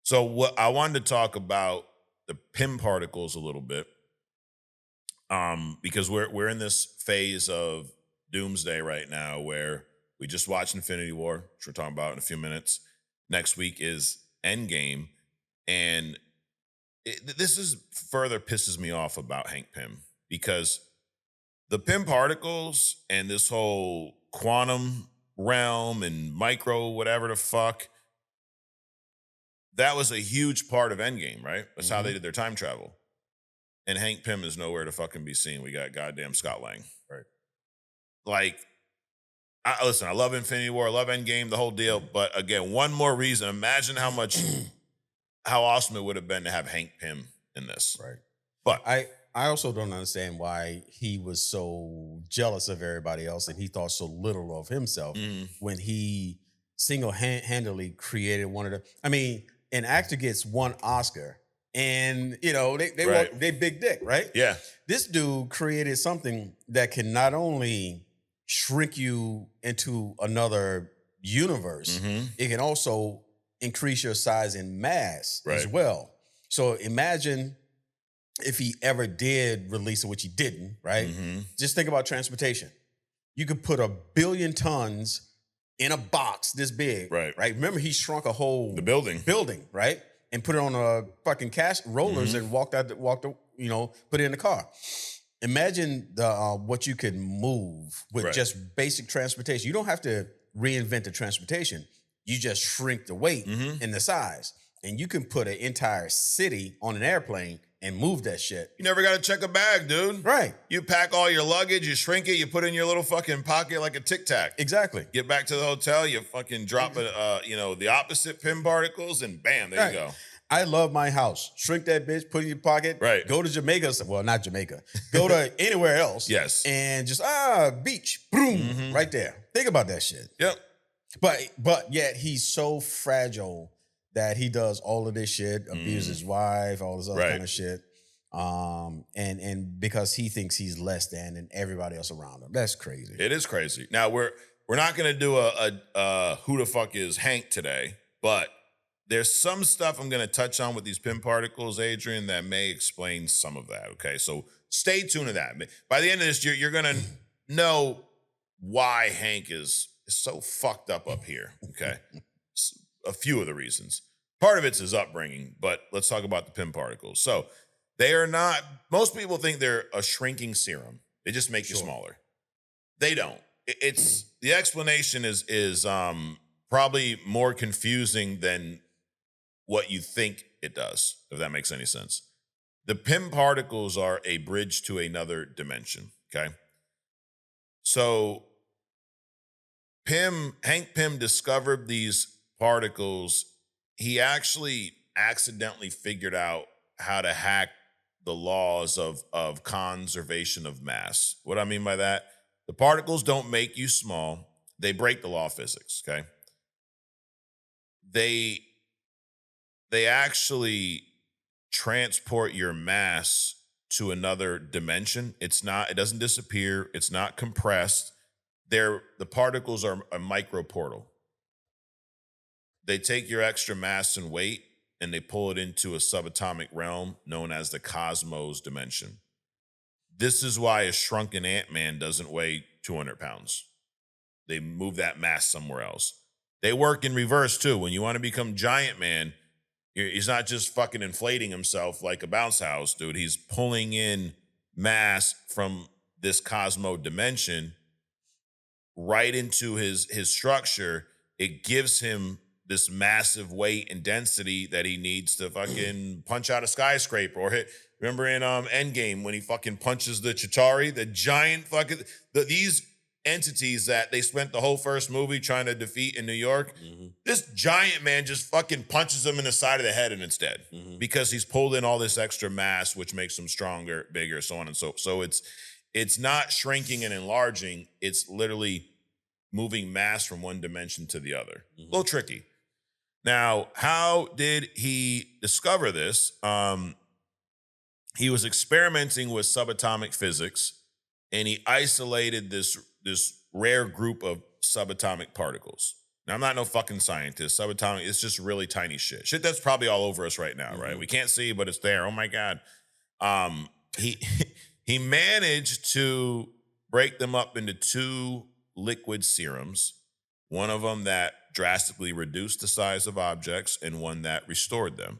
Speaker 1: So what I wanted to talk about the Pym Particles a little bit, because we're in this phase of Doomsday right now where we just watched Infinity War, which we're talking about in a few minutes. Next week is Endgame, and this is further pisses me off about Hank Pym, because the Pym Particles and this whole quantum realm and micro whatever the fuck, that was a huge part of Endgame, right? That's how they did their time travel. And Hank Pym is nowhere to fucking be seen. We got goddamn Scott Lang.
Speaker 2: Right.
Speaker 1: Like, listen, I love Infinity War, I love Endgame, the whole deal. But again, one more reason. Imagine how awesome it would have been to have Hank Pym in this.
Speaker 2: Right.
Speaker 1: But
Speaker 2: I also don't understand why he was so jealous of everybody else and he thought so little of himself when he single-handedly created one of the. I mean, an actor gets one Oscar, and they big dick, right?
Speaker 1: Yeah.
Speaker 2: This dude created something that can not only shrink you into another universe, it can also increase your size in mass as well. So imagine if he ever did release it, which he didn't, right? Just think about transportation. You could put 1 billion tons in a box this big, right? Remember, he shrunk a whole
Speaker 1: building,
Speaker 2: right? and put it on a fucking cash rollers and put it in the car. Imagine what you can move with just basic transportation. You don't have to reinvent the transportation. You just shrink the weight and the size. And you can put an entire city on an airplane and move that shit.
Speaker 1: You never got to check a bag, dude.
Speaker 2: Right.
Speaker 1: You pack all your luggage, you shrink it, you put it in your little fucking pocket like a Tic Tac.
Speaker 2: Exactly.
Speaker 1: Get back to the hotel, you fucking drop the opposite Pym Particles, and bam, there you go.
Speaker 2: I love my house. Shrink that bitch, put it in your pocket.
Speaker 1: Right.
Speaker 2: Go to Jamaica. Well, not Jamaica. Go to anywhere else.
Speaker 1: Yes.
Speaker 2: And just, beach. Boom. Right there. Think about that shit.
Speaker 1: Yep.
Speaker 2: But yet he's so fragile that he does all of this shit, abuses his wife, all this other kind of shit. And because he thinks he's less than everybody else around him. That's crazy.
Speaker 1: It is crazy. Now we're not gonna do a who the fuck is Hank today, but there's some stuff I'm gonna touch on with these Pym Particles, Adrian, that may explain some of that. Okay, so stay tuned to that. By the end of this, you're gonna know why Hank is so fucked up here. Okay, a few of the reasons. Part of it's his upbringing, but let's talk about the Pym Particles. So they are not. Most people think they're a shrinking serum. They just make you smaller. They don't. It's the explanation is probably more confusing than what you think it does, if that makes any sense. The Pym Particles are a bridge to another dimension, okay? So Hank Pym discovered these particles. He actually accidentally figured out how to hack the laws of conservation of mass. What I mean by that, the particles don't make you small. They break the law of physics, okay? They actually transport your mass to another dimension. It doesn't disappear. It's not compressed. The particles are a micro portal. They take your extra mass and weight and they pull it into a subatomic realm known as the cosmos dimension. This is why a shrunken Ant-Man doesn't weigh 200 pounds. They move that mass somewhere else. They work in reverse too. When you want to become Giant Man, he's not just fucking inflating himself like a bounce house, dude. He's pulling in mass from this cosmo dimension right into his structure. It gives him this massive weight and density that he needs to fucking punch out a skyscraper or hit. Remember in Endgame when he fucking punches the Chitauri, the giant fucking these entities that they spent the whole first movie trying to defeat in New York. This giant man just fucking punches him in the side of the head and it's dead because he's pulled in all this extra mass, which makes him stronger, bigger, so on and so it's not shrinking and enlarging. It's literally moving mass from one dimension to the other. A little tricky. Now, how did he discover this? He was experimenting with subatomic physics, and he isolated this rare group of subatomic particles. Now, I'm not no fucking scientist. Subatomic, it's just really tiny shit. Shit that's probably all over us right now, right? We can't see, but it's there. Oh my God. He managed to break them up into two liquid serums, one of them that drastically reduced the size of objects and one that restored them.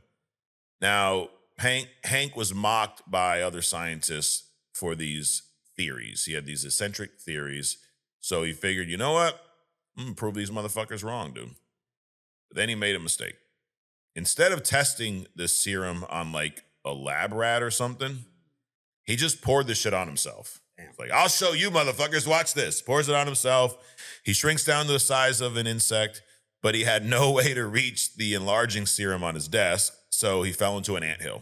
Speaker 1: Now, Hank was mocked by other scientists for these theories. He had these eccentric theories. So he figured, you know what? I'm going to prove these motherfuckers wrong, dude. But then he made a mistake. Instead of testing this serum on like a lab rat or something, he just poured this shit on himself. It's like, I'll show you motherfuckers, watch this. Pours it on himself. He shrinks down to the size of an insect, but he had no way to reach the enlarging serum on his desk, so he fell into an anthill.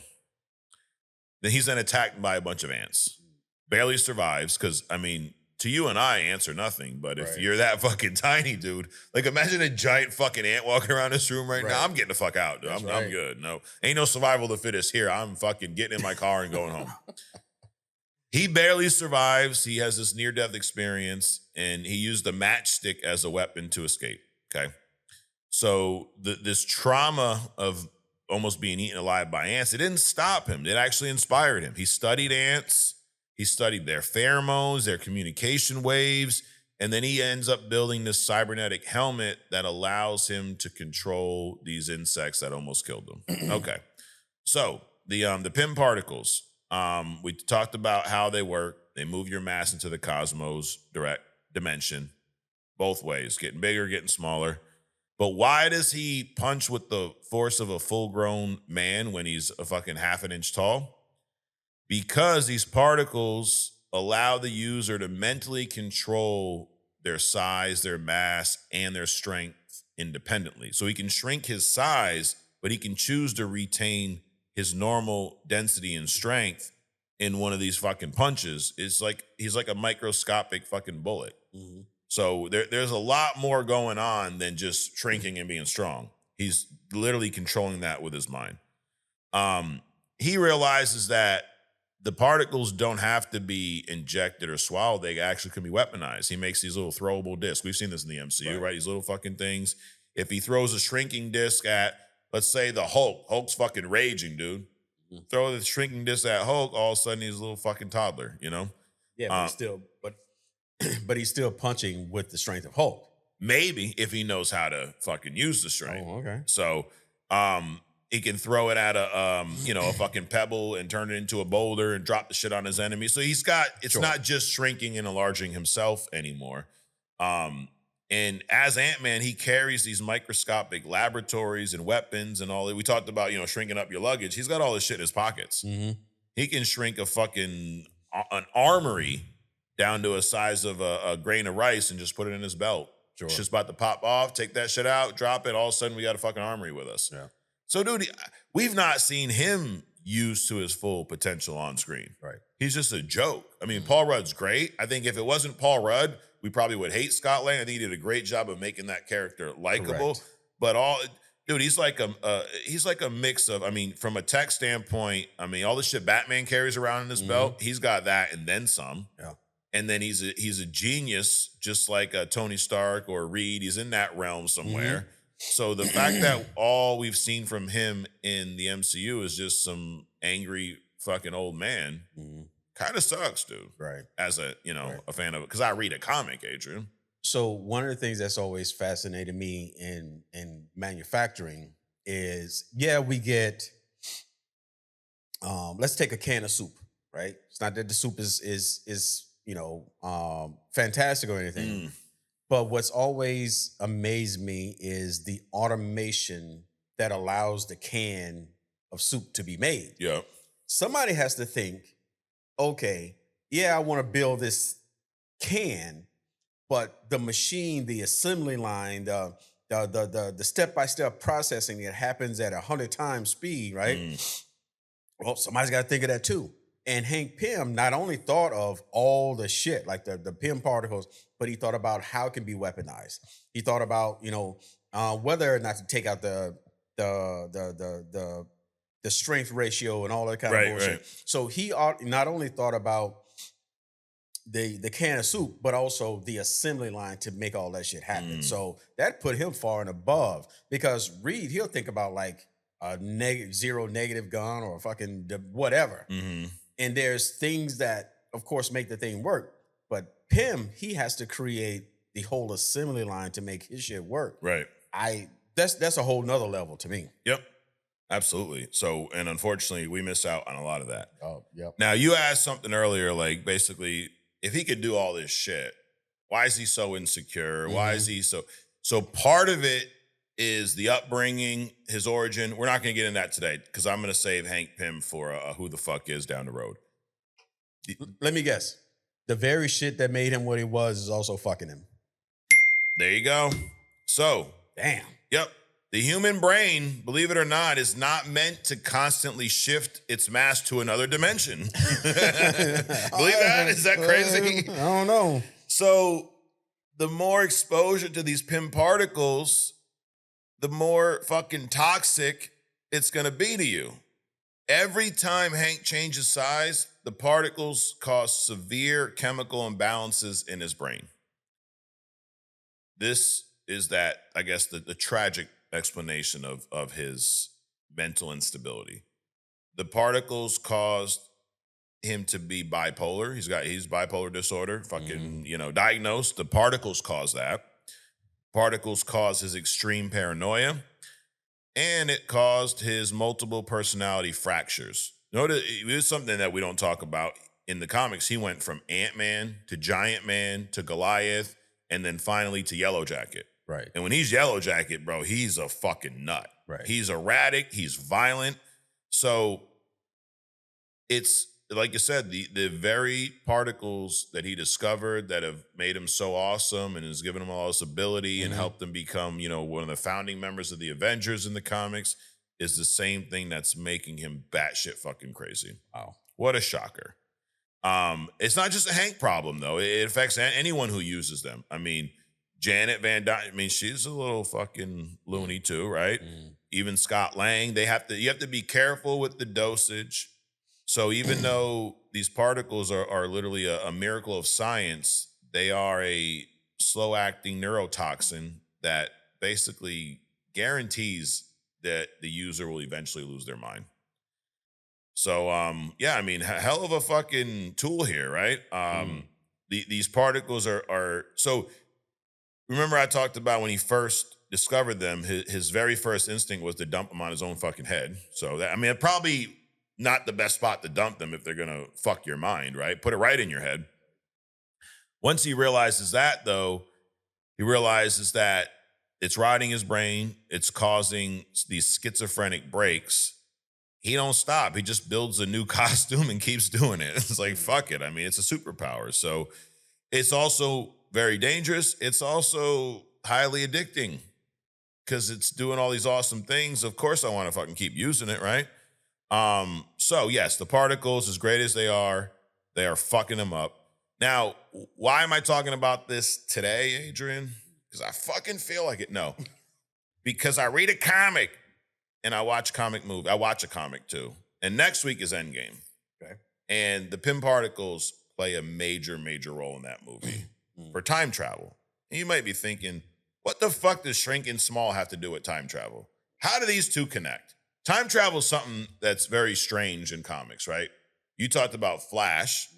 Speaker 1: Then he's then attacked by a bunch of ants. Barely survives, because, I mean, to you and I, ants are nothing, but if you're that fucking tiny, dude, like imagine a giant fucking ant walking around this room right now. I'm getting the fuck out, dude. I'm good. No, ain't no survival of the fittest here. I'm fucking getting in my car and going home. He barely survives. He has this near-death experience, and he used a matchstick as a weapon to escape, okay? So this trauma of almost being eaten alive by ants, it didn't stop him. It actually inspired him. He studied ants. He studied their pheromones, their communication waves. And then he ends up building this cybernetic helmet that allows him to control these insects that almost killed him. Okay. So the Pym Particles, we talked about how they work. They move your mass into the cosmos direct dimension, both ways, getting bigger, getting smaller. But why does he punch with the force of a full-grown man when he's a fucking half an inch tall? Because these particles allow the user to mentally control their size, their mass, and their strength independently. So he can shrink his size, but he can choose to retain his normal density and strength in one of these fucking punches. It's like he's like a microscopic fucking bullet. Mm-hmm. So there's a lot more going on than just shrinking and being strong. He's literally controlling that with his mind. He realizes that the particles don't have to be injected or swallowed. They actually can be weaponized. He makes these little throwable discs. We've seen this in the MCU, right? These little fucking things. If he throws a shrinking disc at, let's say, the Hulk's fucking raging, dude. Mm-hmm. Throw the shrinking disc at Hulk, all of a sudden he's a little fucking toddler, you know?
Speaker 2: Yeah, but he's still punching with the strength of Hulk.
Speaker 1: Maybe if he knows how to fucking use the strength.
Speaker 2: Oh, okay.
Speaker 1: So he can throw it at a fucking pebble and turn it into a boulder and drop the shit on his enemy. So it's not just shrinking and enlarging himself anymore. And as Ant-Man, he carries these microscopic laboratories and weapons and all that. We talked about, shrinking up your luggage. He's got all this shit in his pockets. Mm-hmm. He can shrink an armory down to a size of a grain of rice and just put it in his belt. Sure. It's just about to pop off, take that shit out, drop it. All of a sudden, we got a fucking armory with us. Yeah. So, dude, we've not seen him used to his full potential on screen. Right. He's just a joke. I mean, Paul Rudd's great. I think if it wasn't Paul Rudd, we probably would hate Scott Lang. I think he did a great job of making that character likable. Correct. But he's like a mix of, from a tech standpoint, all the shit Batman carries around in his belt, he's got that and then some. Yeah. And then he's a genius, just like Tony Stark or Reed. He's in that realm somewhere. Mm-hmm. So the fact that all we've seen from him in the MCU is just some angry fucking old man kind of sucks, dude. Right. As a fan of it, because I read a comic, Adrian.
Speaker 2: So one of the things that's always fascinated me in manufacturing is, we get. Let's take a can of soup, right? It's not that the soup is fantastic or anything. But what's always amazed me is the automation that allows the can of soup to be made. Yeah. Somebody has to think, okay, I want to build this can, but the machine, the assembly line, the step-by-step processing that happens at 100 times speed, right? Well, somebody's got to think of that too. And Hank Pym not only thought of all the shit, like the Pym particles, but he thought about how it can be weaponized. He thought about, whether or not to take out the strength ratio and all that kind of bullshit. Right. So he not only thought about the can of soup, but also the assembly line to make all that shit happen. So that put him far and above, because Reed, he'll think about like a zero negative gun or fucking whatever. Mm-hmm. And there's things that, of course, make the thing work. But Pym, he has to create the whole assembly line to make his shit work. Right. That's a whole nother level to me.
Speaker 1: Yep. Absolutely. So, and unfortunately, we miss out on a lot of that.
Speaker 2: Oh, yep.
Speaker 1: Now, you asked something earlier, like basically, if he could do all this shit, why is he so insecure? Why is he so part of it is the upbringing, his origin. We're not going to get into that today because I'm going to save Hank Pym for who the fuck is down the road.
Speaker 2: Let me guess. The very shit that made him what he was is also fucking him.
Speaker 1: There you go. So.
Speaker 2: Damn.
Speaker 1: Yep. The human brain, believe it or not, is not meant to constantly shift its mass to another dimension. Believe that? Is that crazy?
Speaker 2: I don't know.
Speaker 1: So the more exposure to these Pym particles, the more fucking toxic it's going to be to you. Every time Hank changes size, the particles cause severe chemical imbalances in his brain. This is that, I guess, the tragic explanation of his mental instability. The particles caused him to be bipolar. He's bipolar disorder, fucking, diagnosed. The particles cause that. Particles cause his extreme paranoia, and it caused his multiple personality fractures. Notice it was something that we don't talk about in the comics. He went from Ant-Man to Giant Man to Goliath, and then finally to Yellow Jacket.
Speaker 2: Right.
Speaker 1: And when he's Yellow Jacket, bro, he's a fucking nut.
Speaker 2: Right.
Speaker 1: He's erratic. He's violent. So it's, like you said, the very particles that he discovered that have made him so awesome and has given him all this ability and helped him become, one of the founding members of the Avengers in the comics is the same thing that's making him batshit fucking crazy.
Speaker 2: Wow.
Speaker 1: What a shocker. It's not just a Hank problem, though. It affects anyone who uses them. I mean, Janet Van Dyne, she's a little fucking loony too, right? Even Scott Lang, you have to be careful with the dosage. So even though these particles are literally a miracle of science, they are a slow-acting neurotoxin that basically guarantees that the user will eventually lose their mind. So, hell of a fucking tool here, right? These particles are so. Remember, I talked about when he first discovered them, his very first instinct was to dump them on his own fucking head. So that, probably not the best spot to dump them if they're gonna fuck your mind, right? Put it right in your head. Once he realizes that, though, he realizes that it's rotting his brain. It's causing these schizophrenic breaks. He don't stop. He just builds a new costume and keeps doing it. It's like, fuck it. It's a superpower. So it's also very dangerous. It's also highly addicting because it's doing all these awesome things. Of course, I want to fucking keep using it, right? So yes, the particles, as great as they are fucking him up. Now, why am I talking about this today, Adrian? Because I fucking feel like it. No, because I read a comic and I watch I watch a comic too. And next week is Endgame.
Speaker 2: Okay.
Speaker 1: And the Pym Particles play a major, major role in that movie for time travel. And you might be thinking, what the fuck does shrinking small have to do with time travel? How do these two connect? Time travel is something that's very strange in comics, right? You talked about Flash.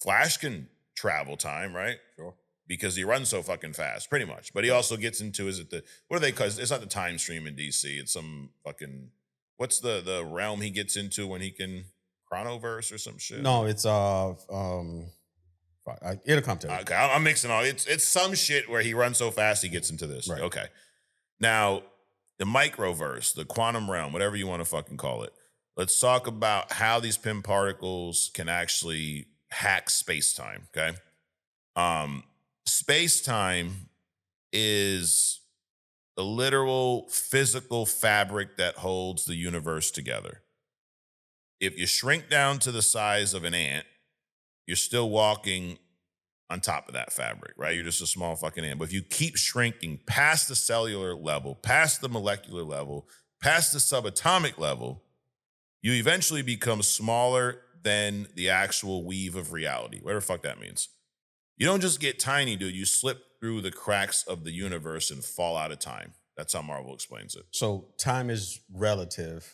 Speaker 1: Flash can travel time, right?
Speaker 2: Sure.
Speaker 1: Because he runs so fucking fast, pretty much. But he also gets into, what do they call it? It's not the time stream in DC. It's some fucking, what's the realm he gets into when he can, Chronoverse or some shit?
Speaker 2: No, it's, it'll come to it.
Speaker 1: Okay, I'm mixing all, it's some shit where he runs so fast he gets into this.
Speaker 2: Right.
Speaker 1: Okay. Now, the microverse, the quantum realm, whatever you want to fucking call it. Let's talk about how these Pym particles can actually hack space-time, okay? Space-time is the literal physical fabric that holds the universe together. If you shrink down to the size of an ant, you're still walking on top of that fabric, right? You're just a small fucking ant. But if you keep shrinking past the cellular level, past the molecular level, past the subatomic level, you eventually become smaller than the actual weave of reality, whatever the fuck that means. You don't just get tiny, dude. You slip through the cracks of the universe and fall out of time. That's how Marvel explains it.
Speaker 2: So time is relative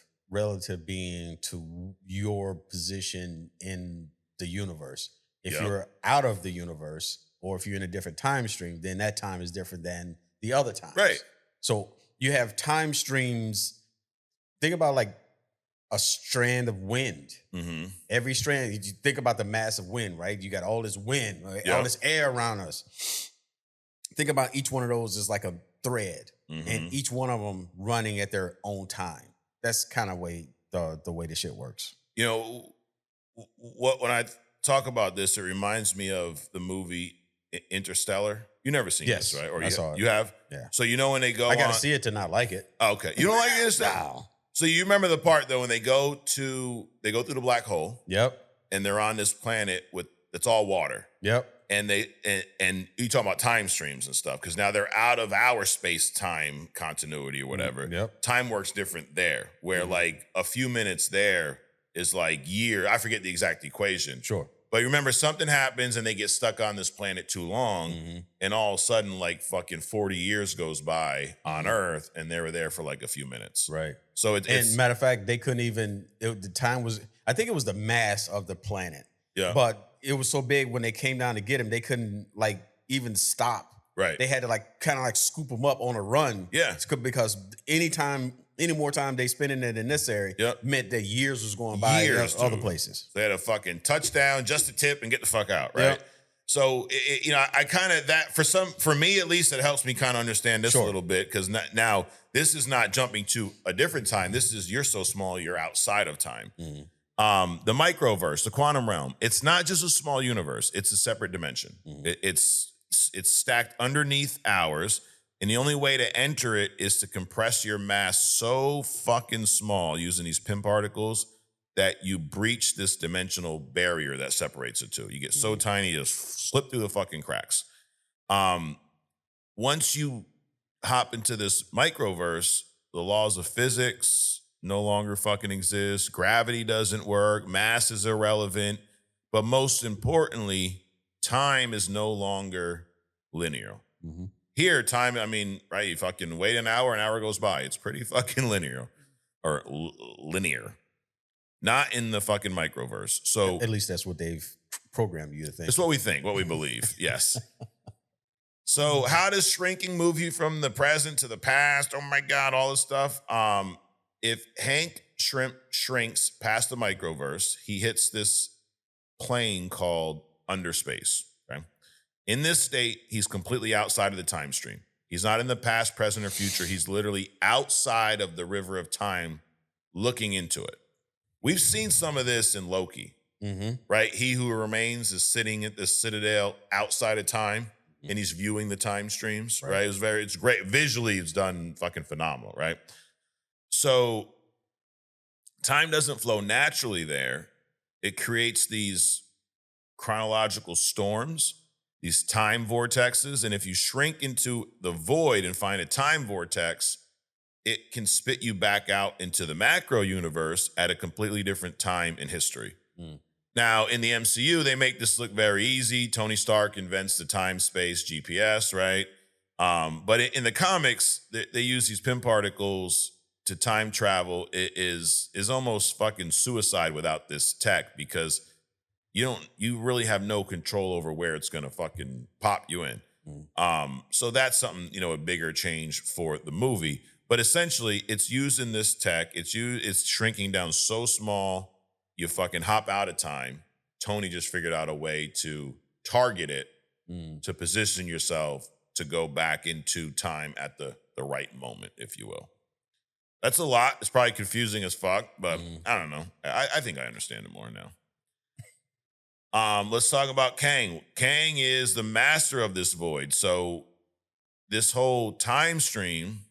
Speaker 2: being to your position in the universe. If you're out of the universe or if you're in a different time stream, then that time is different than the other times.
Speaker 1: Right.
Speaker 2: So you have time streams. Think about like a strand of wind. Every strand, you think about the mass of wind, right? You got all this wind, right? All this air around us. Think about each one of those as like a thread and each one of them running at their own time. That's kind of the way this shit works.
Speaker 1: When I talk about this, it reminds me of the movie Interstellar. You never seen this, right? Or
Speaker 2: I saw it.
Speaker 1: You have?
Speaker 2: Yeah.
Speaker 1: So when they go
Speaker 2: I got to see it to not like it.
Speaker 1: Oh, okay. You don't like Interstellar?
Speaker 2: Wow.
Speaker 1: So you remember the part though when they go through the black hole.
Speaker 2: Yep.
Speaker 1: And they're on this planet it's all water.
Speaker 2: Yep.
Speaker 1: And and you talk about time streams and stuff because now they're out of our space-time continuity or whatever.
Speaker 2: Yep.
Speaker 1: Time works different there, where like a few minutes there is like year. I forget the exact equation.
Speaker 2: Sure.
Speaker 1: But remember, something happens and they get stuck on this planet too long, and all of a sudden, like fucking 40 years goes by on Earth, and they were there for like a few minutes.
Speaker 2: Right.
Speaker 1: So it's
Speaker 2: matter of fact, they couldn't even. The time was. I think it was the mass of the planet.
Speaker 1: Yeah.
Speaker 2: But it was so big when they came down to get him, they couldn't like even stop.
Speaker 1: Right.
Speaker 2: They had to like kind of like scoop him up on a run.
Speaker 1: Yeah.
Speaker 2: Because any more time they spending it in this area meant that years was going by in other places.
Speaker 1: They had a fucking touchdown, just a tip, and get the fuck out, right? Yep. So I kind of for me at least, it helps me kind of understand this a little bit because now this is not jumping to a different time. This is you're so small, you're outside of time. Mm-hmm. The microverse, the quantum realm, it's not just a small universe; it's a separate dimension. Mm-hmm. It's stacked underneath ours. And the only way to enter it is to compress your mass so fucking small using these Pym particles that you breach this dimensional barrier that separates the two. You get so tiny, you just slip through the fucking cracks. Once you hop into this microverse, the laws of physics no longer fucking exist. Gravity doesn't work. Mass is irrelevant. But most importantly, time is no longer linear. Mm-hmm. Here, time, right, you fucking wait an hour goes by. It's pretty fucking linear. Or linear. Not in the fucking microverse. So
Speaker 2: at least that's what they've programmed you to think.
Speaker 1: It's what we think, what we believe. Yes. So how does shrinking move you from the present to the past? Oh my God, all this stuff. If Hank shrinks past the microverse, he hits this plane called underspace. Okay. In this state, he's completely outside of the time stream. He's not in the past, present, or future. He's literally outside of the river of time, looking into it. We've seen some of this in Loki, right? He who remains is sitting at the citadel outside of time, and he's viewing the time streams, right? It's great. Visually, it's done fucking phenomenal, right? So time doesn't flow naturally there. It creates these chronological storms, these time vortexes, and if you shrink into the void and find a time vortex, it can spit you back out into the macro universe at a completely different time in history. Now, in the MCU, they make this look very easy. Tony Stark invents the time-space GPS, right? But in the comics, they use these Pym particles to time travel. It is almost fucking suicide without this tech because you really have no control over where it's gonna fucking pop you in. So that's something, a bigger change for the movie. But essentially, it's using this tech. It's shrinking down so small, you fucking hop out of time. Tony just figured out a way to target it, to position yourself to go back into time at the right moment, if you will. That's a lot. It's probably confusing as fuck, but I don't know. I think I understand it more now. Let's talk about Kang. Kang is the master of this void. So this whole time stream,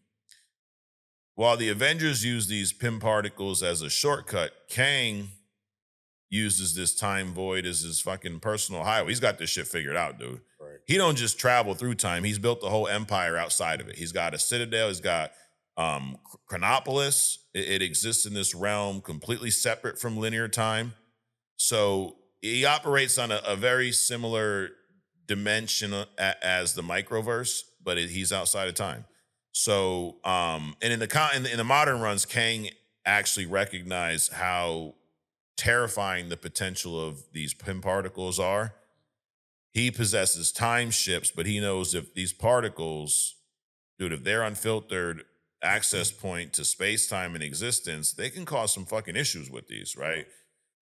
Speaker 1: while the Avengers use these Pym particles as a shortcut, Kang uses this time void as his fucking personal highway. He's got this shit figured out, dude. Right. He don't just travel through time. He's built the whole empire outside of it. He's got a citadel. He's got Chronopolis. It exists in this realm completely separate from linear time. So he operates on a very similar dimension as the microverse, but he's outside of time. So, and in the modern runs, Kang actually recognized how terrifying the potential of these Pym particles are. He possesses time ships, but he knows if these particles, dude, if they're unfiltered access point to space-time and existence, they can cause some fucking issues with these, right?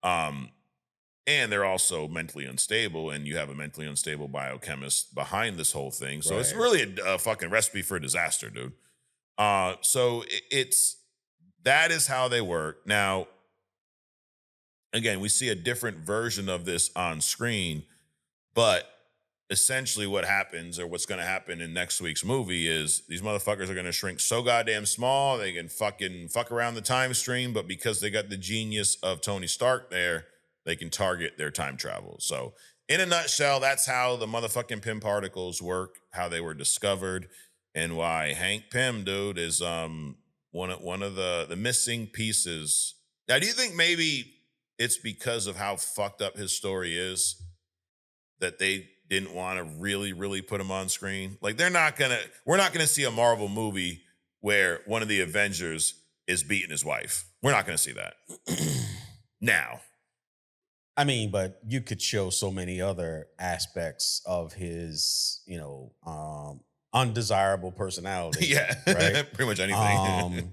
Speaker 1: And they're also mentally unstable, and you have a mentally unstable biochemist behind this whole thing. So it's really a fucking recipe for disaster, dude. So that is how they work. Now, again, we see a different version of this on screen, but essentially what happens, or what's going to happen in next week's movie, is these motherfuckers are going to shrink so goddamn small, they can fucking fuck around the time stream, but because they got the genius of Tony Stark there, they can target their time travel. So in a nutshell, that's how the motherfucking Pym particles work, how they were discovered, and why Hank Pym, dude, is one of the missing pieces. Now, do you think maybe it's because of how fucked up his story is that they didn't want to really, really put him on screen? Like, we're not gonna see a Marvel movie where one of the Avengers is beating his wife. We're not gonna see that. Now.
Speaker 2: I mean, but you could show so many other aspects of his, undesirable personality.
Speaker 1: Yeah,
Speaker 2: Right.
Speaker 1: pretty much anything.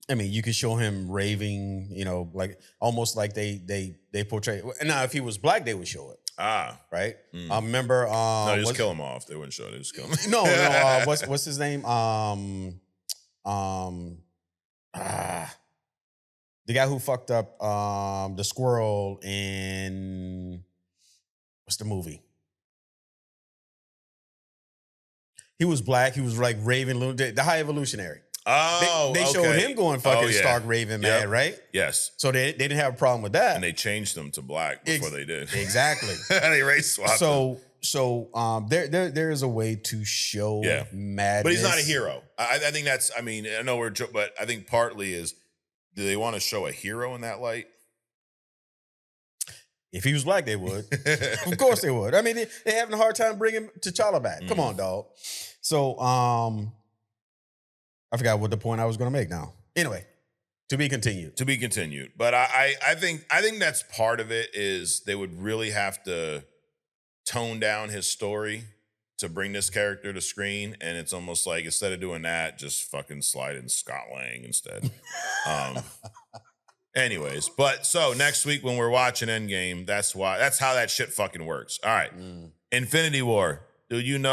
Speaker 2: I mean, you could show him raving, like almost like they portray. Now, if he was black, they would show it. Right. I remember.
Speaker 1: No, just kill him off. They wouldn't show it. They just kill him.
Speaker 2: No. What's his name? The guy who fucked up the squirrel in what's the movie? He was black. He was like raving, the High Evolutionary.
Speaker 1: Oh,
Speaker 2: they showed him going fucking stark raving mad, right?
Speaker 1: Yes.
Speaker 2: So they didn't have a problem with that,
Speaker 1: and they changed him to black before they did.
Speaker 2: Exactly.
Speaker 1: They race swapped him.
Speaker 2: So there is a way to show madness,
Speaker 1: but he's not a hero. I think that's. I mean, I know but I think partly is, do they want to show a hero in that light?
Speaker 2: If he was black, they would. Of course they would. I mean, they're having a hard time bringing T'Challa back. Come on, dog. So, I forgot what the point I was going to make now. Anyway, to be continued.
Speaker 1: To be continued. But I think that's part of it is they would really have to tone down his story to bring this character to screen. And it's almost like instead of doing that, just fucking slide in Scott Lang instead. Anyways, but so next week when we're watching Endgame, that's how that shit fucking works. All right. Infinity War. Dude,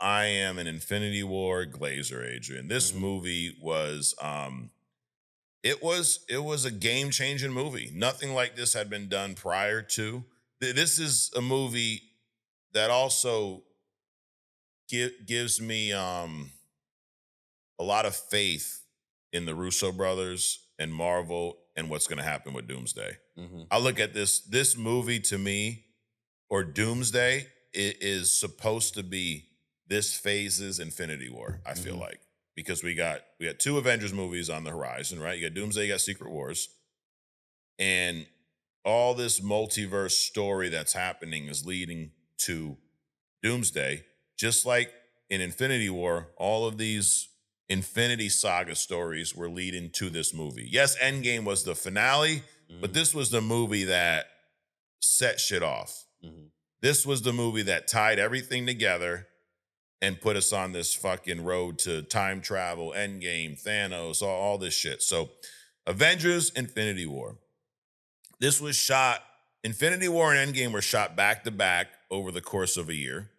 Speaker 1: I am an Infinity War glazer, Adrian. This movie was it was a game-changing movie. Nothing like this had been done prior to. This is a movie that also gives me a lot of faith in the Russo brothers and Marvel and what's going to happen with Doomsday. I look at this movie to me, or Doomsday, it is supposed to be this phase's Infinity War, I feel like. Because we got 2 Avengers movies on the horizon, right? You got Doomsday, you got Secret Wars. And all this multiverse story that's happening is leading to Doomsday. Just like in Infinity War, all of these Infinity Saga stories were leading to this movie. Yes, Endgame was the finale, but this was the movie that set shit off. This was the movie that tied everything together and put us on this fucking road to time travel, Endgame, Thanos, all this shit. So Avengers, Infinity War. This was shot, Infinity War and Endgame were shot back to back over the course of a year.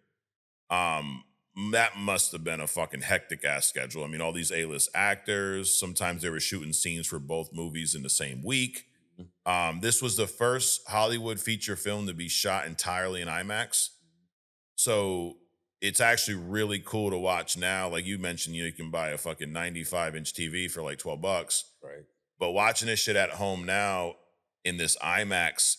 Speaker 1: That must have been a fucking hectic ass schedule. I mean, all these A-list actors, sometimes they were shooting scenes for both movies in the same week. This was the first Hollywood feature film to be shot entirely in IMAX. So it's actually really cool to watch now. Like you mentioned, you can buy a fucking 95-inch TV for like $12.
Speaker 2: Right.
Speaker 1: But watching this shit at home now in this IMAX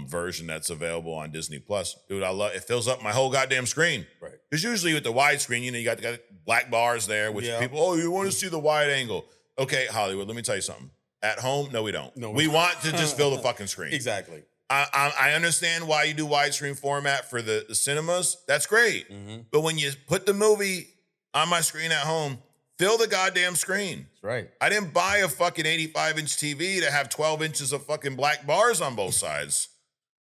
Speaker 1: version that's available on Disney Plus, dude, I love it. Fills up my whole goddamn screen.
Speaker 2: Right.
Speaker 1: Because usually with the widescreen, you got black bars there, which people, oh, you want to see the wide angle. Okay, Hollywood, let me tell you something. At home, no, we don't. No, we want to just fill the fucking screen.
Speaker 2: Exactly.
Speaker 1: I understand why you do widescreen format for the cinemas. That's great. But when you put the movie on my screen at home, fill the goddamn screen.
Speaker 2: That's right.
Speaker 1: I didn't buy a fucking 85-inch TV to have 12 inches of fucking black bars on both sides.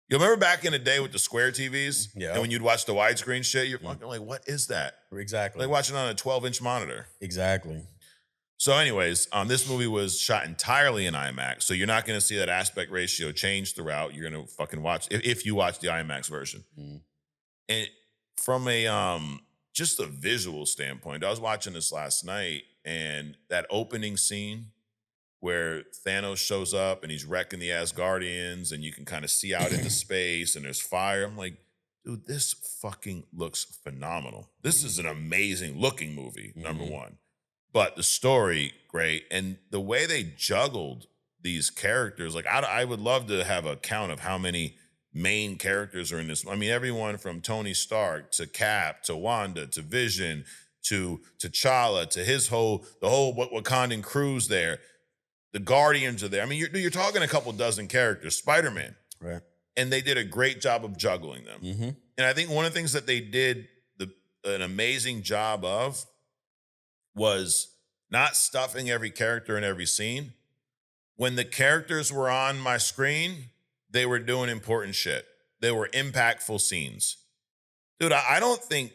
Speaker 1: You remember back in the day with the square TVs?
Speaker 2: Yeah.
Speaker 1: And when you'd watch the widescreen shit, you're fucking like, what is that?
Speaker 2: Exactly.
Speaker 1: Like watching on a 12-inch monitor.
Speaker 2: Exactly.
Speaker 1: So anyways, this movie was shot entirely in IMAX. So you're not going to see that aspect ratio change throughout. You're going to fucking watch, if you watch the IMAX version. And from a just a visual standpoint, I was watching this last night, and that opening scene where Thanos shows up and he's wrecking the Asgardians, and you can kind of see out into space and there's fire. I'm like, dude, this fucking looks phenomenal. This is an amazing looking movie, number one. But the story, great. And the way they juggled these characters, like I would love to have a count of how many main characters are in this. I mean, everyone from Tony Stark to Cap to Wanda to Vision to T'Challa to the whole Wakandan crew's there. The Guardians are there. I mean, you're talking a couple dozen characters, Spider-Man.
Speaker 2: Right.
Speaker 1: And they did a great job of juggling them. And I think one of the things that they did an amazing job of was not stuffing every character in every scene. When the characters were on my screen, they were doing important shit. They were impactful scenes. Dude, I don't think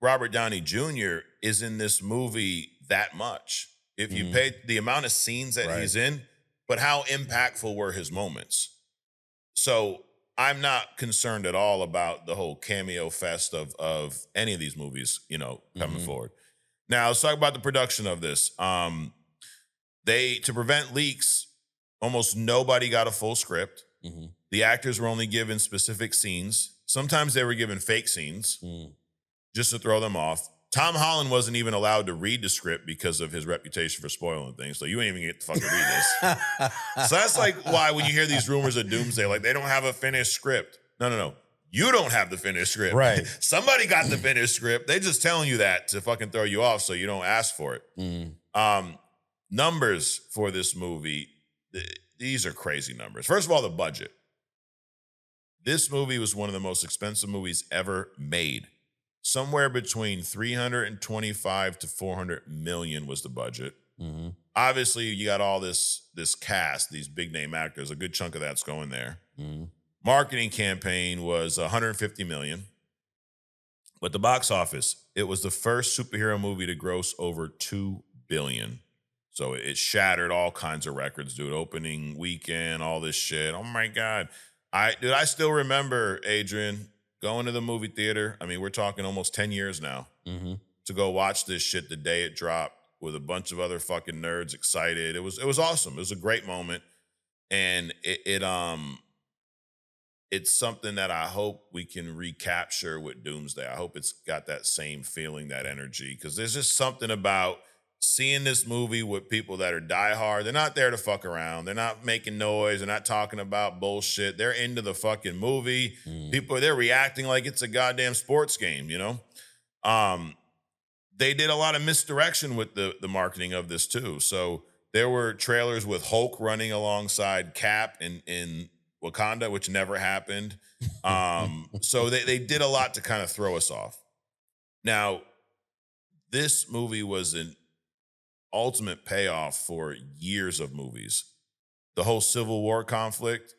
Speaker 1: Robert Downey Jr. is in this movie that much. If you pay the amount of scenes that he's in, but how impactful were his moments? So I'm not concerned at all about the whole cameo fest of any of these movies, coming forward. Now let's talk about the production of this. To prevent leaks, almost nobody got a full script. The actors were only given specific scenes. Sometimes they were given fake scenes just to throw them off. Tom Holland wasn't even allowed to read the script because of his reputation for spoiling things. So you ain't even get to fucking read this. So that's like why when you hear these rumors of Doomsday, like they don't have a finished script. No. You don't have the finished script.
Speaker 2: Right.
Speaker 1: Somebody got the finished script. They just telling you that to fucking throw you off so you don't ask for it. Numbers for this movie, these are crazy numbers. First of all, the budget. This movie was one of the most expensive movies ever made. Somewhere between 325 to 400 million was the budget. Obviously, you got all this cast, these big name actors. A good chunk of that's going there. Marketing campaign was 150 million. But the box office, it was the first superhero movie to gross over 2 billion. So it shattered all kinds of records, dude. Opening weekend, all this shit. Oh my God. I still remember, Adrian, going to the movie theater. I mean, we're talking almost 10 years now to go watch this shit the day it dropped with a bunch of other fucking nerds excited. It was awesome. It was a great moment. And it's something that I hope we can recapture with Doomsday. I hope it's got that same feeling, that energy, because there's just something about seeing this movie with people that are diehard. They're not there to fuck around. They're not making noise. They're not talking about bullshit. They're into the fucking movie. They're reacting like it's a goddamn sports game, They did a lot of misdirection with the marketing of this too. So there were trailers with Hulk running alongside Cap in Wakanda, which never happened. So they did a lot to kind of throw us off. Now, this movie was an ultimate payoff for years of movies. The whole Civil War conflict,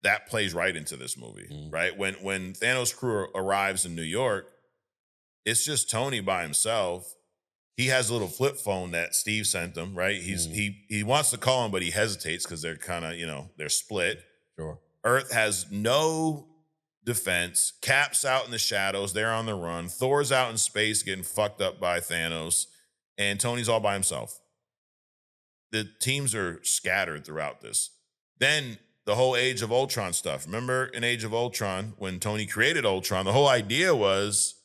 Speaker 1: that plays right into this movie, right? When Thanos' crew arrives in New York, it's just Tony by himself. He has a little flip phone that Steve sent him, right? He wants to call him, but he hesitates because they're kind of, they're split.
Speaker 2: Sure.
Speaker 1: Earth has no defense. Cap's out in the shadows. They're on the run. Thor's out in space getting fucked up by Thanos. And Tony's all by himself. The teams are scattered throughout this. Then the whole Age of Ultron stuff. Remember in Age of Ultron, when Tony created Ultron, the whole idea was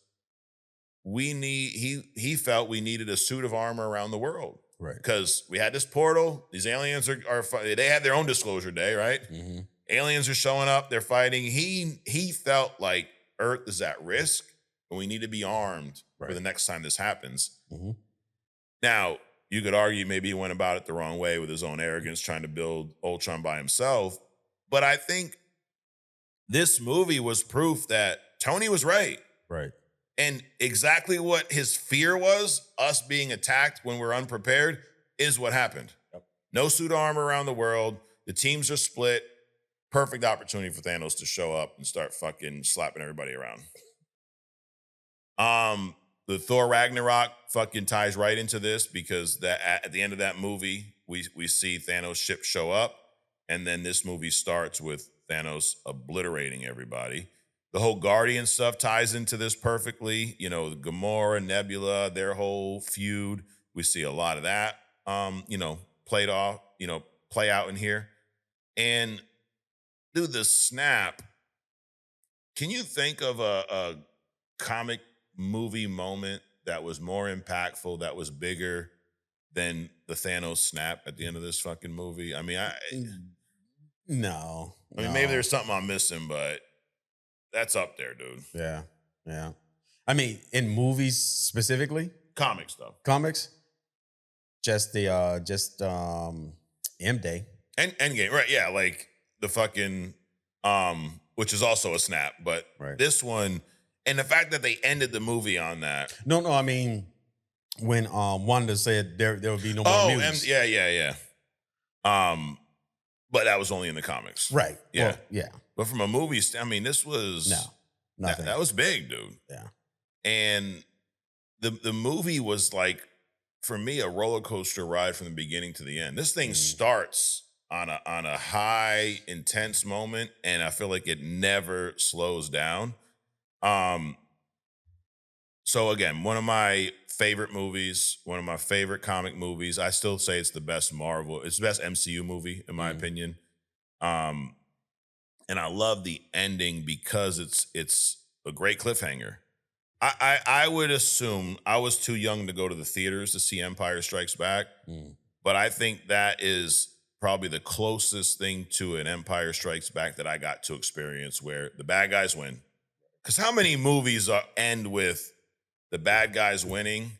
Speaker 1: he felt we needed a suit of armor around the world.
Speaker 2: Right.
Speaker 1: Because we had this portal. These aliens they had their own disclosure day, right? Aliens are showing up. They're fighting. He felt like Earth is at risk and we need to be armed for the next time this happens. Now, you could argue maybe he went about it the wrong way with his own arrogance, trying to build Ultron by himself. But I think this movie was proof that Tony was right.
Speaker 2: Right.
Speaker 1: And exactly what his fear was, us being attacked when we're unprepared, is what happened.
Speaker 2: Yep. No
Speaker 1: suit of armor around the world. The teams are split. Perfect opportunity for Thanos to show up and start fucking slapping everybody around. The Thor Ragnarok fucking ties right into this because at the end of that movie, we see Thanos' ship show up, and then this movie starts with Thanos obliterating everybody. The whole Guardian stuff ties into this perfectly. Gamora, Nebula, their whole feud. We see a lot of that, play out in here. And dude, the snap. Can you think of a comic movie moment that was more impactful, that was bigger than the Thanos snap at the end of this fucking movie? I mean,
Speaker 2: no.
Speaker 1: Maybe there's something I'm missing, but that's up there, dude.
Speaker 2: Yeah. I mean, in movies specifically?
Speaker 1: Comic stuff.
Speaker 2: Comics? Just the M-Day.
Speaker 1: Endgame, right, yeah, like the fucking, which is also a snap, but this one, and the fact that they ended the movie on that.
Speaker 2: No, I mean, when Wanda said there would be no more mutants.
Speaker 1: Yeah. But that was only in the comics.
Speaker 2: Right.
Speaker 1: Yeah.
Speaker 2: Well, yeah.
Speaker 1: But from a movie, I mean, this was
Speaker 2: nothing.
Speaker 1: That was big, dude.
Speaker 2: Yeah.
Speaker 1: And the movie was like, for me, a roller coaster ride from the beginning to the end. This thing starts on a high, intense moment, and I feel like it never slows down. So again, one of my favorite movies, one of my favorite comic movies. I still say it's the best Marvel, it's the best MCU movie, in my opinion. And I love the ending because it's a great cliffhanger. I would assume I was too young to go to the theaters to see Empire Strikes Back, but I think that is probably the closest thing to an Empire Strikes Back that I got to experience, where the bad guys win. Because how many movies end with the bad guys winning,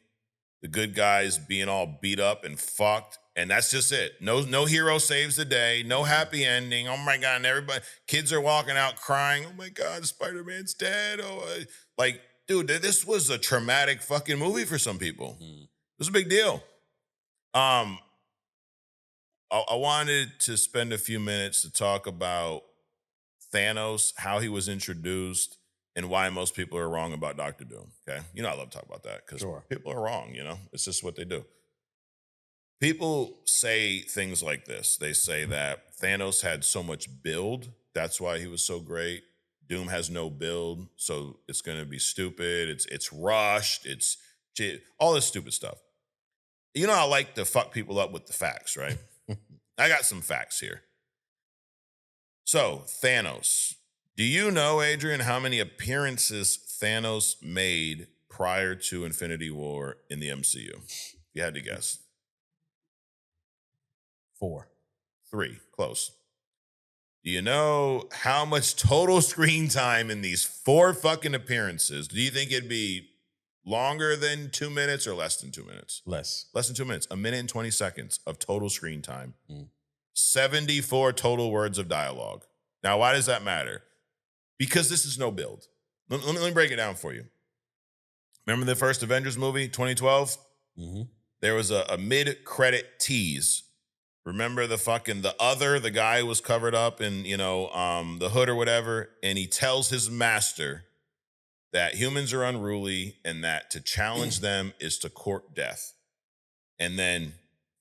Speaker 1: the good guys being all beat up and fucked, and that's just it. No hero saves the day, no happy ending. Oh my God, and everybody, kids are walking out crying. Oh my God, Spider-Man's dead. Like, dude, this was a traumatic fucking movie for some people. It was a big deal. I wanted to spend a few minutes to talk about Thanos, how he was introduced, and why most people are wrong about Dr. Doom, okay? You know I love to talk about that because people are wrong, you know? It's just what they do. People say things like this. They say that Thanos had so much build, that's why he was so great. Doom has no build, so it's going to be stupid. It's rushed. It's all this stupid stuff. You know I like to fuck people up with the facts, right? I got some facts here. So, Thanos. Do you know, Adrian, how many appearances Thanos made prior to Infinity War in the MCU? If you had to guess.
Speaker 2: 4.
Speaker 1: 3. Close. Do you know how much total screen time in these 4 fucking appearances? Do you think it'd be longer than 2 minutes or less than 2 minutes?
Speaker 2: Less.
Speaker 1: Less than 2 minutes. 1 minute and 20 seconds of total screen time. 74 total words of dialogue. Now, why does that matter? Because this is no build. Let me break it down for you. Remember the first Avengers movie, 2012? There was a mid-credit tease. Remember the guy who was covered up in, the hood or whatever, and he tells his master that humans are unruly and that to challenge them is to court death. And then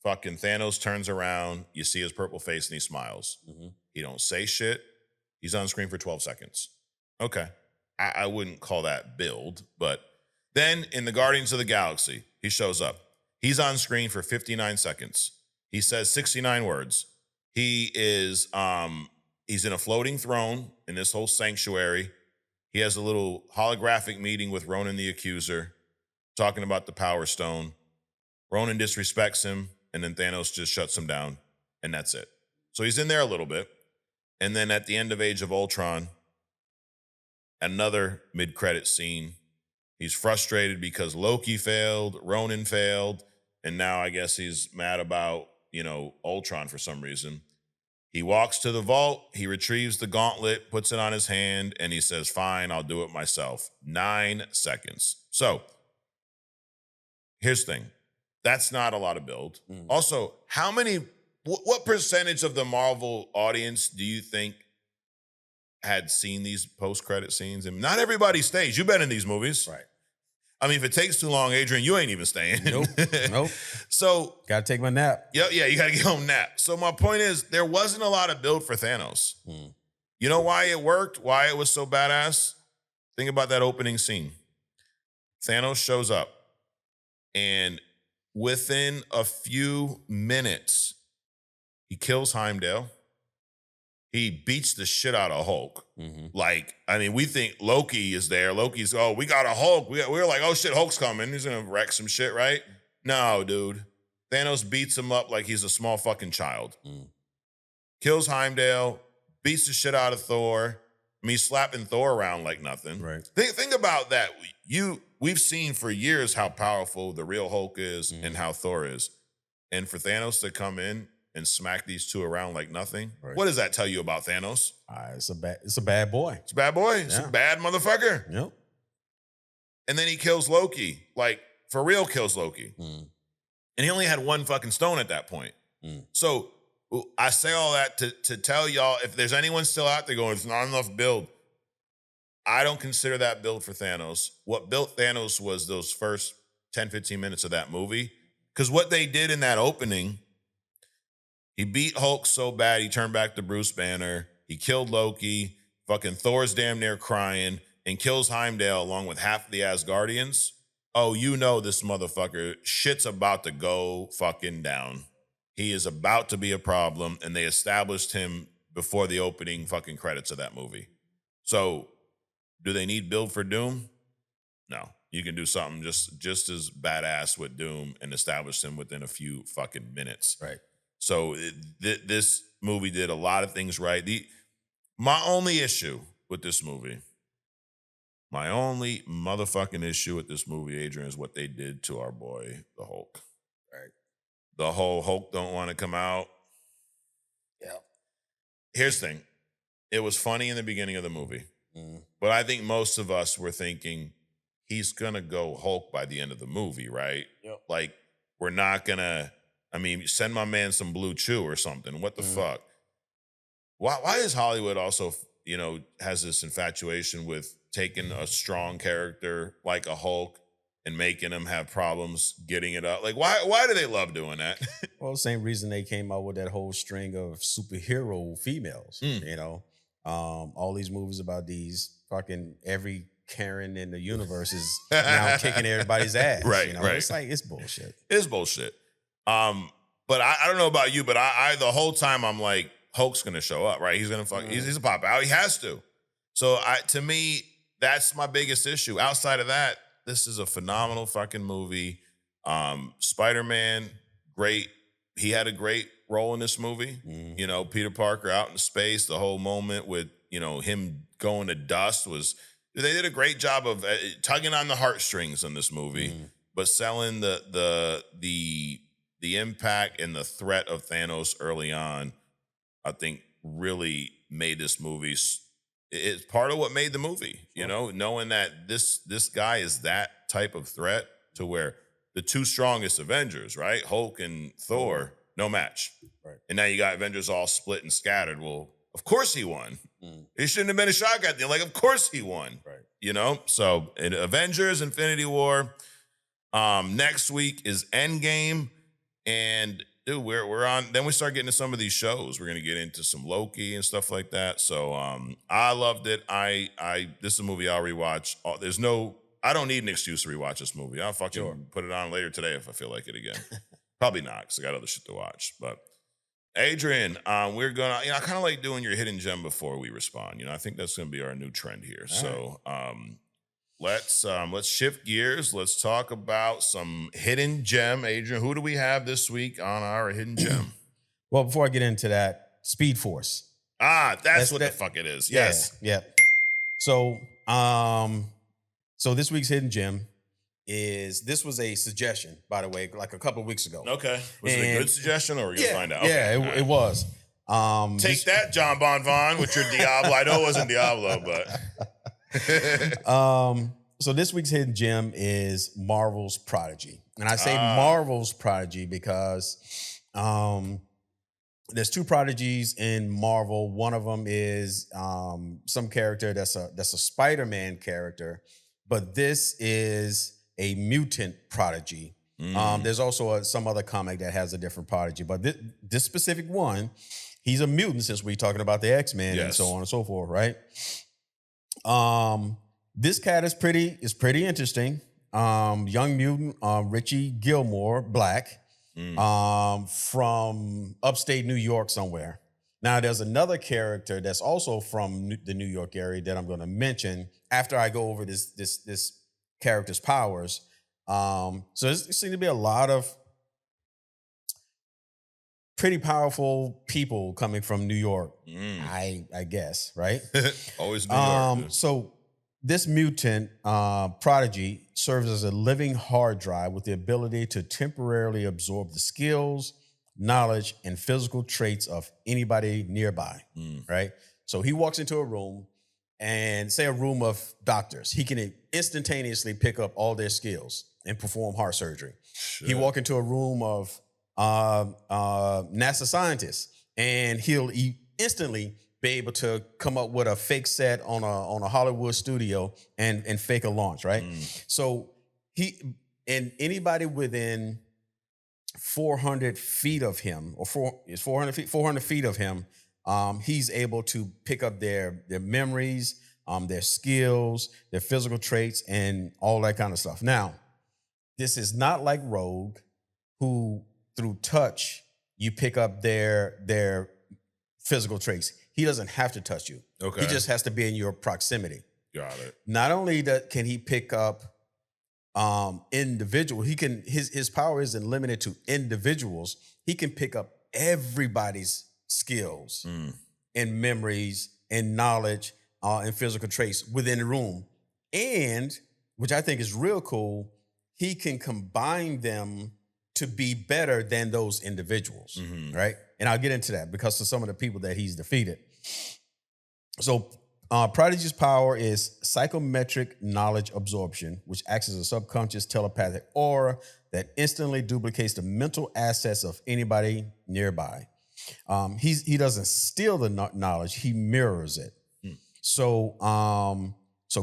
Speaker 1: fucking Thanos turns around, you see his purple face, and he smiles. He don't say shit. He's on screen for 12 seconds. Okay. I wouldn't call that build, but then in the Guardians of the Galaxy, he shows up. He's on screen for 59 seconds. He says 69 words. He is, he's in a floating throne in this whole sanctuary. He has a little holographic meeting with Ronan the Accuser, talking about the Power Stone. Ronan disrespects him, and then Thanos just shuts him down, and that's it. So he's in there a little bit. And then at the end of Age of Ultron, another mid-credit scene. He's frustrated because Loki failed, Ronan failed, and now I guess he's mad about, Ultron for some reason. He walks to the vault, he retrieves the gauntlet, puts it on his hand, and he says, fine, I'll do it myself. 9 seconds. So, here's the thing. That's not a lot of build. Also, what percentage of the Marvel audience do you think had seen these post-credit scenes? And not everybody stays. You've been in these movies.
Speaker 2: Right.
Speaker 1: I mean, if it takes too long, Adrian, you ain't even staying.
Speaker 2: Nope.
Speaker 1: So
Speaker 2: gotta take my nap.
Speaker 1: Yeah, you gotta get home nap. So my point is, there wasn't a lot of build for Thanos. You know why it worked? Why it was so badass? Think about that opening scene. Thanos shows up, and within a few minutes, he kills Heimdall. He beats the shit out of Hulk. We think Loki is there. Loki's, we got a Hulk. We're like, oh shit, Hulk's coming. He's gonna wreck some shit, right? No, dude. Thanos beats him up like he's a small fucking child. Kills Heimdall, beats the shit out of Thor. I mean, he's slapping Thor around like nothing.
Speaker 2: Right.
Speaker 1: Think about that. We've seen for years how powerful the real Hulk is and how Thor is. And for Thanos to come in and smack these two around like nothing. Right. What does that tell you about Thanos?
Speaker 2: It's a bad boy.
Speaker 1: It's a bad boy. It's a bad motherfucker.
Speaker 2: Yep.
Speaker 1: And then he kills Loki. Like, for real kills Loki. And he only had 1 fucking stone at that point. So I say all that to tell y'all, if there's anyone still out there going, it's not enough build. I don't consider that build for Thanos. What built Thanos was those first 10, 15 minutes of that movie. Because what they did in that opening, he beat Hulk so bad, he turned back to Bruce Banner. He killed Loki. Fucking Thor's damn near crying and kills Heimdall along with half of the Asgardians. Oh, you know this motherfucker, shit's about to go fucking down. He is about to be a problem, and they established him before the opening fucking credits of that movie. So, do they need build for Doom? No. You can do something just as badass with Doom and establish him within a few fucking minutes.
Speaker 2: Right.
Speaker 1: So, this movie did a lot of things right. My only issue with this movie, my only motherfucking issue with this movie, Adrian, is what they did to our boy, the Hulk.
Speaker 2: Right.
Speaker 1: The whole Hulk don't want to come out.
Speaker 2: Yeah.
Speaker 1: Here's the thing. It was funny in the beginning of the movie. But I think most of us were thinking he's going to go Hulk by the end of the movie, right?
Speaker 2: Yep.
Speaker 1: Like, we're not going to, send my man some Blue Chew or something. What the fuck? Why is Hollywood also, has this infatuation with taking a strong character like a Hulk and making him have problems getting it up? Like, why do they love doing that?
Speaker 2: Well, same reason they came out with that whole string of superhero females, all these movies about these fucking every Karen in the universe is now kicking everybody's ass.
Speaker 1: Right.
Speaker 2: It's like, it's bullshit.
Speaker 1: It's bullshit. But I don't know about you, but I the whole time I'm like, Hulk's gonna show up, right? He's gonna he's a pop out. He has to. So to me, that's my biggest issue. Outside of that, this is a phenomenal fucking movie. Spider-Man, great. He had a great role in this movie. Peter Parker out in space, the whole moment with, him going to dust they did a great job of tugging on the heartstrings in this movie, but selling the impact and the threat of Thanos early on, I think really made this movie. It's part of what made the movie, knowing that this guy is that type of threat to where the two strongest Avengers, right? Hulk and Thor, no match.
Speaker 2: Right.
Speaker 1: And now you got Avengers all split and scattered. Well, of course he won. It shouldn't have been a shock at the end. Like, of course he won.
Speaker 2: Right.
Speaker 1: So in Avengers, Infinity War. Next week is Endgame. And dude, we're on. Then we start getting to some of these shows. We're gonna get into some Loki and stuff like that. So I loved it. This is a movie I'll rewatch. I don't need an excuse to rewatch this movie. I'll fucking put it on later today if I feel like it again. Probably not, because I got other shit to watch. But Adrian, we're gonna, I kind of like doing your hidden gem before we respond. I think that's gonna be our new trend here. So let's shift gears. Let's talk about some hidden gem. Adrian, who do we have this week on our hidden gem?
Speaker 2: Well, before I get into that, Speed Force.
Speaker 1: That's what the fuck it is. Yes.
Speaker 2: Yeah. So this week's hidden gem this was a suggestion, by the way, like a couple of weeks ago.
Speaker 1: Okay. Was it a good suggestion, or are we going to find out? Okay.
Speaker 2: Yeah, it was.
Speaker 1: Take that, John Bon Von, with your Diablo. I know it wasn't Diablo, but...
Speaker 2: So this week's hidden gem is Marvel's Prodigy. And I say Marvel's Prodigy because there's two prodigies in Marvel. One of them is some character that's a Spider-Man character, but this is a mutant prodigy. There's also some other comic that has a different prodigy, but this specific one, he's a mutant, since we're talking about the X-Men and so on and so forth, right? This cat is pretty interesting. Young mutant, Richie Gilmore, black, from upstate New York somewhere. Now, there's another character that's also from the New York area that I'm going to mention after I go over this character's powers. So there seems to be a lot of pretty powerful people coming from New York, I guess, right?
Speaker 1: Always New York.
Speaker 2: So this mutant prodigy serves as a living hard drive with the ability to temporarily absorb the skills, knowledge, and physical traits of anybody nearby, right? So he walks into a room, and say a room of doctors. He can instantaneously pick up all their skills and perform heart surgery. Shit. He walk into a room of NASA scientists. and he'll instantly be able to come up with a fake set on a Hollywood studio and fake a launch, right? So anybody within 400 feet of him, or 400 feet of him, he's able to pick up their memories, their skills, their physical traits, and all that kind of stuff. Now, this is not like Rogue, who through touch you pick up their physical traits. He doesn't have to touch you.
Speaker 1: Okay.
Speaker 2: He just has to be in your proximity.
Speaker 1: Got it.
Speaker 2: Not only can he pick up individual, his power isn't limited to individuals. He can pick up everybody's skills and memories and knowledge and physical traits within the room. And, which I think is real cool, he can combine them to be better than those individuals, right? And I'll get into that because of some of the people that he's defeated. So Prodigy's power is psychometric knowledge absorption, which acts as a subconscious telepathic aura that instantly duplicates the mental assets of anybody nearby. He doesn't steal the knowledge, he mirrors it. So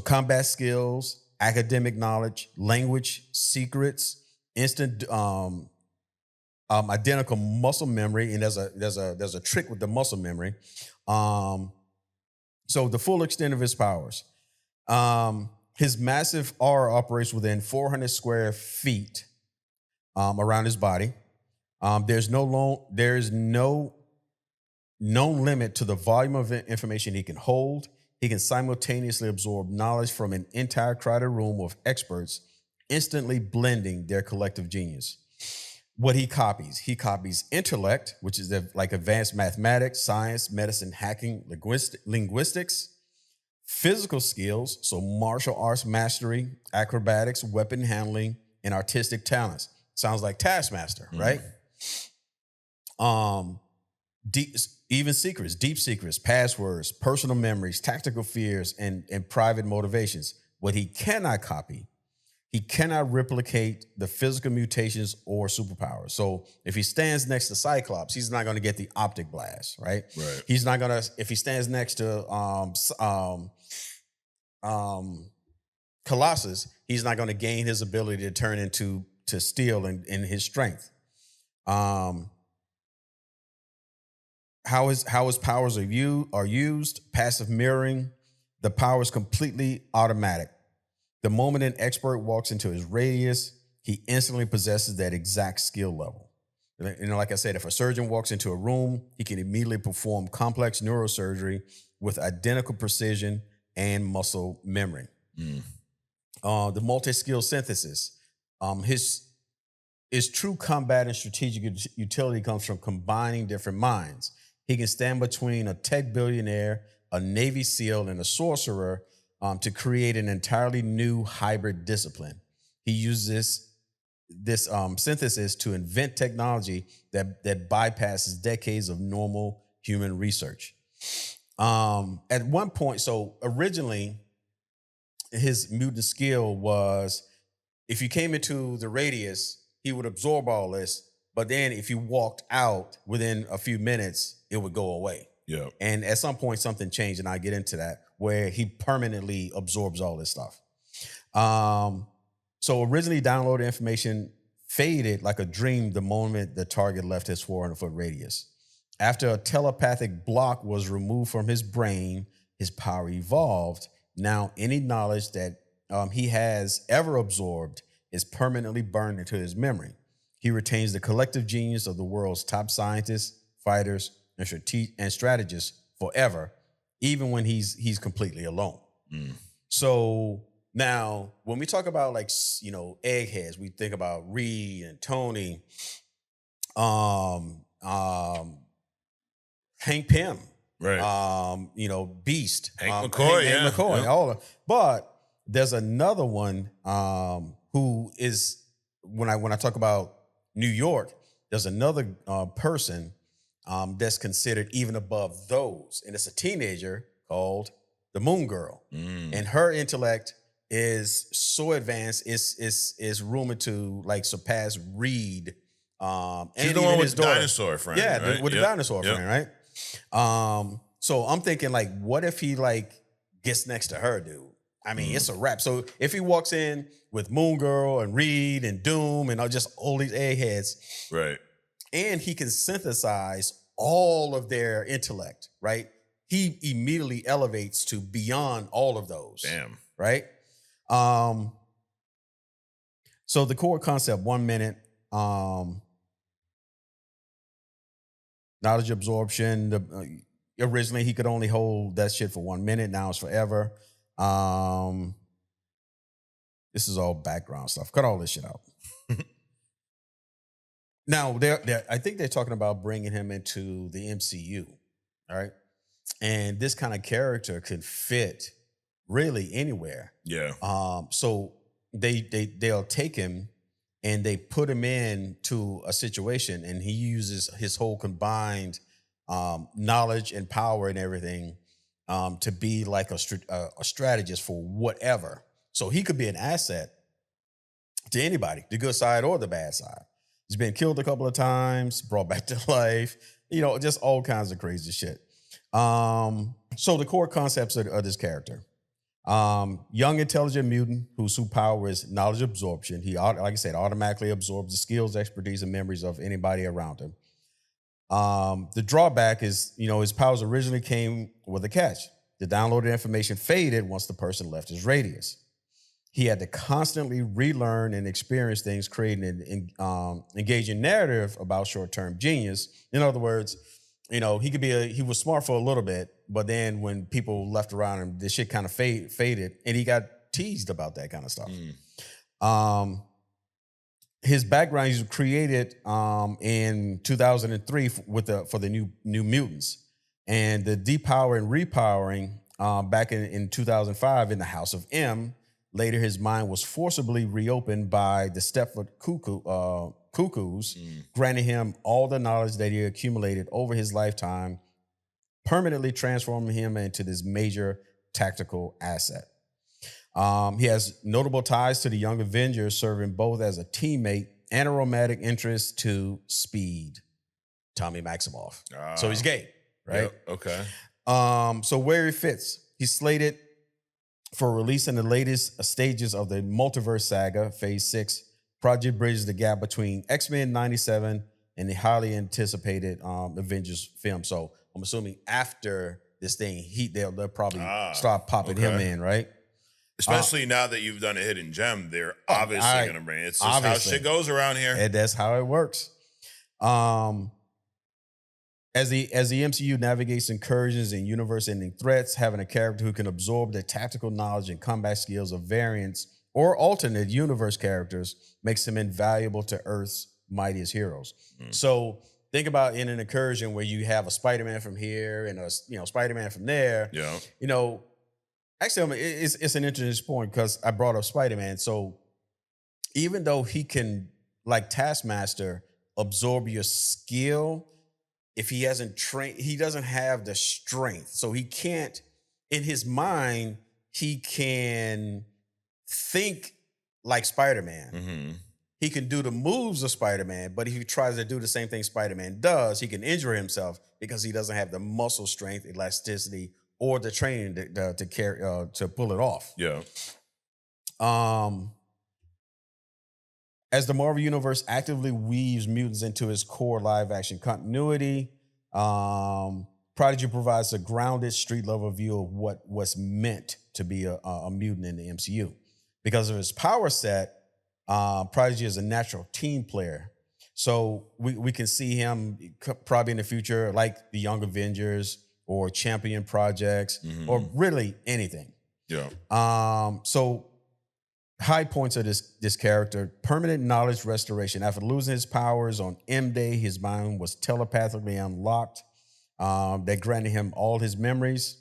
Speaker 2: combat skills, academic knowledge, language, secrets, instant identical muscle memory, and there's a trick with the muscle memory. So the full extent of his powers. His massive aura operates within 400 square feet around his body. There's no known limit to the volume of information he can hold. He can simultaneously absorb knowledge from an entire crowded room of experts, instantly blending their collective genius. What he copies intellect, which is like advanced mathematics, science, medicine, hacking, linguistics, physical skills, so martial arts mastery, acrobatics, weapon handling, and artistic talents. Sounds like Taskmaster, right? Even secrets, deep secrets, passwords, personal memories, tactical fears, and private motivations. What he cannot copy, he cannot replicate the physical mutations or superpowers. So if he stands next to Cyclops, he's not going to get the optic blast, right?
Speaker 1: Right.
Speaker 2: He's not going to, if he stands next to Colossus, he's not going to gain his ability to turn into steel and his strength. How his powers are used, passive mirroring. The power is completely automatic. The moment an expert walks into his radius, he instantly possesses that exact skill level. You know, like I said, if a surgeon walks into a room, he can immediately perform complex neurosurgery with identical precision and muscle memory. The multi-skill synthesis. His true combat and strategic utility comes from combining different minds. He can stand between a tech billionaire, a Navy SEAL, and a sorcerer to create an entirely new hybrid discipline. He uses this synthesis to invent technology that bypasses decades of normal human research. At one point, so originally, his mutant skill was if you came into the radius, he would absorb all this, but then if you walked out within a few minutes, it would go away.
Speaker 1: Yeah.
Speaker 2: And at some point, something changed, and I get into that, where he permanently absorbs all this stuff. So originally downloaded information faded like a dream the moment the target left his 400-foot radius. After a telepathic block was removed from his brain, his power evolved. Now any knowledge that he has ever absorbed is permanently burned into his memory. He retains the collective genius of the world's top scientists, fighters, and strategists forever, even when he's completely alone. So now, when we talk about eggheads, we think about Reed and Tony, Hank Pym,
Speaker 1: right?
Speaker 2: Beast,
Speaker 1: Hank McCoy,
Speaker 2: Hank McCoy, but there's another one who is when I talk about New York, there's another person that's considered even above those, and it's a teenager called the Moon Girl, and her intellect is so advanced, is rumored to surpass Reed
Speaker 1: She's
Speaker 2: and
Speaker 1: the
Speaker 2: even
Speaker 1: one with
Speaker 2: his
Speaker 1: the
Speaker 2: daughter.
Speaker 1: dinosaur friend.
Speaker 2: Yeah,
Speaker 1: right?
Speaker 2: with the dinosaur friend, right? So I'm thinking like, what if he like gets next to her, dude? I mean, it's a wrap. So if he walks in with Moon Girl and Reed and Doom and just all these eggheads,
Speaker 1: Right.
Speaker 2: and he can synthesize all of their intellect, right? He immediately elevates to beyond all of those.
Speaker 1: Damn.
Speaker 2: Right? So the core concept, 1 minute, knowledge absorption. Originally, he could only hold that shit for 1 minute. Now it's forever. This is all background stuff. Cut all this shit out. Now, I think they're talking about bringing him into the MCU, all right? And this kind of character could fit really anywhere.
Speaker 1: Yeah.
Speaker 2: So they'll take him and they put him into a situation, and he uses his whole combined knowledge and power and everything to be like a strategist for whatever. So he could be an asset to anybody, the good side or the bad side. He's been killed a couple of times, brought back to life, just all kinds of crazy shit. So the core concepts of this character. Young, intelligent mutant whose superpower is knowledge absorption. He, like I said, automatically absorbs the skills, expertise, and memories of anybody around him. The drawback is, his powers originally came with a catch. The downloaded information faded once the person left his radius. He had to constantly relearn and experience things, creating an engaging narrative about short-term genius. In other words, he was smart for a little bit, but then when people left around him, this shit kind of faded, and he got teased about that kind of stuff. His background, he was created in 2003 for the New Mutants, and the depower and repowering back in 2005 in the House of M. Later, his mind was forcibly reopened by the Stepford Cuckoos, granting him all the knowledge that he accumulated over his lifetime, permanently transforming him into this major tactical asset. He has notable ties to the Young Avengers, serving both as a teammate and a romantic interest to Speed, Tommy Maximoff. So he's gay, right?
Speaker 1: Yep, okay.
Speaker 2: So where he fits, he's slated for release in the latest stages of the multiverse saga, Phase 6. Project bridges the gap between X-Men 97 and the highly anticipated Avengers film. So I'm assuming after this thing, they'll probably start popping him in, right?
Speaker 1: Especially now that you've done a hidden gem, they're obviously going to bring it. It's just how shit goes around here.
Speaker 2: And that's how it works. As the MCU navigates incursions and universe-ending threats, having a character who can absorb the tactical knowledge and combat skills of variants or alternate universe characters makes him invaluable to Earth's mightiest heroes. So think about in an incursion where you have a Spider-Man from here and a Spider-Man from there.
Speaker 1: Yeah.
Speaker 2: Actually, it's an interesting point because I brought up Spider-Man. So even though he can, like Taskmaster, absorb your skill, if he hasn't trained, he doesn't have the strength. So he can't, in his mind, he can think like Spider-Man. He can do the moves of Spider-Man, but if he tries to do the same thing Spider-Man does, he can injure himself because he doesn't have the muscle strength, elasticity, or the training to carry to pull it off.
Speaker 1: Yeah.
Speaker 2: As the Marvel Universe actively weaves mutants into its core live-action continuity, Prodigy provides a grounded, street-level view of what's meant to be a mutant in the MCU. Because of his power set, Prodigy is a natural team player. So we can see him probably in the future, like the Young Avengers or Champion Projects, or really anything.
Speaker 1: Yeah.
Speaker 2: So high points of this character: permanent knowledge restoration. After losing his powers on M-Day, his mind was telepathically unlocked. That granted him all his memories.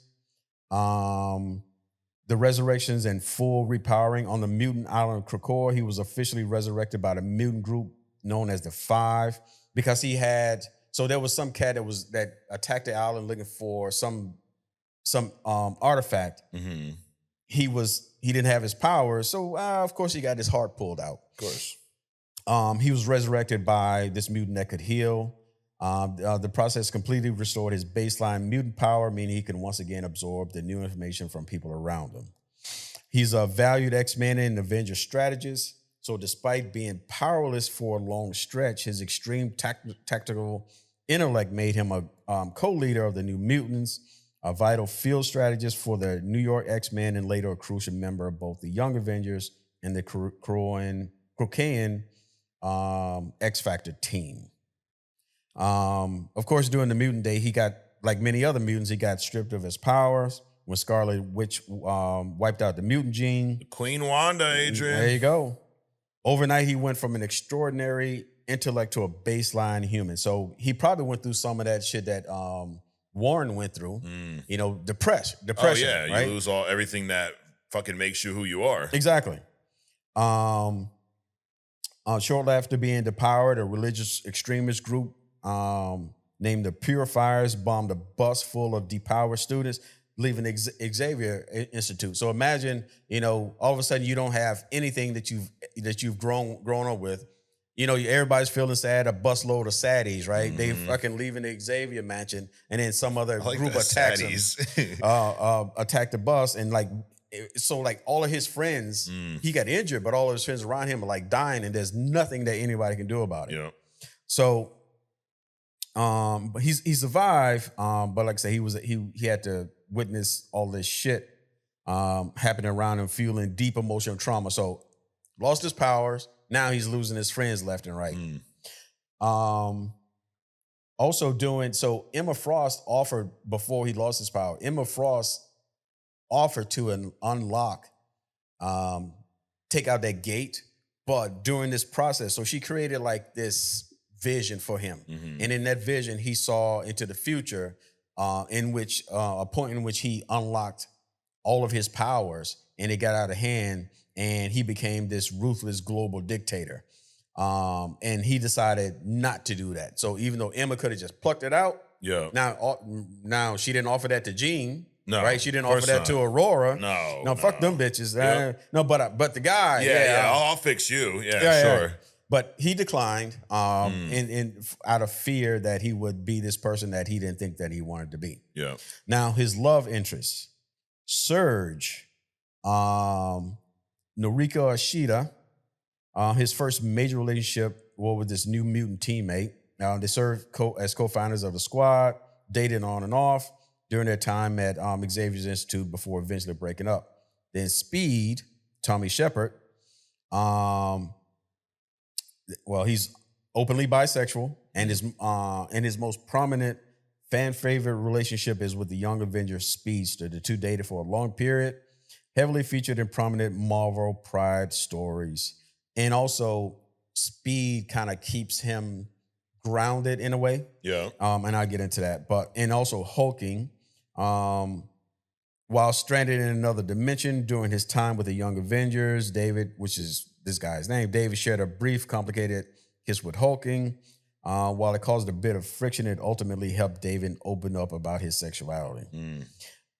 Speaker 2: The resurrections and full repowering on the mutant island of Krakoa. He was officially resurrected by the mutant group known as the Five, because he had. So there was some cat that attacked the island looking for some artifact. He didn't have his powers, so of course he got his heart pulled out.
Speaker 1: Of course.
Speaker 2: He was resurrected by this mutant that could heal. The process completely restored his baseline mutant power, meaning he can once again absorb the new information from people around him. He's a valued X-Men and Avengers strategist. So despite being powerless for a long stretch, his extreme tactical intellect made him a co-leader of the New Mutants, a vital field strategist for the New York X-Men, and later a crucial member of both the Young Avengers and the Krokian X-Factor team. Of course, during the Mutant Day, he got, like many other mutants, he got stripped of his powers when Scarlet Witch wiped out the mutant gene.
Speaker 1: Queen Wanda, Adrian.
Speaker 2: There you go. Overnight, he went from an extraordinary intellect to a baseline human. So he probably went through some of that shit that Warren went through. You know, depression.
Speaker 1: Oh yeah,
Speaker 2: right?
Speaker 1: you lose everything that fucking makes you who you are.
Speaker 2: Exactly. Shortly after being depowered, a religious extremist group named the Purifiers bombed a bus full of depowered students, leaving Xavier Institute. So imagine, you know, all of a sudden you don't have anything that you've grown up with. You know, everybody's feeling sad, a busload of saddies, right?
Speaker 1: Mm-hmm.
Speaker 2: They fucking leaving the Xavier mansion, and then some other group attacks him, attack the bus, and like, so like all of his friends, he got injured, but all of his friends around him are like dying, and there's nothing that anybody can do about it.
Speaker 1: Yeah.
Speaker 2: So, but he survived, but like I said, he had to witness all this shit happening around him, feeling deep emotional trauma. So, lost his powers. Now he's losing his friends left and right. Also so Emma Frost offered, before he lost his power, Emma Frost offered to unlock, take out that gate, but during this process, so she created like this vision for him. And in that vision, he saw into the future, in which a point in which he unlocked all of his powers, and it got out of hand, and he became this ruthless global dictator. And he decided not to do that. So even though Emma could have just plucked it out, now she didn't offer that to Jean. No, right? She didn't offer that to Aurora. No, fuck them bitches. No, but the guy,
Speaker 1: I'll fix you. Yeah, sure.
Speaker 2: Yeah. But he declined, in out of fear that he would be this person that he didn't think that he wanted to be.
Speaker 1: Yeah.
Speaker 2: Now his love interest, Surge, Noriko Ashita, his first major relationship was with this New Mutant teammate. Now they served as co-founders of the squad, dated on and off during their time at Xavier's Institute before eventually breaking up. Then Speed, Tommy Shepard, he's openly bisexual, and his most prominent fan favorite relationship is with the Young Avengers Speedster. The two dated for a long period, heavily featured in prominent Marvel Pride stories. And also, Speed kind of keeps him grounded in a way.
Speaker 1: Yeah.
Speaker 2: And I'll get into that. And also hulking, while stranded in another dimension during his time with the Young Avengers, David, which is this guy's name, David shared a brief, complicated kiss with hulking. While it caused a bit of friction, it ultimately helped David open up about his sexuality.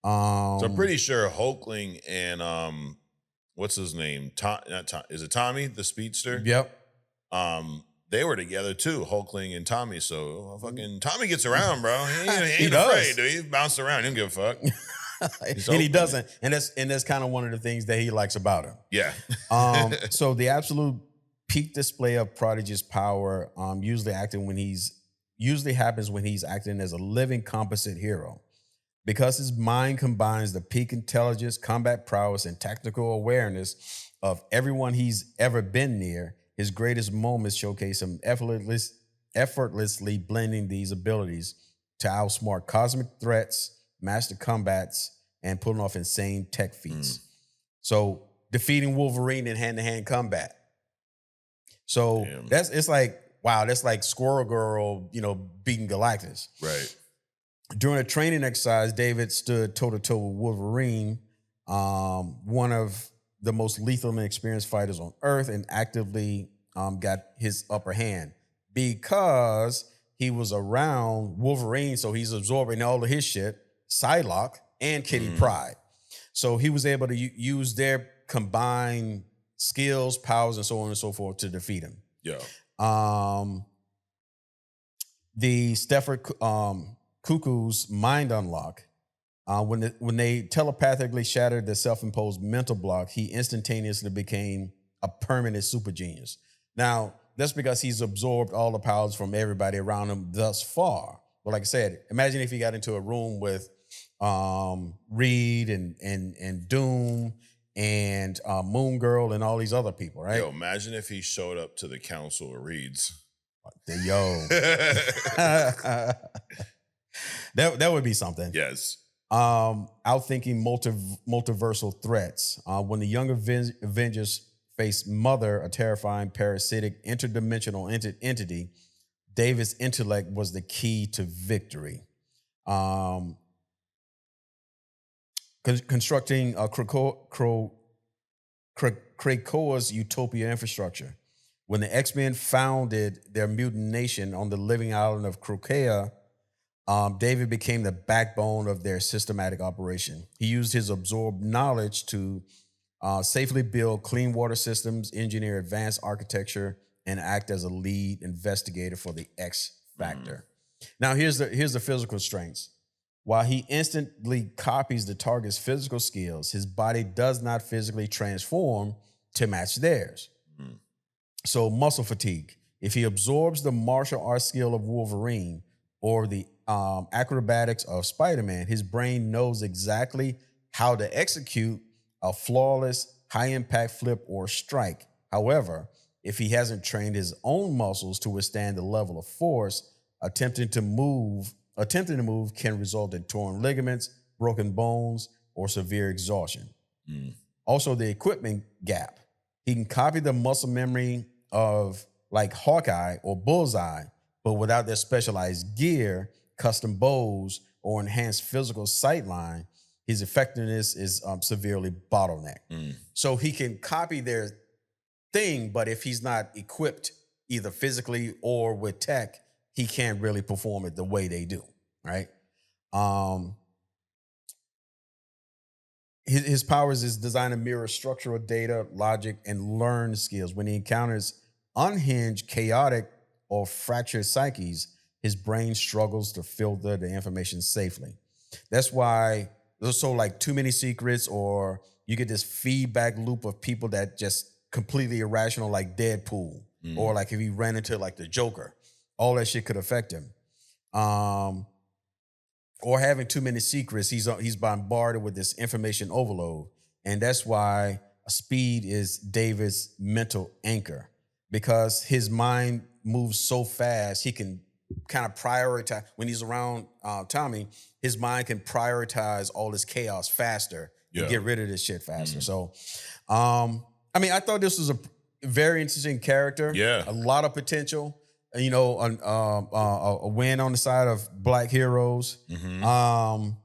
Speaker 1: So I'm pretty sure Hulkling and what's his name? Is it Tommy, the speedster?
Speaker 2: Yep.
Speaker 1: They were together too, Hulkling and Tommy. So fucking Tommy gets around, bro. He ain't
Speaker 2: does.
Speaker 1: afraid, dude. He bounced around. He don't give a fuck.
Speaker 2: And he doesn't. And that's kind of one of the things that he likes about him.
Speaker 1: Yeah.
Speaker 2: So the absolute peak display of Prodigy's power usually happens when he's acting as a living composite hero. Because his mind combines the peak intelligence, combat prowess, and tactical awareness of everyone he's ever been near, his greatest moments showcase him effortlessly blending these abilities to outsmart cosmic threats, master combats, and pulling off insane tech feats. So defeating Wolverine in hand-to-hand combat. So it's like, wow, that's like Squirrel Girl, beating Galactus.
Speaker 1: Right.
Speaker 2: During a training exercise, David stood toe-to-toe with Wolverine, one of the most lethal and experienced fighters on Earth, and actively got his upper hand because he was around Wolverine, so he's absorbing all of his shit, Psylocke, and Kitty Pryde. So he was able to use their combined skills, powers, and so on and so forth to defeat him.
Speaker 1: Yeah.
Speaker 2: The Stefford Cuckoo's mind unlock. When they telepathically shattered the self-imposed mental block, he instantaneously became a permanent super genius. Now, that's because he's absorbed all the powers from everybody around him thus far. But like I said, imagine if he got into a room with Reed and Doom and Moon Girl and all these other people, right?
Speaker 1: Yo, imagine if he showed up to the council of Reeds.
Speaker 2: Yo. that would be something.
Speaker 1: Yes.
Speaker 2: Outthinking multiversal threats. When the young Avengers faced Mother, a terrifying parasitic interdimensional entity, David's intellect was the key to victory. Constructing Krakoa's utopia infrastructure. When the X-Men founded their mutant nation on the living island of Krakoa, David became the backbone of their systematic operation. He used his absorbed knowledge to safely build clean water systems, engineer advanced architecture, and act as a lead investigator for the X Factor. Now, here's the physical strengths. While he instantly copies the target's physical skills, his body does not physically transform to match theirs. So muscle fatigue. If he absorbs the martial arts skill of Wolverine or the acrobatics of Spider-Man, his brain knows exactly how to execute a flawless, high-impact flip or strike. However, if he hasn't trained his own muscles to withstand the level of force, attempting to move can result in torn ligaments, broken bones, or severe exhaustion. Also, the equipment gap. He can copy the muscle memory of like Hawkeye or Bullseye, but without their specialized gear, custom bows, or enhanced physical sightline, his effectiveness is severely bottlenecked. So he can copy their thing, but if he's not equipped either physically or with tech, he can't really perform it the way they do, right? His powers is designed to mirror structural data, logic, and learned skills. When he encounters unhinged, chaotic, or fractured psyches, his brain struggles to filter the information safely. That's why there's so like too many secrets, or you get this feedback loop of people that just completely irrational, like Deadpool, or like if he ran into like the Joker, all that shit could affect him. Or having too many secrets, he's bombarded with this information overload. And that's why speed is David's mental anchor, because his mind moves so fast, he can kind of prioritize. When he's around Tommy, his mind can prioritize all this chaos faster and get rid of this shit faster. So, I mean, I thought this was a very interesting character.
Speaker 1: Yeah. A
Speaker 2: lot of potential. You know, a win on the side of Black heroes. And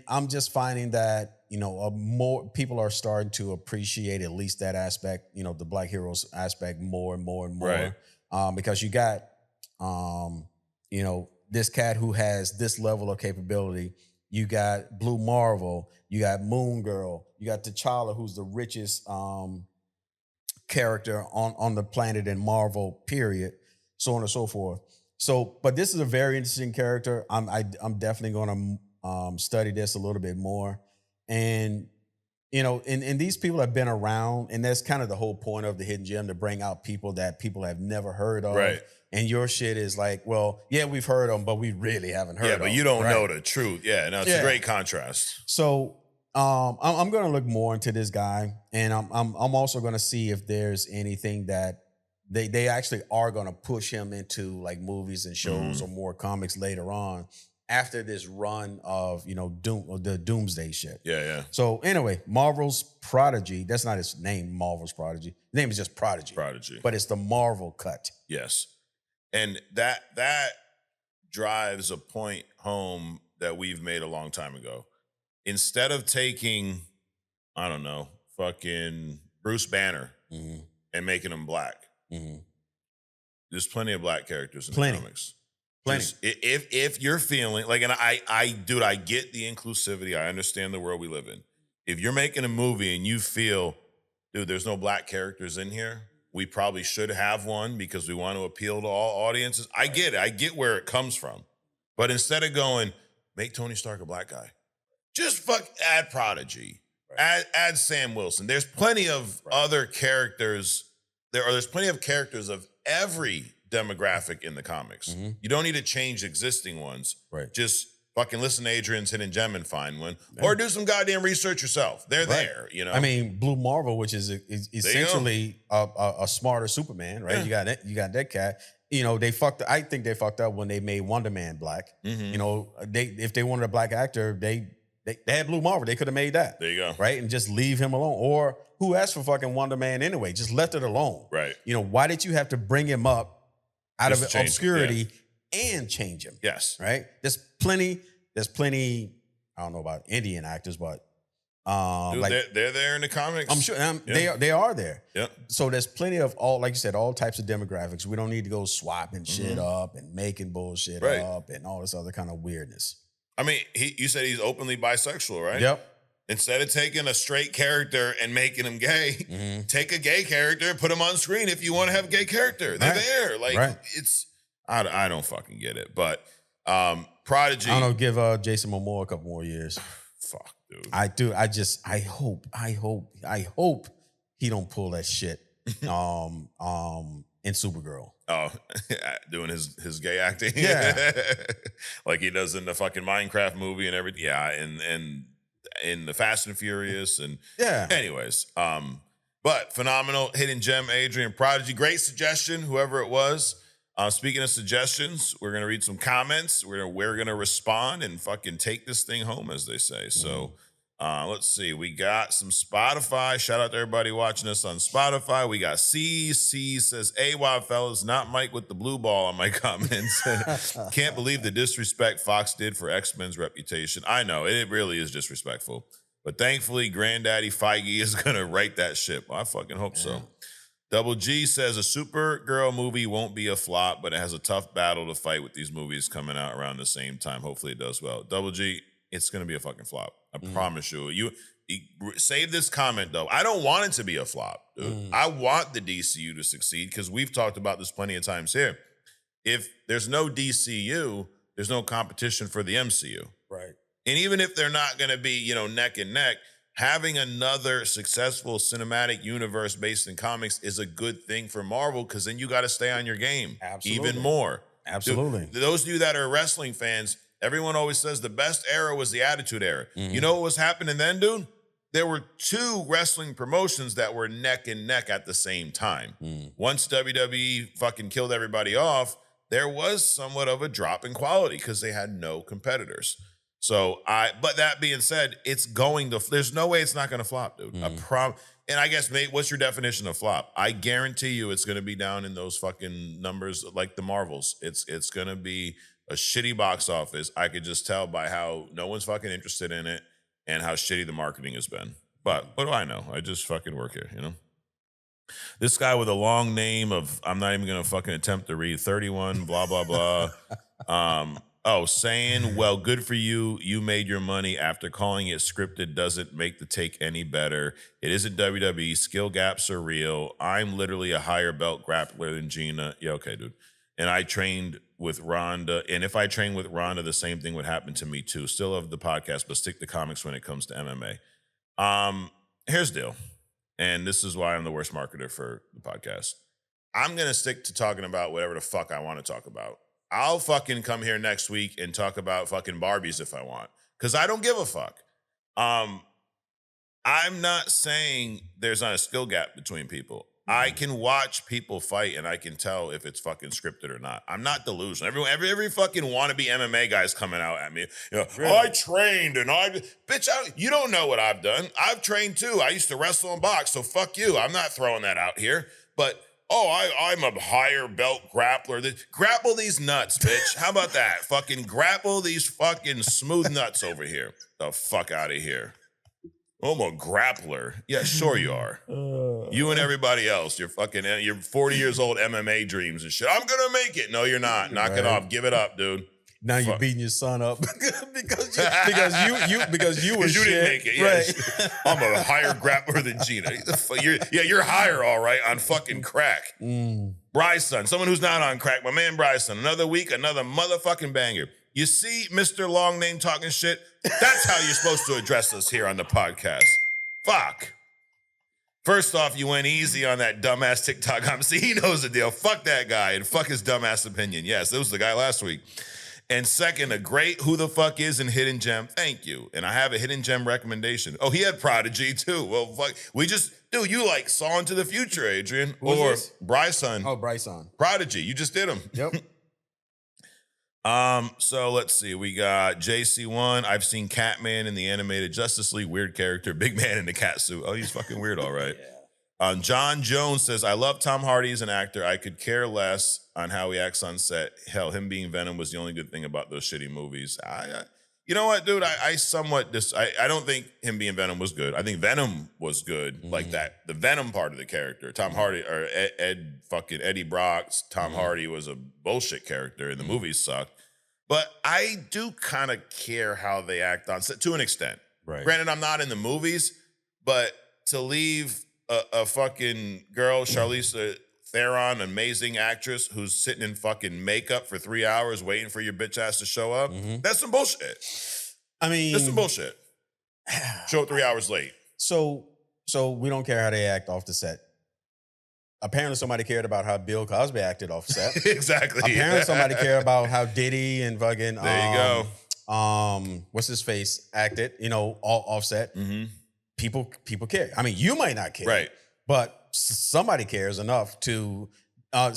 Speaker 2: I'm just finding that, you know, more people are starting to appreciate at least that aspect, you know, the Black heroes aspect more and more and more. Right. Because you got, you know, this cat who has this level of capability. You got Blue Marvel. You got Moon Girl. You got T'Challa, who's the richest character on the planet in Marvel, period. So on and so forth. So, but this is a very interesting character. I'm definitely going to study this a little bit more. And, you know, and these people have been around, and that's kind of the whole point of the Hidden Gem, to bring out people that people have never heard of.
Speaker 1: Right.
Speaker 2: And your shit is like, well, yeah, we've heard them, but we really haven't heard them.
Speaker 1: Yeah, but you don't know the truth. Yeah, no, it's a great contrast.
Speaker 2: So I'm going to look more into this guy, and I'm also going to see if there's anything that they actually are going to push him into, like movies and shows or more comics later on after this run of, you know, the Doomsday shit. Yeah. So anyway, Marvel's Prodigy. That's not his name, Marvel's Prodigy. His name is just Prodigy. But it's the Marvel cut.
Speaker 1: Yes. And that drives a point home that we've made a long time ago. Instead of taking, I don't know, fucking Bruce Banner and making him black, there's plenty of black characters in the comics. Just, if you're feeling like, and I get the inclusivity. I understand the world we live in. If you're making a movie and you feel, dude, there's no black characters in here, We probably should have one because we want to appeal to all audiences. I get it. I get where it comes from. But instead of going, make Tony Stark a black guy, just add Prodigy, add Sam Wilson. There's plenty of other characters. There's plenty of characters of every demographic in the comics. Mm-hmm. You don't need to change existing ones. Right. Just fucking listen to Adrian's Hidden Gem and find one. Yeah. Or do some goddamn research yourself. They're there, you know?
Speaker 2: I mean, Blue Marvel, which is essentially a smarter Superman, right? Yeah. You got that cat. You know, I think they fucked up when they made Wonder Man black. Mm-hmm. You know, if they wanted a black actor, they had Blue Marvel. They could have made that.
Speaker 1: There you go.
Speaker 2: Right? And just leave him alone. Or who asked for fucking Wonder Man anyway? Just left it alone.
Speaker 1: Right.
Speaker 2: You know, why did you have to bring him up out of obscurity and change him?
Speaker 1: Yes.
Speaker 2: Right? There's plenty, I don't know about Indian actors, but
Speaker 1: dude, they're there in the comics.
Speaker 2: I'm sure they are there.
Speaker 1: Yep.
Speaker 2: So there's plenty of like you said, all types of demographics. We don't need to go swapping shit up and making bullshit up and all this other kind of weirdness.
Speaker 1: I mean, you said he's openly bisexual, right?
Speaker 2: Yep.
Speaker 1: Instead of taking a straight character and making him gay, take a gay character and put him on screen if you want to have a gay character. They're there. Like, it's, I don't fucking get it. But Prodigy.
Speaker 2: I don't know, give Jason Momoa a couple more years.
Speaker 1: Fuck, dude.
Speaker 2: I do. I hope he don't pull that shit in Supergirl.
Speaker 1: Oh, doing his gay acting?
Speaker 2: Yeah.
Speaker 1: Like he does in the fucking Minecraft movie and everything. Yeah, and in the Fast and Furious and anyways. But phenomenal hidden gem, Adrian. Prodigy, great suggestion, whoever it was. Speaking of suggestions, we're gonna read some comments. We're gonna respond and fucking take this thing home, as they say. So let's see. We got some Spotify. Shout out to everybody watching us on Spotify. We got C says, "AWOD fellas, not Mike with the blue ball" on my comments. Can't believe the disrespect Fox did for X-Men's reputation. I know it really is disrespectful, but thankfully, Granddaddy Feige is gonna right that ship. Well, I fucking hope so. Double G says a Supergirl movie won't be a flop, but it has a tough battle to fight with these movies coming out around the same time. Hopefully it does well. Double G, it's going to be a fucking flop. I promise you. You save this comment, though. I don't want it to be a flop, dude. I want the DCU to succeed because we've talked about this plenty of times here. If there's no DCU, there's no competition for the MCU.
Speaker 2: Right.
Speaker 1: And even if they're not going to be, neck and neck, having another successful cinematic universe based in comics is a good thing for Marvel because then you got to stay on your game even more.
Speaker 2: Absolutely.
Speaker 1: Dude, those of you that are wrestling fans, everyone always says the best era was the Attitude Era. You know what was happening then, dude? There were two wrestling promotions that were neck and neck at the same time. Once WWE fucking killed everybody off, there was somewhat of a drop in quality because they had no competitors. So but that being said, it's going to, there's no way it's not going to flop, dude. And I guess, mate, what's your definition of flop? I guarantee you it's going to be down in those fucking numbers like the Marvels. It's going to be a shitty box office. I could just tell by how no one's fucking interested in it and how shitty the marketing has been. But what do I know? I just fucking work here, This guy with a long name of, I'm not even going to fucking attempt to read, 31, blah, blah, blah. Saying, well, good for you. You made your money after calling it scripted doesn't make the take any better. It isn't WWE. Skill gaps are real. I'm literally a higher belt grappler than Gina. Yeah, okay, dude. And I trained with Ronda. And if I trained with Ronda, the same thing would happen to me too. Still love the podcast, but stick to comics when it comes to MMA. Here's the deal. And this is why I'm the worst marketer for the podcast. I'm going to stick to talking about whatever the fuck I want to talk about. I'll fucking come here next week and talk about fucking Barbies if I want. Because I don't give a fuck. I'm not saying there's not a skill gap between people. I can watch people fight and I can tell if it's fucking scripted or not. I'm not delusional. Every fucking wannabe MMA guy's coming out at me. Really? I trained and bitch, you don't know what I've done. I've trained too. I used to wrestle and box, so fuck you. I'm not throwing that out here. But I'm a higher belt grappler. Grapple these nuts, bitch. How about that? Fucking grapple these fucking smooth nuts over here. The fuck out of here. I'm a grappler. Yeah, sure you are. You and everybody else. You're 40 years old MMA dreams and shit. I'm going to make it. No, you're not. Knock it off. Give it up, dude.
Speaker 2: Now you're beating your son up because you were
Speaker 1: you didn't make it.
Speaker 2: Right.
Speaker 1: Yeah, I'm a higher grappler than Gina. You're higher, all right, on fucking crack. Bryson, someone who's not on crack. My man Bryson, another week, another motherfucking banger. You see, Mr. Long Name talking shit? That's how you're supposed to address us here on the podcast. Fuck. First off, you went easy on that dumbass TikTok. He knows the deal. Fuck that guy and fuck his dumbass opinion. Yes, it was the guy last week. And second, a great who the fuck is in Hidden Gem. Thank you. And I have a Hidden Gem recommendation. Oh, he had Prodigy too. Well, fuck. Dude, you like saw into the future, Adrian. Or Bryson.
Speaker 2: Oh, Bryson.
Speaker 1: Prodigy. You just did him.
Speaker 2: Yep.
Speaker 1: So let's see. We got JC1. I've seen Catman in the animated Justice League. Weird character. Big man in the cat suit. Oh, he's fucking weird, all right. Yeah. John Jones says, I love Tom Hardy as an actor. I could care less on how he acts on set. Hell, him being Venom was the only good thing about those shitty movies. You know what, dude? I don't think him being Venom was good. I think Venom was good, like that. The Venom part of the character. Tom Hardy, or Eddie Brock's Tom Hardy was a bullshit character, and the movies sucked. But I do kind of care how they act on set, to an extent. Right. Granted, I'm not in the movies, but to leave a fucking girl, Charlize Theron, amazing actress, who's sitting in fucking makeup for 3 hours waiting for your bitch ass to show up. That's some bullshit. I mean, that's some bullshit. Show up 3 hours late.
Speaker 2: So we don't care how they act off the set. Apparently somebody cared about how Bill Cosby acted off set.
Speaker 1: Exactly.
Speaker 2: Apparently somebody cared about how Diddy and fucking
Speaker 1: there you go.
Speaker 2: What's his face acted, all offset. People care. I mean, you might not care.
Speaker 1: Right.
Speaker 2: But somebody cares enough to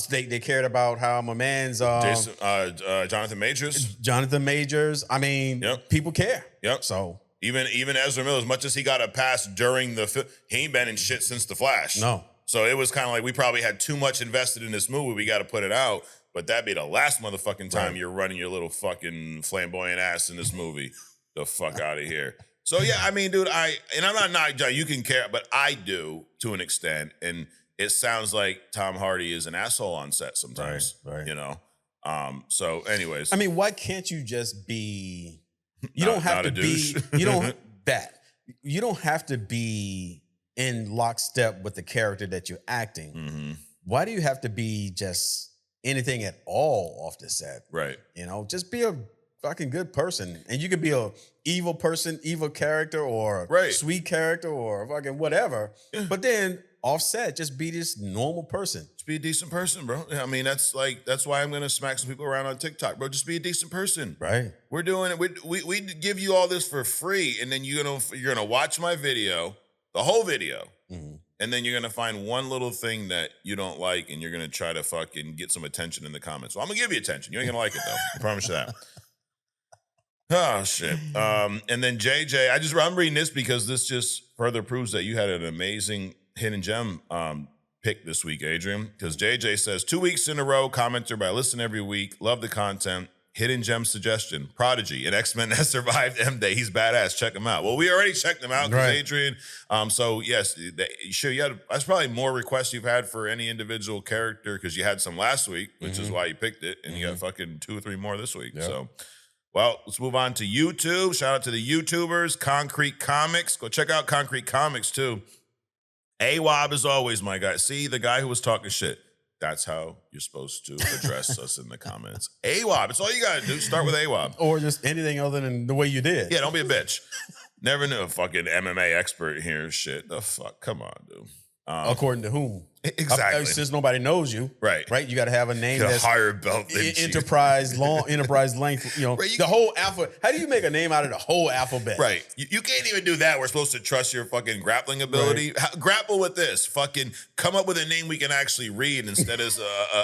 Speaker 2: they cared about how my man's
Speaker 1: Jonathan Majors.
Speaker 2: Jonathan Majors. I mean, people care.
Speaker 1: Yep.
Speaker 2: So
Speaker 1: even Ezra Miller, as much as he got a pass during the film, he ain't been in shit since The Flash.
Speaker 2: No.
Speaker 1: So it was kind of like we probably had too much invested in this movie. We got to put it out. But that'd be the last motherfucking time you're running your little fucking flamboyant ass in this movie. The fuck out of here. So yeah, I mean, dude, I'm not you can care, but I do to an extent. And it sounds like Tom Hardy is an asshole on set sometimes. Right. So anyways.
Speaker 2: I mean, why can't you just be you don't have to be you don't have to be in lockstep with the character that you're acting. Why do you have to be just anything at all off the set?
Speaker 1: Right.
Speaker 2: Just be a fucking good person. And you could be a evil person, evil character, or sweet character, or fucking whatever. Yeah. But then offset, just be this normal person.
Speaker 1: Just be a decent person, bro. I mean, that's why I'm gonna smack some people around on TikTok, bro. Just be a decent person.
Speaker 2: Right.
Speaker 1: We're doing it. We give you all this for free, and then you're gonna watch my video, the whole video. And then you're going to find one little thing that you don't like, and you're going to try to fucking get some attention in the comments. Well, I'm going to give you attention. You ain't going to like it, though. I promise you that. Oh, shit. And then JJ, I'm reading this because this just further proves that you had an amazing Hidden Gem pick this week, Adrian. Because JJ says, 2 weeks in a row, commenter, but I listen every week. Love the content. Hidden Gem suggestion, Prodigy, an X-Men that survived M-Day. He's badass. Check him out. Well, we already checked him out, Adrian. So, yes, that's probably more requests you've had for any individual character because you had some last week, which is why you picked it, and you got fucking 2 or 3 more this week. Yep. So, well, let's move on to YouTube. Shout out to the YouTubers, Concrete Comics. Go check out Concrete Comics, too. AWAB, as always, my guy. See, the guy who was talking shit. That's how you're supposed to address us in the comments. AWAB. It's all you got to do. Start with AWAB.
Speaker 2: Or just anything other than the way you did.
Speaker 1: Yeah, don't be a bitch. Never knew a fucking MMA expert here. Shit. The fuck? Come on, dude.
Speaker 2: According to whom?
Speaker 1: Exactly.
Speaker 2: Since nobody knows you.
Speaker 1: Right.
Speaker 2: You got to have a name that's
Speaker 1: higher belt than
Speaker 2: enterprise length.
Speaker 1: Right,
Speaker 2: the whole alphabet. How do you make a name out of the whole alphabet?
Speaker 1: Right. You can't even do that. We're supposed to trust your fucking grappling ability. Right. Grapple with this. Fucking come up with a name we can actually read instead of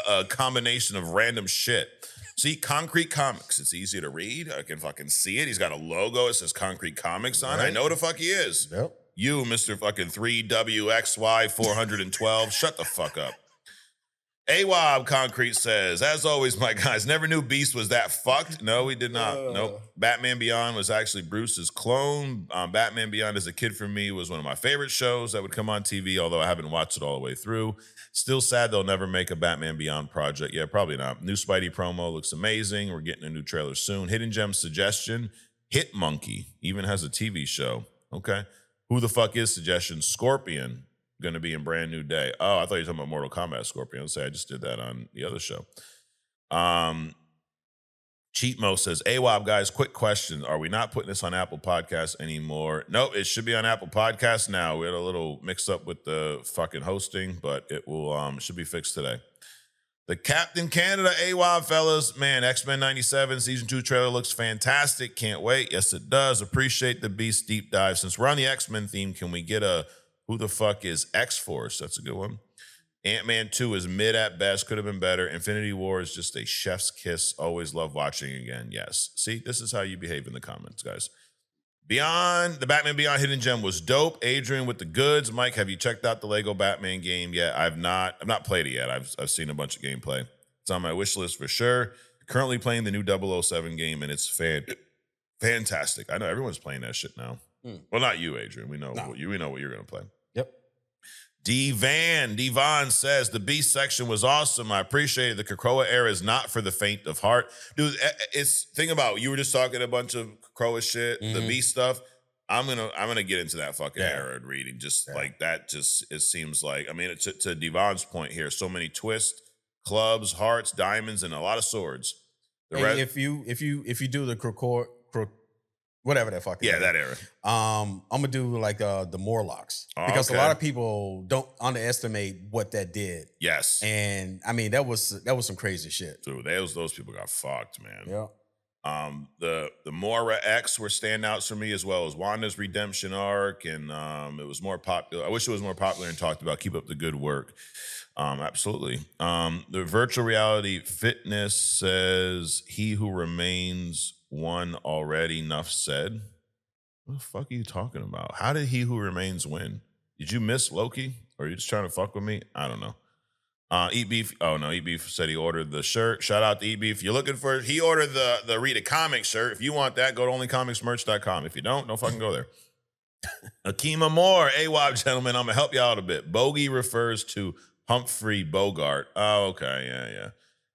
Speaker 1: a combination of random shit. See, Concrete Comics. It's easy to read. I can fucking see it. He's got a logo. It says Concrete Comics on it. I know the fuck he is.
Speaker 2: Yep.
Speaker 1: You, Mr. fucking 3WXY412, shut the fuck up. AWOB Concrete says, as always, my guys, never knew Beast was that fucked. No, we did not. Nope. Batman Beyond was actually Bruce's clone. Batman Beyond as a kid for me was one of my favorite shows that would come on TV, although I haven't watched it all the way through. Still sad they'll never make a Batman Beyond project. Yeah, probably not. New Spidey promo looks amazing. We're getting a new trailer soon. Hidden Gem suggestion, Hit Monkey even has a TV show. Okay. Who the fuck is suggestion? Scorpion. Going to be in Brand New Day. Oh, I thought you were talking about Mortal Kombat Scorpion. Say I just did that on the other show. Cheat Mo says, AWOB guys, quick question. Are we not putting this on Apple Podcasts anymore? Nope, it should be on Apple Podcasts now. We had a little mix up with the fucking hosting, but it will should be fixed today. The Captain Canada AWOB fellas, man, X-Men 97 season 2 trailer looks fantastic. Can't wait. Yes, it does. Appreciate the Beast deep dive. Since we're on the X-Men theme, can we get a who the fuck is X-Force? That's a good one. Ant-Man 2 is mid at best. Could have been better. Infinity War is just a chef's kiss. Always love watching again. Yes. See, this is how you behave in the comments, guys. Beyond, the Batman Beyond Hidden Gem was dope. Adrian with the goods. Mike, have you checked out the Lego Batman game yet? I've not played it yet. I've seen a bunch of gameplay. It's on my wish list for sure. Currently playing the new 007 game, and it's fantastic. I know everyone's playing that shit now. Well, not you, Adrian. We know what you're going to play.
Speaker 2: Yep.
Speaker 1: Devon says, the Beast section was awesome. I appreciate it. The Krakoa era is not for the faint of heart. Dude, it's, think about, you were just talking a bunch of Krakoa shit, the Beast stuff. I'm gonna get into that fucking era of reading. Just like that, just, it seems like, I mean, to Devon's point here, so many twists, clubs, hearts, diamonds, and a lot of swords.
Speaker 2: If you do the Krakoa, whatever that fucking
Speaker 1: that era.
Speaker 2: I'm gonna do like the Morlocks because a lot of people don't underestimate what that did.
Speaker 1: Yes,
Speaker 2: and I mean that was some crazy shit.
Speaker 1: Dude, those people got fucked, man.
Speaker 2: Yeah.
Speaker 1: The Moira X were standouts for me as well as Wanda's redemption arc, and it was more popular. I wish it was more popular and talked about. Keep up the good work. Absolutely. The virtual reality fitness says, "He who remains won already." Enough said. What the fuck are you talking about? How did He Who Remains win? Did you miss Loki? Or are you just trying to fuck with me? I don't know. Eat Beef. Oh no, Eat Beef said he ordered the shirt. Shout out to Eat Beef. You're looking for, he ordered the Read a Comic shirt. If you want that, go to onlycomicsmerch.com. If you don't fucking go there. Akima Moore, AWOB gentlemen, I'm gonna help you out a bit. Bogey refers to Humphrey Bogart. Oh, okay, yeah.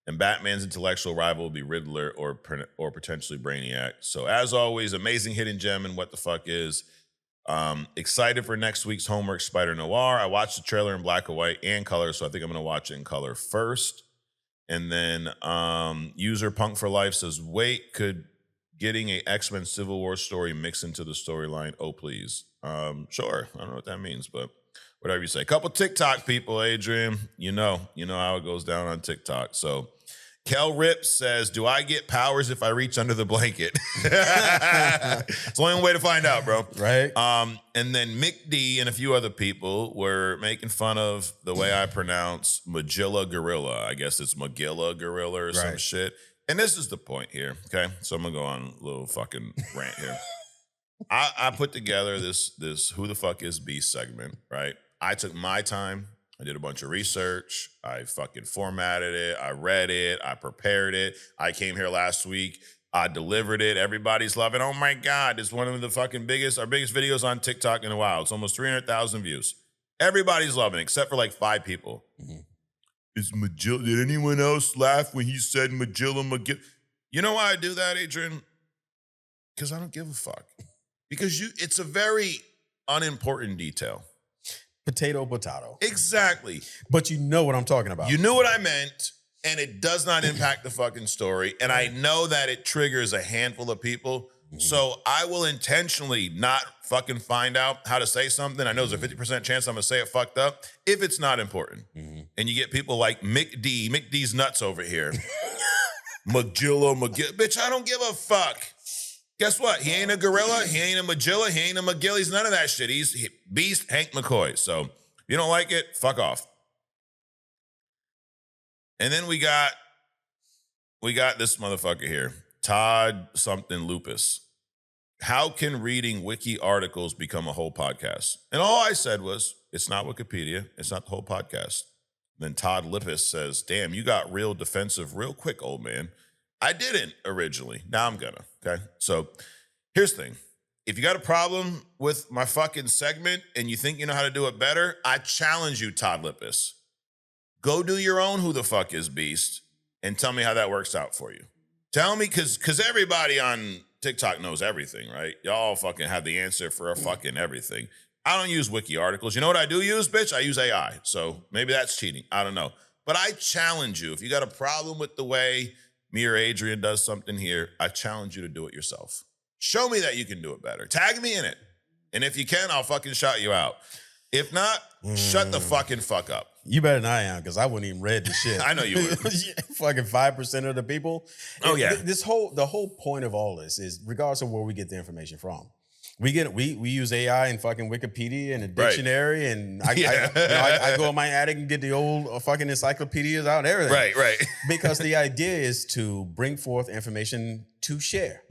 Speaker 1: And Batman's intellectual rival will be Riddler or potentially Brainiac. So as always, amazing hidden gem and what the fuck is. Excited for next week's homework, Spider Noir. I watched the trailer in black and white and color, so I think I'm going to watch it in color first. And then user Punk for Life says, wait, could getting a X-Men Civil War story mix into the storyline? Oh, please. Sure. I don't know what that means, but whatever you say. Couple TikTok people, Adrian. You know how it goes down on TikTok. So Kel Rip says, do I get powers if I reach under the blanket? It's the only way to find out, bro.
Speaker 2: Right.
Speaker 1: And then Mick D and a few other people were making fun of the way I pronounce Magilla Gorilla. I guess it's Magilla Gorilla or some shit. And this is the point here, okay? So I'm going to go on a little fucking rant here. I put together this Who the Fuck is Beast segment, right? I took my time. I did a bunch of research. I fucking formatted it. I read it. I prepared it. I came here last week. I delivered it. Everybody's loving. Oh my God, it's one of the fucking our biggest videos on TikTok in a while. It's almost 300,000 views. Everybody's loving it, except for like 5 people. Mm-hmm. Is Magilla? Did anyone else laugh when he said Magilla? You know why I do that, Adrian? Because I don't give a fuck. Because it's a very unimportant detail.
Speaker 2: Potato.
Speaker 1: Exactly.
Speaker 2: But you know what I'm talking about.
Speaker 1: You knew what I meant, and it does not impact the fucking story. And I know that it triggers a handful of people. Mm-hmm. So I will intentionally not fucking find out how to say something. I know there's a 50% chance I'm going to say it fucked up if it's not important. Mm-hmm. And you get people like Mick D's nuts over here. Magilla. Bitch, I don't give a fuck. Guess what? He ain't a gorilla. He ain't a Magilla. He ain't a McGill. He's none of that shit. He's Beast Hank McCoy. So if you don't like it, fuck off. And then we got this motherfucker here. Todd something Lupus. How can reading wiki articles become a whole podcast? And all I said was, it's not Wikipedia. It's not the whole podcast. Then Todd Lippis says, damn, you got real defensive real quick, old man. I didn't originally. Now I'm gonna, okay? So here's the thing. If you got a problem with my fucking segment and you think you know how to do it better, I challenge you, Todd Lippis. Go do your own Who the Fuck is Beast and tell me how that works out for you. Tell me, because everybody on TikTok knows everything, right? Y'all fucking have the answer for a fucking everything. I don't use wiki articles. You know what I do use, bitch? I use AI. So maybe that's cheating. I don't know. But I challenge you. If you got a problem with the way me or Adrian does something here, I challenge you to do it yourself. Show me that you can do it better. Tag me in it. And if you can, I'll fucking shout you out. If not, shut the fucking fuck up.
Speaker 2: You better than I am, because I wouldn't even read the shit.
Speaker 1: I know you would.
Speaker 2: Fucking 5% of the people.
Speaker 1: Oh, yeah.
Speaker 2: The whole point of all this is, regardless of where we get the information from, we use AI and fucking Wikipedia and a dictionary, and I go in my attic and get the old fucking encyclopedias out and everything.
Speaker 1: Right.
Speaker 2: Because the idea is to bring forth information to share,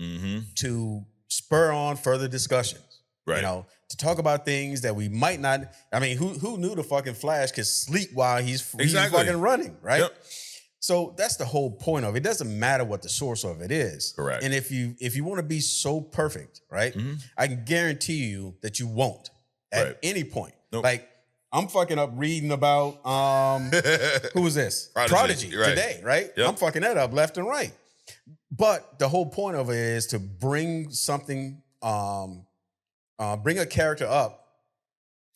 Speaker 2: to spur on further discussions.
Speaker 1: Right.
Speaker 2: You know, to talk about things that we might not. I mean, who knew the fucking Flash could sleep while he's fucking running, right? Yep. So that's the whole point of it. It doesn't matter what the source of it is.
Speaker 1: Correct.
Speaker 2: And if you want to be so perfect, right, I can guarantee you that you won't at any point. Nope. Like, I'm fucking up reading about who was this? Prodigy today, right? Yep. I'm fucking that up left and right. But the whole point of it is to bring something, bring a character up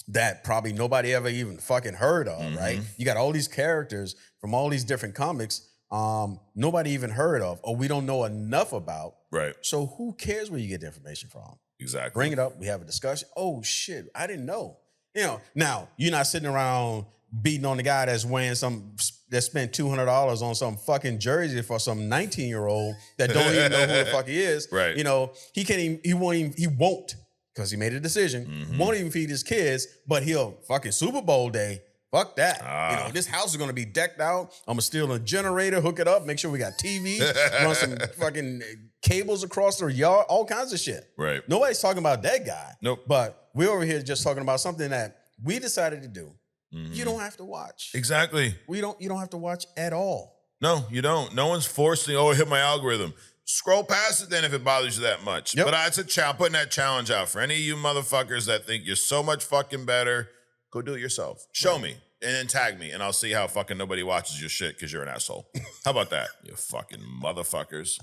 Speaker 2: that probably nobody ever even fucking heard of, right? You got all these characters from all these different comics nobody even heard of, or we don't know enough about.
Speaker 1: Right.
Speaker 2: So who cares where you get the information from?
Speaker 1: Exactly.
Speaker 2: Bring it up. We have a discussion. Oh, shit, I didn't know. You know, now, you're not sitting around beating on the guy that's wearing that spent $200 on some fucking jersey for some 19-year-old that don't even know who the fuck he is.
Speaker 1: Right.
Speaker 2: You know, he won't, because he made a decision, won't even feed his kids, but he'll fucking Super Bowl day. Fuck that. You know, this house is going to be decked out. I'm going to steal a generator, hook it up, make sure we got TV, run some fucking cables across the yard, all kinds of shit.
Speaker 1: Right.
Speaker 2: Nobody's talking about that guy.
Speaker 1: Nope.
Speaker 2: But we're over here just talking about something that we decided to do. You don't have to watch.
Speaker 1: Exactly.
Speaker 2: You don't have to watch at all.
Speaker 1: No, you don't. No one's forcing, it hit my algorithm. Scroll past it then if it bothers you that much. Yep. But it's a challenge. Putting that challenge out for any of you motherfuckers that think you're so much fucking better. Go do it yourself. Show me and then tag me, and I'll see how fucking nobody watches your shit because you're an asshole. How about that? You fucking motherfuckers.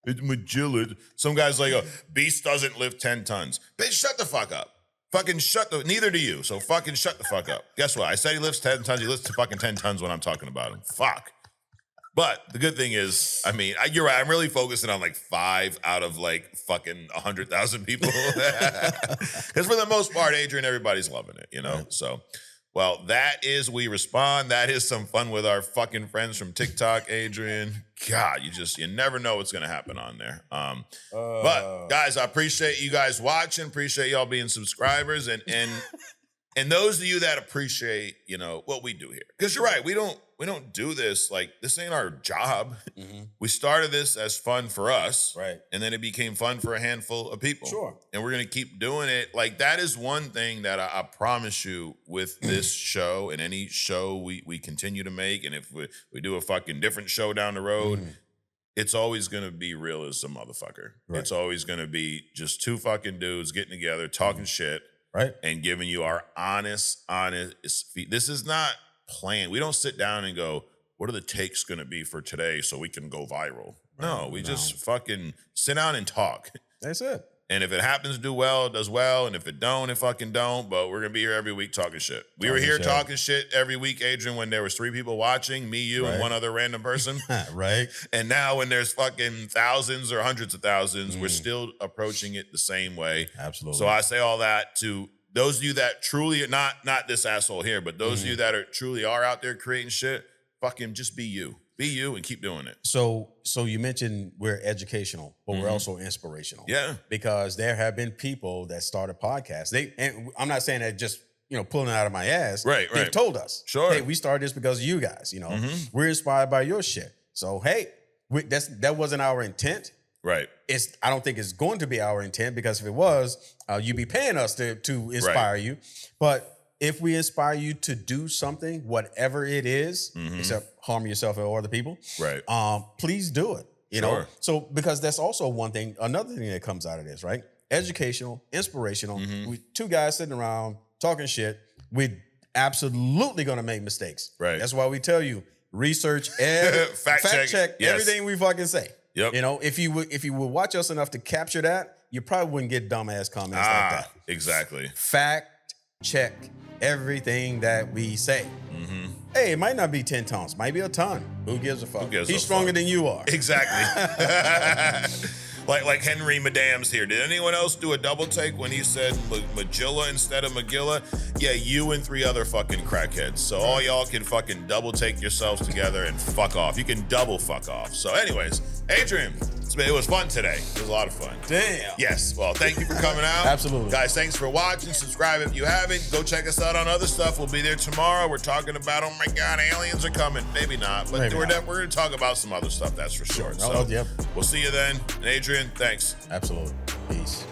Speaker 1: It's Magilla. Some guy's like, Beast doesn't lift 10 tons. Bitch, shut the fuck up. Fucking neither do you. So fucking shut the fuck up. Guess what? I said he lifts 10 tons. He lifts fucking 10 tons when I'm talking about him. Fuck. But the good thing is, I mean, you're right. I'm really focusing on like 5 out of like fucking 100,000 people. Because for the most part, Adrian, everybody's loving it, you know? Right. So, well, that is We Respond. That is some fun with our fucking friends from TikTok, Adrian. God, you never know what's going to happen on there. But guys, I appreciate you guys watching. Appreciate y'all being subscribers. And those of you that appreciate, you know, what we do here. Because you're right, we don't do this, like, this ain't our job. We started this as fun for us. Right. And then it became fun for a handful of people. Sure. And we're going to keep doing it. Like, that is one thing that I promise you with this show and any show we continue to make. And if we do a fucking different show down the road, it's always going to be real as a motherfucker. Right. It's always going to be just 2 fucking dudes getting together, talking shit. Right. And giving you our honest. This is not planned. We don't sit down and go, what are the takes going to be for today so we can go viral? No, we just fucking sit down and talk. That's it. And if it happens to do well, it does well. And if it don't, it fucking don't. But we're going to be here every week talking shit. We were here talking shit every week, Adrian, when there was 3 people watching, me, you, and one other random person. Right. And now when there's fucking thousands or hundreds of thousands, we're still approaching it the same way. Absolutely. So I say all that to those of you that truly, not this asshole here, but those of you that truly are out there creating shit, fucking just be you. Be you and keep doing it. So you mentioned we're educational, but we're also inspirational. Yeah. Because there have been people that started podcasts. And I'm not saying that just, you know, pulling it out of my ass. Right. They've told us. Sure. Hey, we started this because of you guys, you know. We're inspired by your shit. So, hey, that wasn't our intent. Right. I don't think it's going to be our intent, because if it was, you'd be paying us to inspire you. But
Speaker 2: if we inspire you to do something, whatever it is, except harm yourself or other people,
Speaker 1: right?
Speaker 2: Please do it. You know, so because that's also one thing, another thing that comes out of this, right? Educational, inspirational. We two guys sitting around talking shit. We're absolutely gonna make mistakes.
Speaker 1: Right.
Speaker 2: That's why we tell you research, fact check everything we fucking say.
Speaker 1: Yep.
Speaker 2: You know, if you would watch us enough to capture that, you probably wouldn't get dumbass comments like that.
Speaker 1: Exactly.
Speaker 2: Fact check everything that we say. Hey, it might not be 10 tons, might be a ton. Who gives a fuck? He's stronger than you are.
Speaker 1: Exactly. Like Henry Madams here. Did anyone else do a double take when he said Magilla instead of Magilla? Yeah, you and 3 other fucking crackheads. So all y'all can fucking double take yourselves together and fuck off. You can double fuck off. So anyways, Adrian, it was fun today. It was a lot of fun.
Speaker 2: Damn.
Speaker 1: Yes. Well, thank you for coming out.
Speaker 2: Absolutely.
Speaker 1: Guys, thanks for watching. Subscribe if you haven't. Go check us out on other stuff. We'll be there tomorrow. We're talking about, oh my God, aliens are coming. Maybe not. But we're going to talk about some other stuff, that's for sure. So
Speaker 2: yep.
Speaker 1: We'll see you then. And Adrian, thanks.
Speaker 2: Absolutely. Peace.